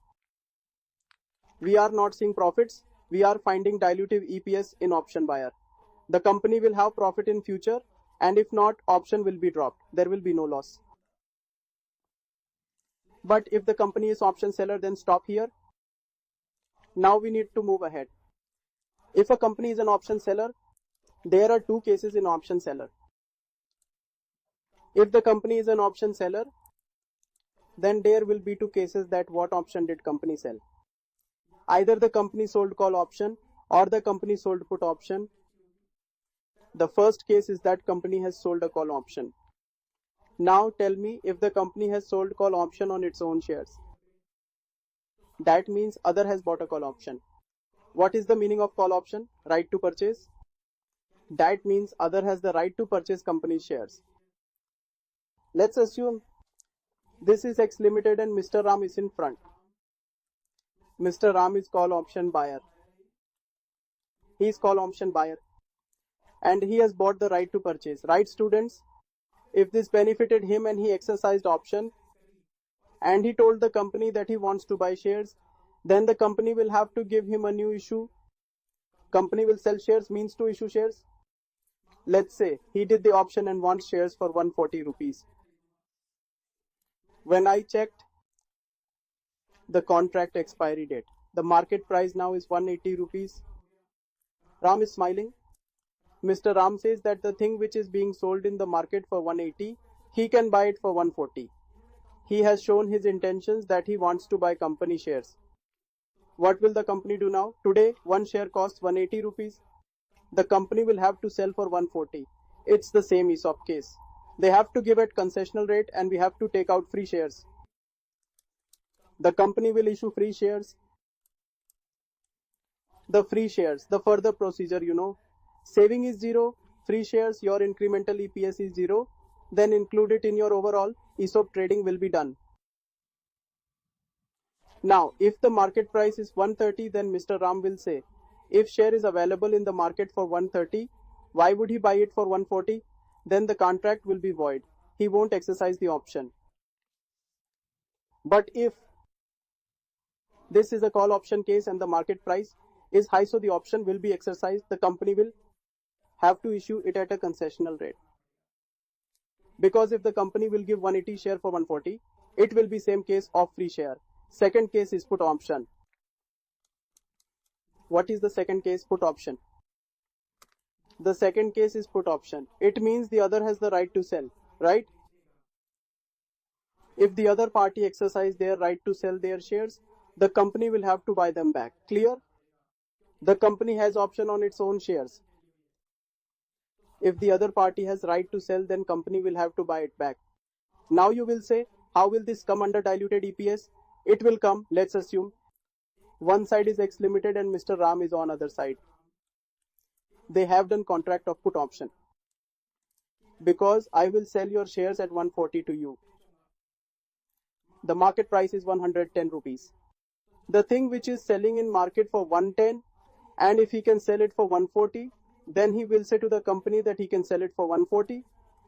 We are not seeing profits. We are finding dilutive EPS in option buyer. The company will have profit in future, and if not, option will be dropped. There will be no loss. But if the company is option seller, then stop here. Now we need to move ahead. If a company is an option seller, there are two cases in option seller. If the company is an option seller, then there will be two cases that what option did company sell. Either the company sold call option or the company sold put option. The first case is that company has sold a call option. Now tell me if the company has sold call option on its own shares. That means other has bought a call option. What is the meaning of call option? Right to purchase. That means other has the right to purchase company shares. Let's assume this is X Limited and Mr. Ram is in front. Mr. Ram is call option buyer. He is call option buyer and he has bought the right to purchase. Right, students? If this benefited him and he exercised option and he told the company that he wants to buy shares, then the company will have to give him a new issue. Company will sell shares means to issue shares. Let's say he did the option and wants shares for 140 rupees. When I checked the contract expiry date, the market price now is 180 rupees. Ram is smiling. Mr. Ram says that the thing which is being sold in the market for 180, he can buy it for 140. He has shown his intentions that he wants to buy company shares. What will the company do now? Today, one share costs 180 rupees. The company will have to sell for 140. It's the same ESOP case. They have to give at concessional rate and we have to take out free shares. The company will issue free shares. The free shares, the further procedure, saving is 0, free shares, your incremental EPS is 0, then include it in your overall ESOP trading will be done. Now, if the market price is 130, then Mr. Ram will say, if share is available in the market for 130, why would he buy it for 140? Then the contract will be void. He won't exercise the option. But if this is a call option case and the market price is high, so the option will be exercised, the company will have to issue it at a concessional rate. Because if the company will give 180 share for 140, it will be same case of free share. Second case is put option. What is the second case? Put option. The second case is put option. It means the other has the right to sell, right? If the other party exercise their right to sell their shares, the company will have to buy them back. Clear? The company has option on its own shares. If the other party has right to sell, then company will have to buy it back. Now you will say, how will this come under diluted EPS? It will come, let's assume, one side is X Limited and Mr. Ram is on other side. They have done contract of put option. Because I will sell your shares at 140 to you. The market price is 110 rupees. The thing which is selling in market for 110, and if he can sell it for 140, then he will say to the company that he can sell it for 140,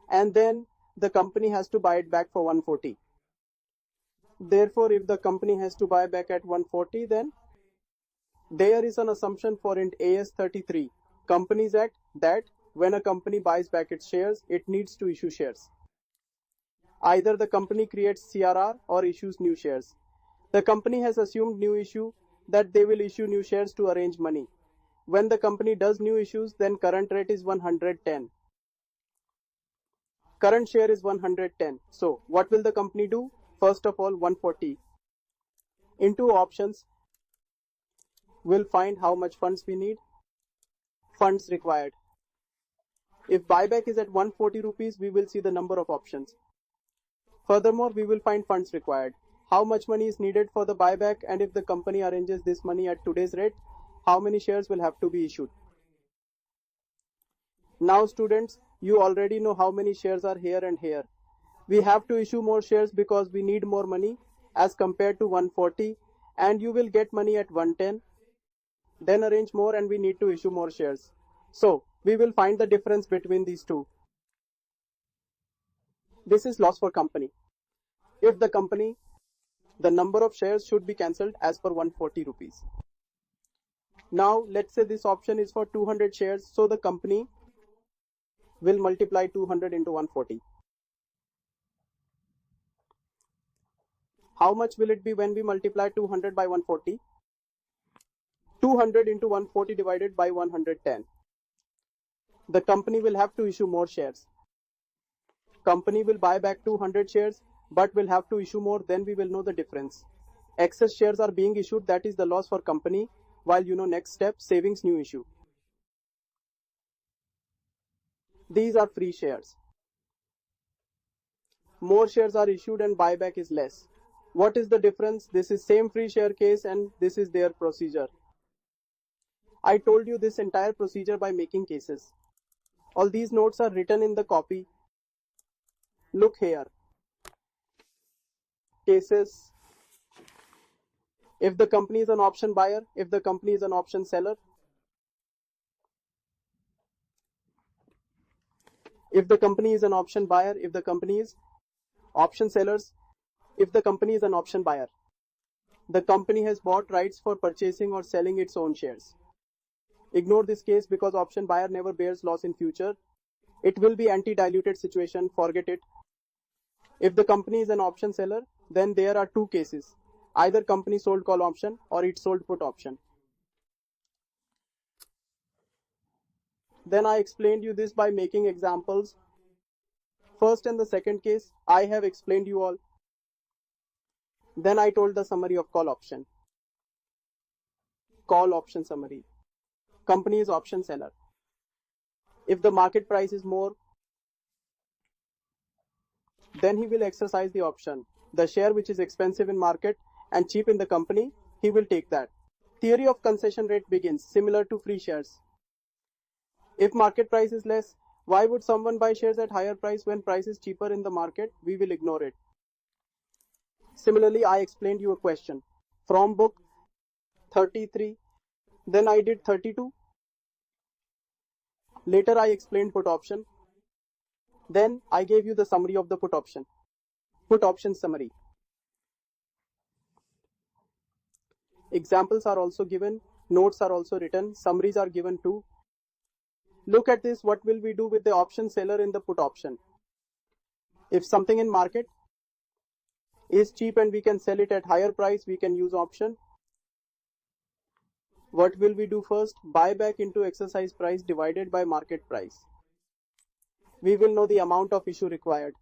and then the company has to buy it back for 140. Therefore, if the company has to buy back at 140, then there is an assumption for Ind AS 33, Companies Act, that when a company buys back its shares, it needs to issue shares. Either the company creates CRR or issues new shares. The company has assumed new issue that they will issue new shares to arrange money. When the company does new issues, then current rate is 110. Current share is 110. So what will the company do? First of all, 140. Into options, we'll find how much funds we need. Funds required. If buyback is at 140 rupees, we will see the number of options. Furthermore, we will find funds required. How much money is needed for the buyback, and if the company arranges this money at today's rate, how many shares will have to be issued. Now students, you already know how many shares are here and here. We have to issue more shares because we need more money as compared to 140, and you will get money at 110. Then arrange more and we need to issue more shares. So we will find the difference between these two. This is loss for company. If the company, the number of shares should be cancelled as per 140 rupees. Now let's say this option is for 200 shares, so the company will multiply 200 into 140. How much will it be when we multiply 200 by 140? 200 into 140 divided by 110. The company will have to issue more shares. Company will buy back 200 shares but will have to issue more, then we will know the difference. Excess shares are being issued, that is the loss for company, while next step, savings new issue. These are free shares. More shares are issued and buyback is less. What is the difference? This is same free share case and this is their procedure. I told you this entire procedure by making cases. All these notes are written in the copy. Look here. Cases. If the company is an option buyer, if the company is an option seller, if the company is an option buyer, if the company is option sellers, if the company is an option buyer, the company has bought rights for purchasing or selling its own shares. Ignore this case because option buyer never bears loss in future. It will be anti-diluted situation, forget it. If the company is an option seller, then there are two cases. Either company sold call option or it sold put option. Then I explained you this by making examples. First and the second case, I have explained you all. Then I told the summary of call option. Call option summary. Company is option seller. If the market price is more, then he will exercise the option. The share which is expensive in market and cheap in the company, he will take that. Theory of concession rate begins, similar to free shares. If market price is less, why would someone buy shares at higher price when price is cheaper in the market? We will ignore it. Similarly, I explained you a question from book 33. Then I did 32. Later I explained put option. Then I gave you the summary of the put option. Put option summary. Examples are also given. Notes are also written. Summaries are given too. Look at this. What will we do with the option seller in the put option? If something in market is cheap and we can sell it at higher price, we can use option. What will we do first? Buyback into exercise price divided by market price. We will know the amount of issue required.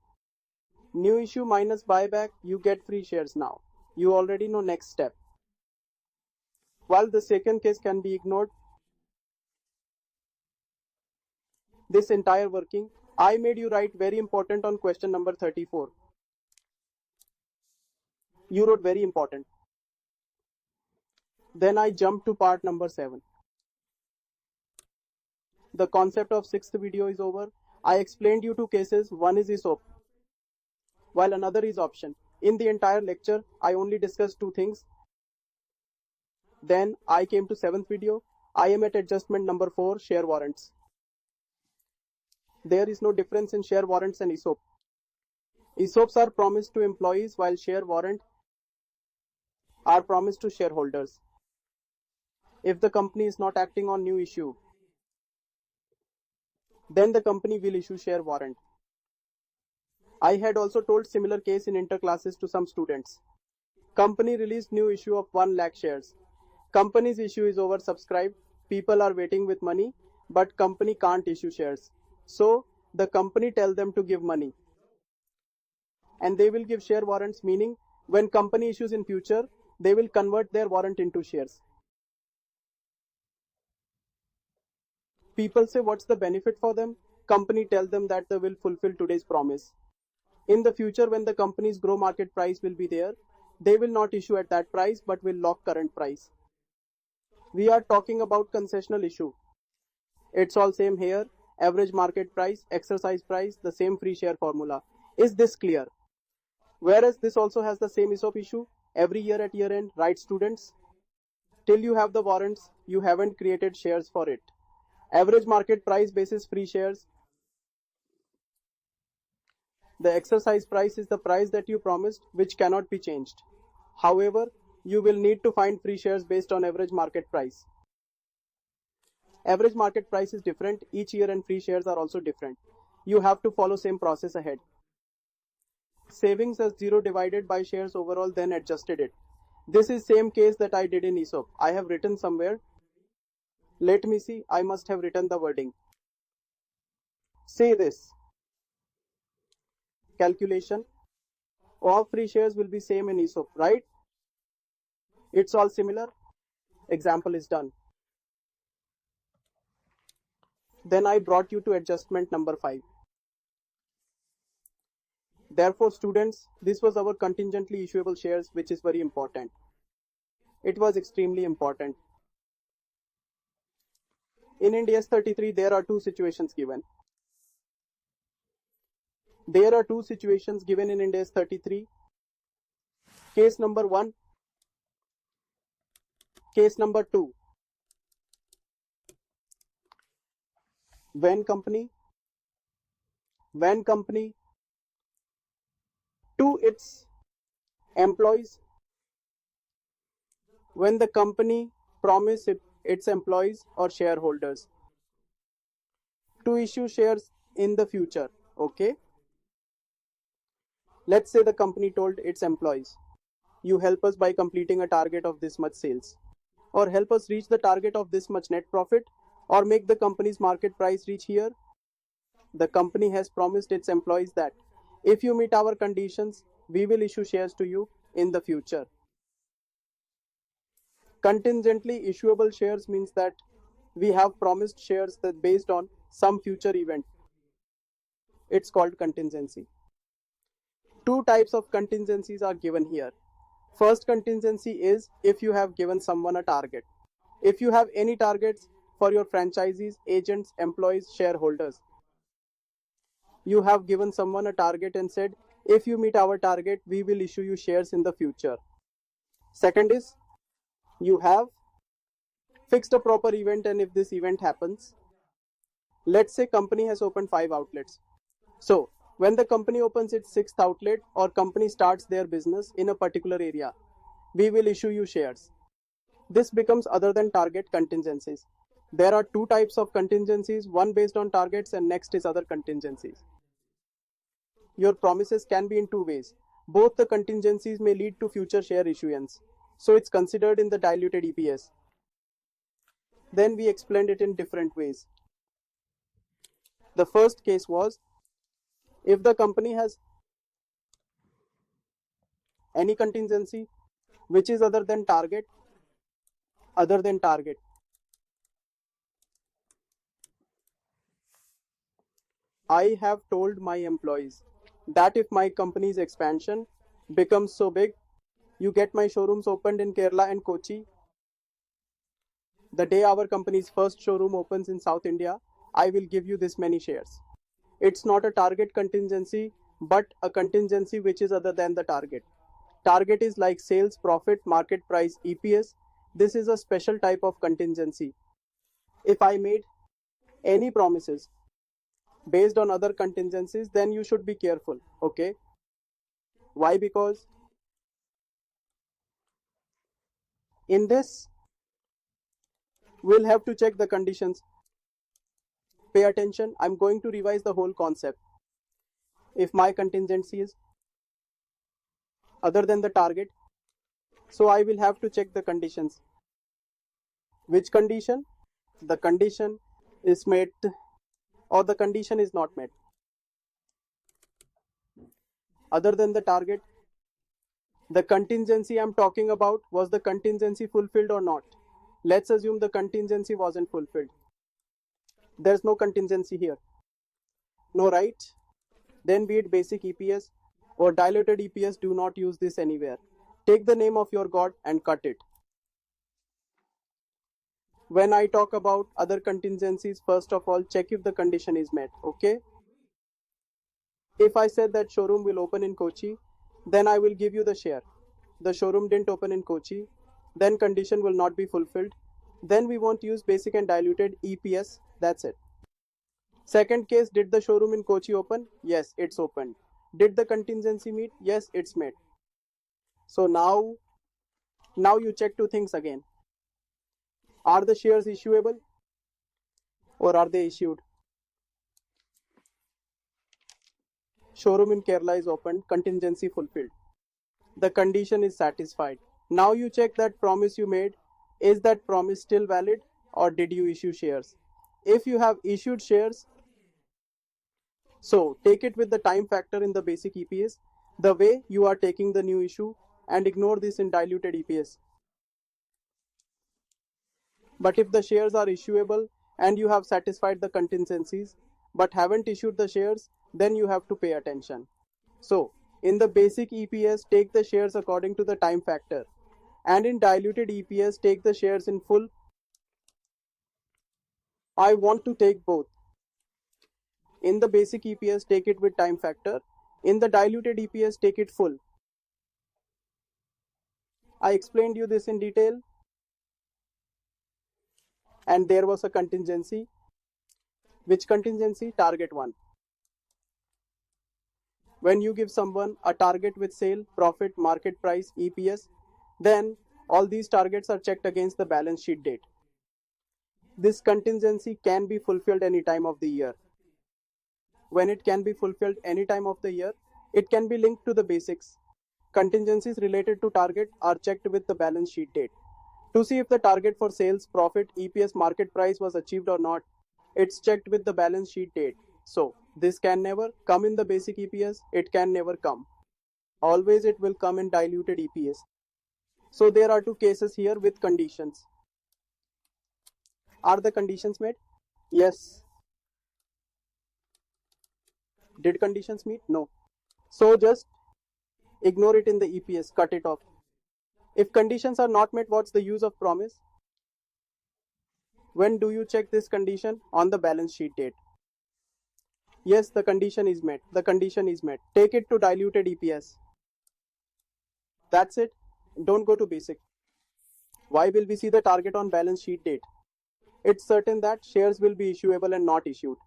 New issue minus buyback, you get free shares now. You already know next step. While the second case can be ignored, this entire working, I made you write very important on question number 34. You wrote very important. Then I jumped to part number 7. The concept of 6th video is over. I explained you two cases. One is ESOP, while another is option. In the entire lecture, I only discussed two things. Then I came to 7th video. I am at adjustment number 4, share warrants. There is no difference in share warrants and ESOP. ESOPs are promised to employees while share warrant are promised to shareholders. If the company is not acting on new issue, then the company will issue share warrant. I had also told similar case in interclasses to some students. Company released new issue of 1 lakh shares. Company's issue is oversubscribed. People are waiting with money, but company can't issue shares. So the company tell them to give money. And they will give share warrants, meaning when company issues in future, they will convert their warrant into shares. People say what's the benefit for them? Company tell them that they will fulfill today's promise. In the future, when the company's grow market price will be there, they will not issue at that price but will lock current price. We are talking about concessional issue. It's all same here. Average market price, exercise price, the same free share formula. Is this clear? Whereas this also has the same ESOP issue. Every year at year end, right students? Till you have the warrants, you haven't created shares for it. Average market price basis free shares. The exercise price is the price that you promised, which cannot be changed. However, you will need to find free shares based on average market price. Average market price is different each year and free shares are also different. You have to follow same process ahead. Savings as 0 divided by shares overall, then adjusted it. This is same case that I did in ESOP. I have written somewhere. Let me see, I must have written the wording. Say this. calculation of free shares will be same in ESOP, right? It's all similar. Example is done. Then I brought you to adjustment number 5. Therefore, students, this was our contingently issuable shares, which is very important. It was extremely important. In Ind AS 33, there are two situations given. There are two situations given in Ind AS 33. Case number 1, case number 2. When company to its employees, when the company promises its employees or shareholders to issue shares in the future, okay? Let's say the company told its employees, you help us by completing a target of this much sales, or help us reach the target of this much net profit, or make the company's market price reach here. The company has promised its employees that if you meet our conditions, we will issue shares to you in the future. Contingently issuable shares means that we have promised shares that based on some future event. It's called contingency. Two types of contingencies are given here. First contingency is if you have given someone a target. If you have any targets for your franchisees, agents, employees, shareholders, you have given someone a target and said, if you meet our target, we will issue you shares in the future. Second is, you have fixed a proper event, and if this event happens, let's say company has opened 5 outlets. So when the company opens its 6th outlet or company starts their business in a particular area, we will issue you shares. This becomes other than target contingencies. There are two types of contingencies, one based on targets and next is other contingencies. Your promises can be in two ways. Both the contingencies may lead to future share issuance. So it's considered in the diluted EPS. Then we explained it in different ways. The first case was if the company has any contingency which is other than target, I have told my employees that if my company's expansion becomes so big, you get my showrooms opened in Kerala and Kochi. The day our company's first showroom opens in South India, I will give you this many shares. It's not a target contingency, but a contingency which is other than the target. Target is like sales, profit, market price, EPS. This is a special type of contingency. If I made any promises based on other contingencies, then you should be careful, okay? Why? Because in this, we'll have to check the conditions. Pay attention, I'm going to revise the whole concept. If my contingency is other than the target, so I will have to check the conditions. Which condition? The condition is met or the condition is not met. Other than the target, the contingency I'm talking about, was the contingency fulfilled or not? Let's assume the contingency wasn't fulfilled. There's no contingency here. No, right? Then be it basic EPS or diluted EPS, do not use this anywhere. Take the name of your God and cut it. When I talk about other contingencies, first of all, check if the condition is met, okay? If I said that showroom will open in Kochi, then I will give you the share. The showroom didn't open in Kochi, then condition will not be fulfilled. Then we won't use basic and diluted EPS, that's it. Second case, did the showroom in Kochi open? Yes, it's opened. Did the contingency meet? Yes, it's met. So now you check two things again. Are the shares issuable or are they issued? Showroom in Kerala is opened, contingency fulfilled. The condition is satisfied. Now you check that promise you made. Is that promise still valid or did you issue shares? If you have issued shares, So take it with the time factor in the basic EPS, the way you are taking the new issue, and ignore this in diluted EPS. But if the shares are issuable and you have satisfied the contingencies but haven't issued the shares, then you have to pay attention. So in the basic EPS, take the shares according to the time factor, and in diluted EPS, take the shares in full. I want to take both. In the basic EPS, take it with time factor. In the diluted EPS, take it full. I explained you this in detail, and there was a contingency. Which contingency? Target 1. When you give someone a target with sale, profit, market price, EPS, then all these targets are checked against the balance sheet date. This contingency can be fulfilled any time of the year. When it can be fulfilled any time of the year, it can be linked to the basics. Contingencies related to target are checked with the balance sheet date. To see if the target for sales, profit, EPS, market price was achieved or not, it's checked with the balance sheet date. So this can never come in the basic EPS, it can never come. Always it will come in diluted EPS. So there are two cases here with conditions. Are the conditions met? Yes. Did conditions meet? No. So just ignore it in the EPS, cut it off. If conditions are not met, what's the use of promise? When do you check this condition? On the balance sheet date. Yes, the condition is met. The condition is met. Take it to diluted EPS. That's it. Don't go to basic. Why will we see the target on balance sheet date? It's certain that shares will be issuable and not issued.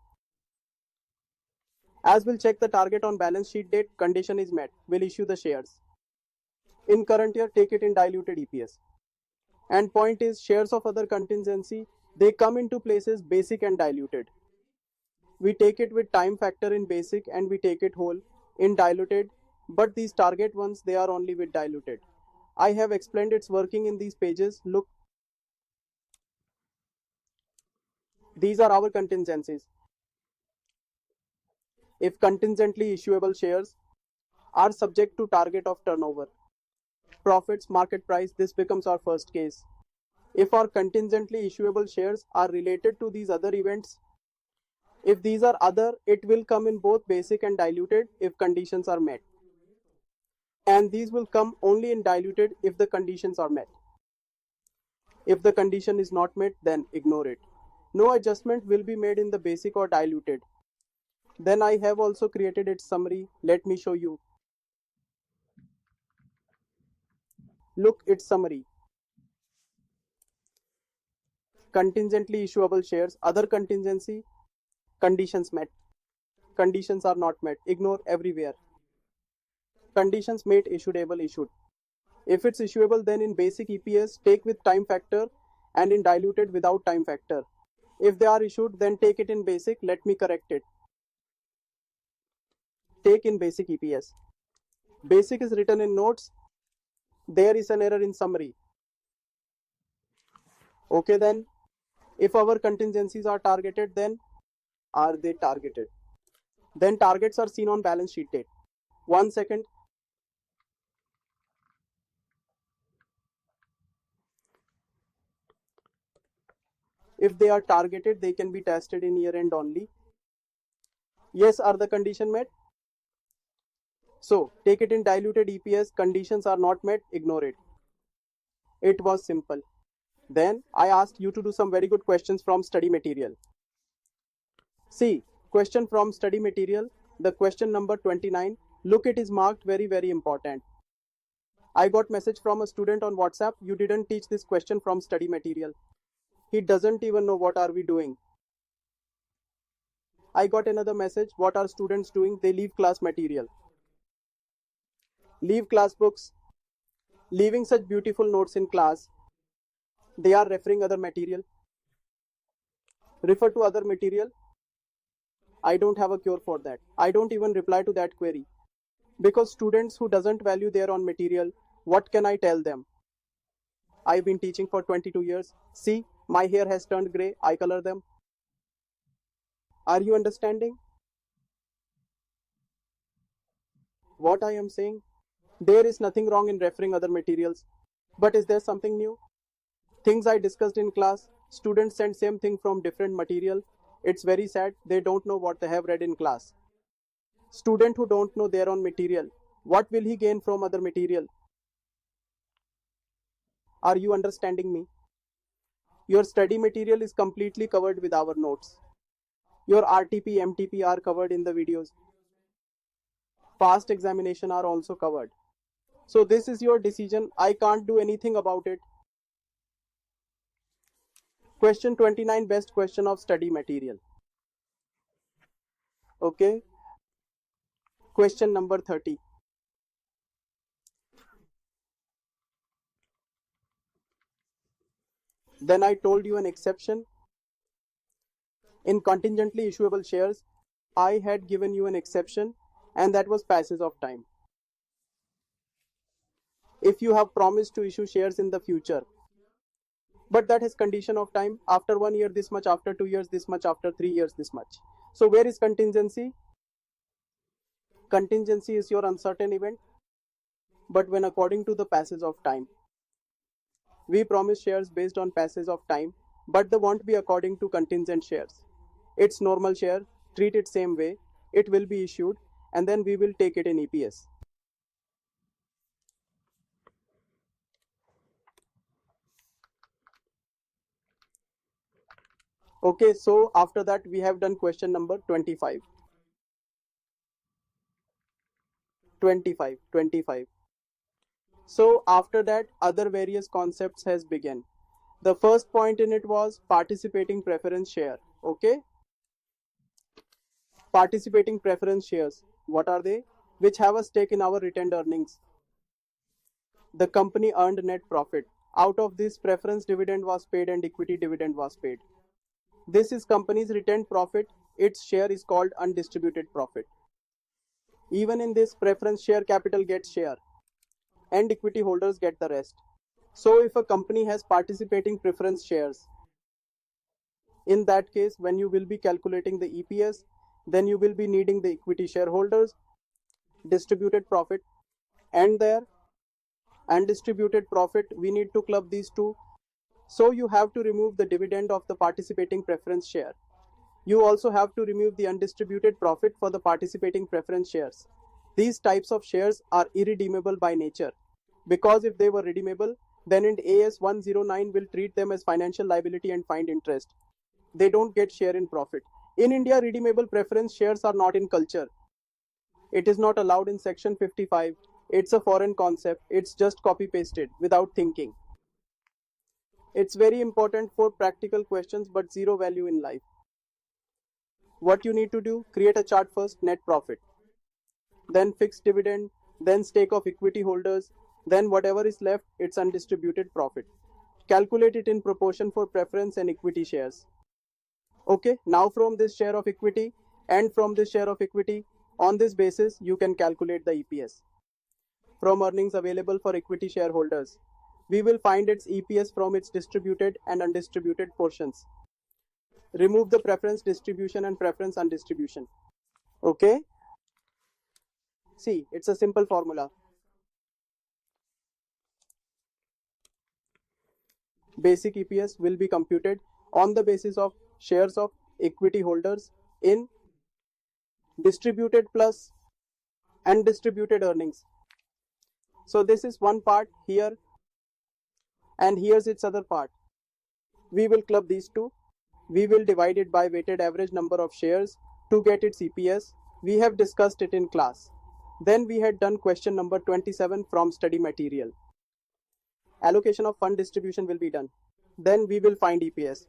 As we'll check the target on balance sheet date, condition is met. We'll issue the shares. In current year, take it in diluted EPS. And point is, shares of other contingency, they come into places basic and diluted. We take it with time factor in basic and we take it whole in diluted, but these target ones, they are only with diluted. I have explained its working in these pages. Look, these are our contingencies. If contingently issuable shares are subject to target of turnover, profits, market price, this becomes our first case. If our contingently issuable shares are related to these other events, if these are other, it will come in both basic and diluted if conditions are met. And these will come only in diluted if the conditions are met. If the condition is not met, then ignore it. No adjustment will be made in the basic or diluted. Then I have also created its summary. Let me show you. Look, its summary. Contingently issuable shares, other contingency, conditions met. Conditions are not met. Ignore everywhere. Conditions met, issuable, issued. If it's issuable, then in basic EPS, take with time factor, and in diluted without time factor. If they are issued, then take it in basic. Let me correct it. Take in basic EPS. Basic is written in notes. There is an error in summary. Okay then. If our contingencies are targeted, then are they targeted? Then targets are seen on balance sheet date. 1 second. If they are targeted, they can be tested in year end only. Yes, are the condition met? So take it in diluted EPS. Conditions are not met. Ignore it. It was simple. Then I asked you to do some very good questions from study material. See, question from study material, the question number 29. Look, it is marked very important. I got message from a student on WhatsApp. You didn't teach this question from study material. He doesn't even know what are we doing. I got another message. What are students doing? They leave class material. Leave class books. Leaving such beautiful notes in class. They are referring other material. Refer to other material. I don't have a cure for that. I don't even reply to that query. Because students who doesn't value their own material, what can I tell them? I've been teaching for 22 years. See, my hair has turned grey. I color them. Are you understanding? What I am saying? There is nothing wrong in referring other materials. But is there something new? Things I discussed in class, students send same thing from different material. It's very sad, they don't know what they have read in class. Student who don't know their own material, what will he gain from other material? Are you understanding me? Your study material is completely covered with our notes. Your RTP, MTP are covered in the videos. Past examination are also covered. So this is your decision. I can't do anything about it. Question 29, best question of study material. Okay. Question number 30. Then I told you an exception. In contingently issuable shares, I had given you an exception, and that was passage of time. If you have promised to issue shares in the future, but that has condition of time, after 1 year this much, after 2 years this much, after 3 years this much. So where is contingency? Contingency is your uncertain event, but when according to the passage of time. We promise shares based on passage of time, but they won't be according to contingent shares. It's normal share, treat it same way, it will be issued, and then we will take it in EPS. Okay, so after that we have done question number 25. 25. So after that other various concepts has begun. The first point in it was participating preference share. Okay, participating preference shares, what are they? Which have a stake in our retained earnings. The company earned net profit. Out of this, preference dividend was paid and equity dividend was paid. This is company's retained profit. Its share is called undistributed profit. Even in this, preference share capital gets share and equity holders get the rest. So if a company has participating preference shares, in that case, when you will be calculating the EPS, then you will be needing the equity shareholders, distributed profit, and their undistributed profit. We need to club these two. So you have to remove the dividend of the participating preference share. You also have to remove the undistributed profit for the participating preference shares. These types of shares are irredeemable by nature, because if they were redeemable, then Ind AS 109 will treat them as financial liability and find interest. They don't get share in profit. In India, redeemable preference shares are not in culture. It is not allowed in section 55. It's a foreign concept. It's just copy pasted without thinking. It's very important for practical questions but zero value in life. What you need to do, create a chart first, net profit, then fixed dividend, then stake of equity holders, then whatever is left, it's undistributed profit. Calculate it in proportion for preference and equity shares. Okay, now from this share of equity and from this share of equity, on this basis you can calculate the EPS. From earnings available for equity shareholders, we will find its EPS from its distributed and undistributed portions. Remove the preference distribution and preference undistribution. Okay, see, it's a simple formula. Basic EPS will be computed on the basis of shares of equity holders in distributed plus undistributed earnings. So this is one part here, and here's its other part. We will club these two. We will divide it by weighted average number of shares to get its EPS. We have discussed it in class. Then we had done question number 27 from study material. Allocation of fund distribution will be done. Then we will find EPS.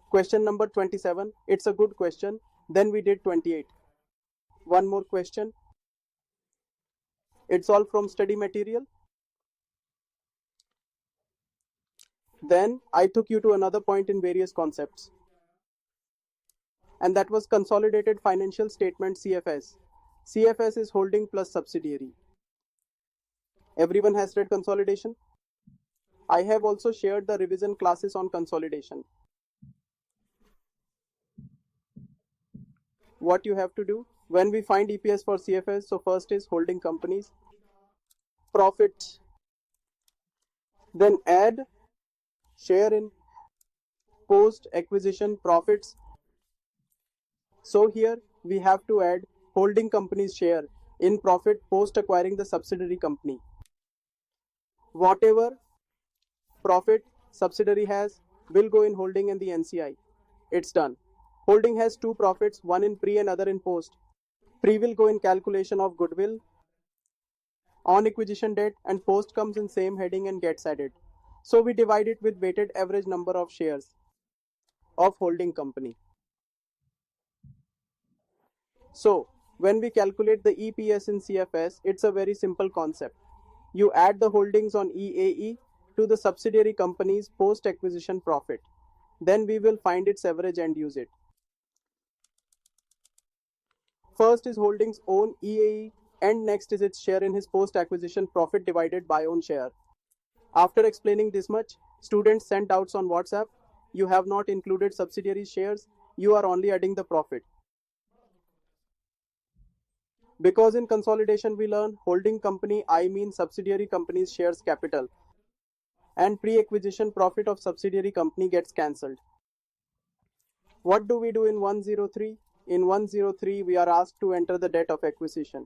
Question number 27, it's a good question. Then we did 28. One more question. It's all from study material. Then I took you to another point in various concepts, and that was consolidated financial statement, CFS. CFS is holding plus subsidiary. Everyone has read consolidation? I have also shared the revision classes on consolidation. What you have to do? When we find EPS for CFS, so first is holding companies, profit, then add share in post acquisition profits. So here we have to add holding company's share in profit post acquiring the subsidiary company. Whatever profit subsidiary has will go in holding and the NCI. It's done. Holding has two profits, one in pre and other in post. Pre will go in calculation of goodwill on acquisition date, and post comes in same heading and gets added. So we divide it with weighted average number of shares of holding company. So when we calculate the EPS in CFS, it's a very simple concept. You add the holdings on EAE to the subsidiary company's post acquisition profit. Then we will find its average and use it. First is holdings own EAE, and next is its share in his post acquisition profit divided by own share. After explaining this much, students sent doubts on WhatsApp. You have not included subsidiary shares, you are only adding the profit. Because in consolidation we learn holding company I mean subsidiary company's shares capital, and pre-acquisition profit of subsidiary company gets cancelled. What do we do in 103? In 103 we are asked to enter the debt of acquisition,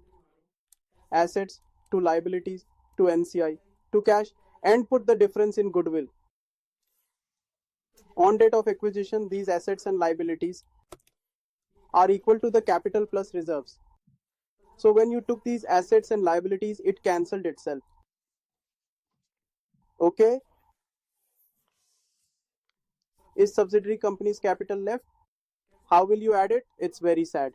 assets to liabilities to NCI to cash, and put the difference in goodwill. On date of acquisition, these assets and liabilities are equal to the capital plus reserves. So when you took these assets and liabilities, it cancelled itself. Okay? Is subsidiary company's capital left? How will you add it? It's very sad.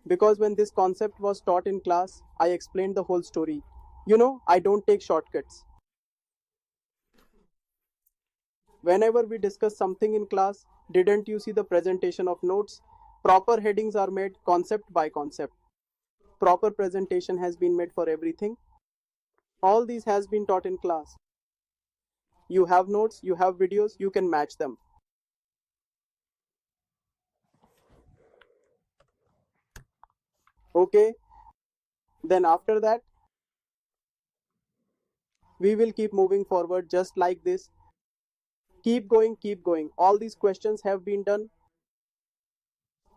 Because when this concept was taught in class, I explained the whole story. You know, I don't take shortcuts. Whenever we discuss something in class, didn't you see the presentation of notes? Proper headings are made concept by concept. Proper presentation has been made for everything. All these has been taught in class. You have notes, you have videos, you can match them. Okay, then after that, we will keep moving forward just like this. Keep going, keep going. All these questions have been done.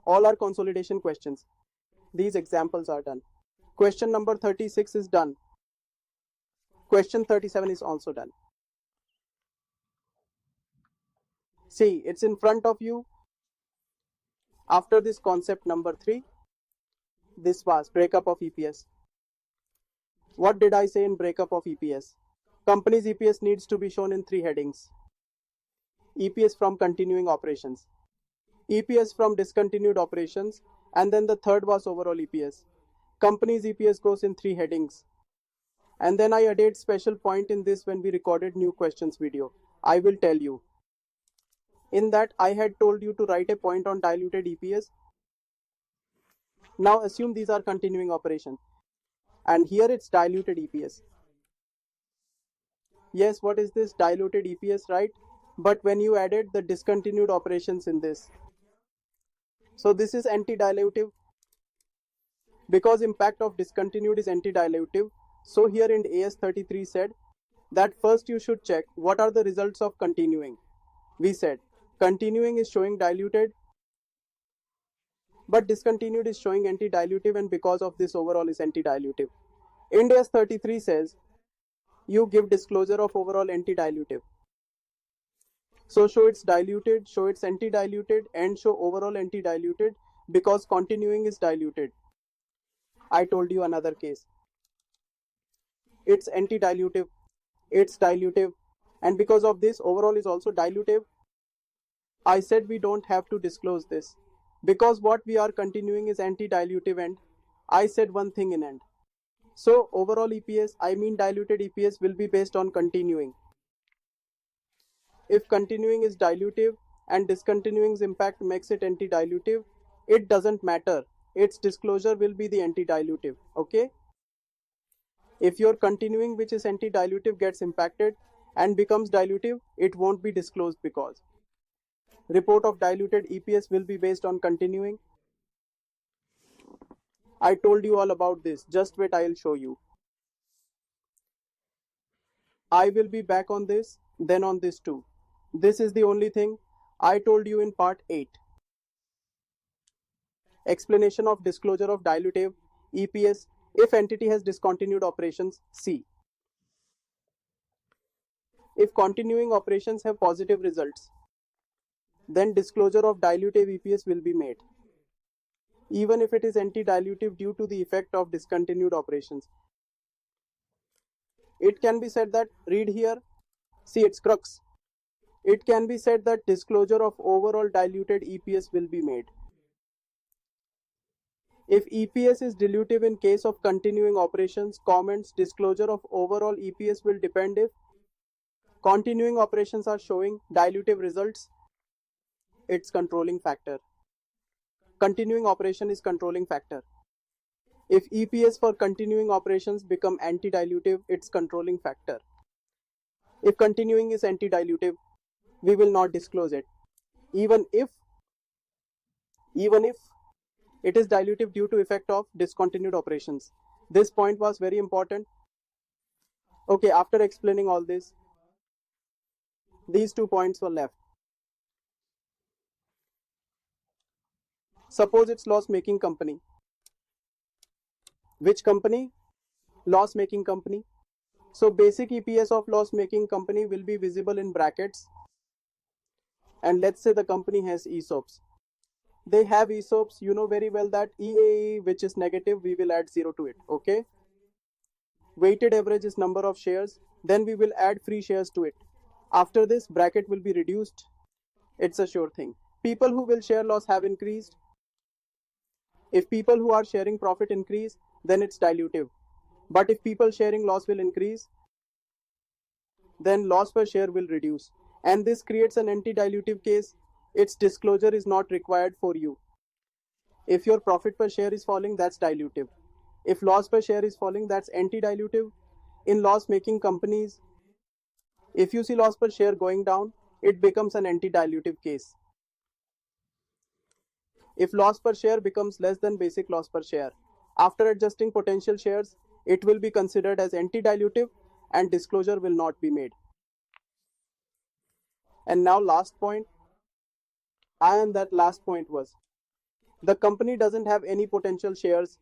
All are consolidation questions. These examples are done. Question number 36 is done. Question 37 is also done. See, it's in front of you. After this concept number 3, this was breakup of EPS. What did I say in breakup of EPS? Company's EPS needs to be shown in 3 headings. EPS from continuing operations, EPS from discontinued operations, and then the third was overall EPS. Company's EPS goes in 3 headings. And then I added special point in this when we recorded new questions video. I will tell you. In that I had told you to write a point on diluted EPS. Now assume these are continuing operations. And here it's diluted EPS. Yes, what is this diluted EPS, right? But when you added the discontinued operations in this, so this is anti-dilutive because impact of discontinued is anti-dilutive. So here in AS 33 said that first you should check what are the results of continuing. We said continuing is showing diluted, but discontinued is showing anti-dilutive, and because of this overall is anti-dilutive. Ind AS 33 says you give disclosure of overall anti-dilutive. So show it's diluted, show it's anti-diluted, and show overall anti-diluted because continuing is diluted. I told you another case. It's anti-dilutive, it's dilutive, and because of this overall is also dilutive. I said we don't have to disclose this because what we are continuing is anti-dilutive, and I said one thing in end. So overall EPS, I mean diluted EPS, will be based on continuing. If continuing is dilutive and discontinuing's impact makes it anti-dilutive, it doesn't matter. Its disclosure will be the anti-dilutive. Okay? If your continuing which is anti-dilutive gets impacted and becomes dilutive, it won't be disclosed because report of diluted EPS will be based on continuing. I told you all about this. Just wait, I'll show you. I will be back on this, then on this too. This is the only thing I told you in part 8. Explanation of disclosure of dilutive EPS if entity has discontinued operations. C. If continuing operations have positive results, then disclosure of dilutive EPS will be made, even if it is anti-dilutive due to the effect of discontinued operations. It can be said that, read here, see its crux. It can be said that disclosure of overall diluted EPS will be made. If EPS is dilutive in case of continuing operations, comments disclosure of overall EPS will depend if continuing operations are showing dilutive results, its controlling factor. Continuing operation is controlling factor. If EPS for continuing operations become anti-dilutive, it's controlling factor. If continuing is anti-dilutive, we will not disclose it. Even if it is dilutive due to effect of discontinued operations. This point was very important. Okay, after explaining all this, these 2 points were left. Suppose it's loss-making company. Which company? Loss-making company. So basic EPS of loss-making company will be visible in brackets. And let's say the company has ESOPs. They have ESOPs, you know very well that EAE, which is negative, we will add 0 to it, okay? Weighted average is number of shares, then we will add free shares to it. After this, bracket will be reduced. It's a sure thing. People who will share loss have increased. If people who are sharing profit increase, then it's dilutive. But if people sharing loss will increase, then loss per share will reduce. And this creates an anti-dilutive case. Its disclosure is not required for you. If your profit per share is falling, that's dilutive. If loss per share is falling, that's anti-dilutive. In loss-making companies, if you see loss per share going down, it becomes an anti-dilutive case. If loss per share becomes less than basic loss per share, after adjusting potential shares, it will be considered as anti-dilutive and disclosure will not be made. And now last point, and that last point was, the company doesn't have any potential shares,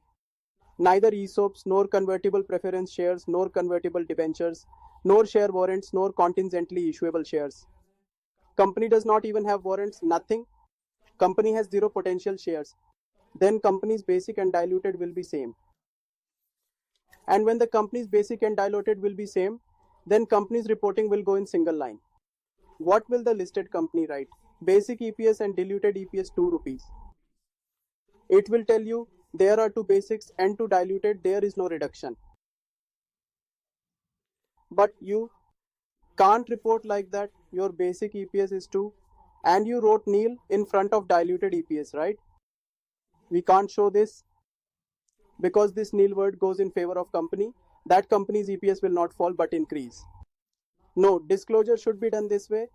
neither ESOPs, nor convertible preference shares, nor convertible debentures, nor share warrants, nor contingently issuable shares. Company does not even have warrants, nothing. Company has 0 potential shares. Then company's basic and diluted will be same. And when the company's basic and diluted will be same, then company's reporting will go in single line. What will the listed company write? Basic EPS and diluted EPS 2 rupees. It will tell you there are 2 basics and 2 diluted, there is no reduction. But you can't report like that. Your basic EPS is 2 and you wrote nil in front of diluted EPS, right? We can't show this because this nil word goes in favor of company. That company's EPS will not fall but increase. No, disclosure should be done this way.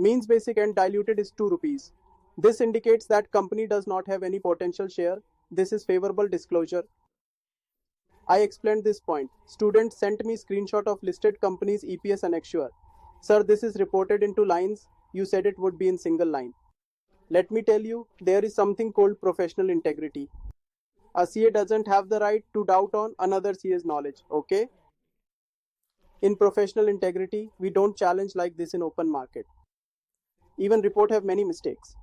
Means basic and diluted is 2 rupees. This indicates that company does not have any potential share. This is favorable disclosure. I explained this point. Student sent me screenshot of listed companies EPS annexure. Sir, this is reported into lines. You said it would be in single line. Let me tell you, there is something called professional integrity. A CA doesn't have the right to doubt on another CA's knowledge, okay? In professional integrity, we don't challenge like this in open market. Even report have many mistakes.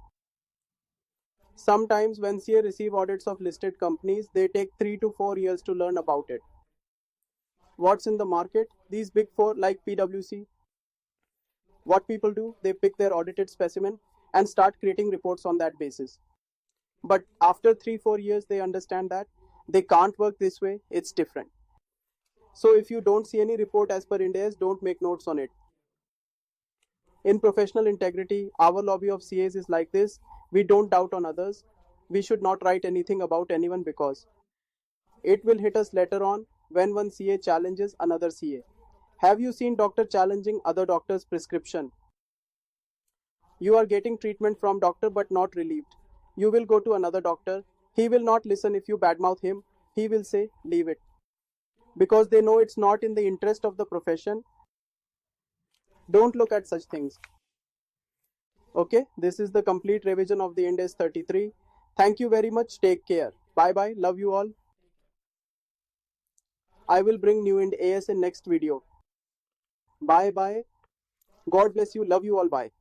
Sometimes when CA receive audits of listed companies, they take 3 to 4 years to learn about it. What's in the market? These big 4 like PwC. What people do, they pick their audited specimen and start creating reports on that basis. But after 3-4 years, they understand that they can't work this way, it's different. So if you don't see any report as per Ind AS, don't make notes on it. In professional integrity, our lobby of CAs is like this. We don't doubt on others. We should not write anything about anyone because it will hit us later on when one CA challenges another CA. Have you seen doctor challenging other doctor's prescription? You are getting treatment from doctor but not relieved. You will go to another doctor. He will not listen if you badmouth him. He will say, leave it. Because they know it's not in the interest of the profession. Don't look at such things. Okay, this is the complete revision of the Ind AS 33. Thank you very much. Take care. Bye bye. Love you all. I will bring new Ind AS in next video. Bye bye. God bless you. Love you all. Bye.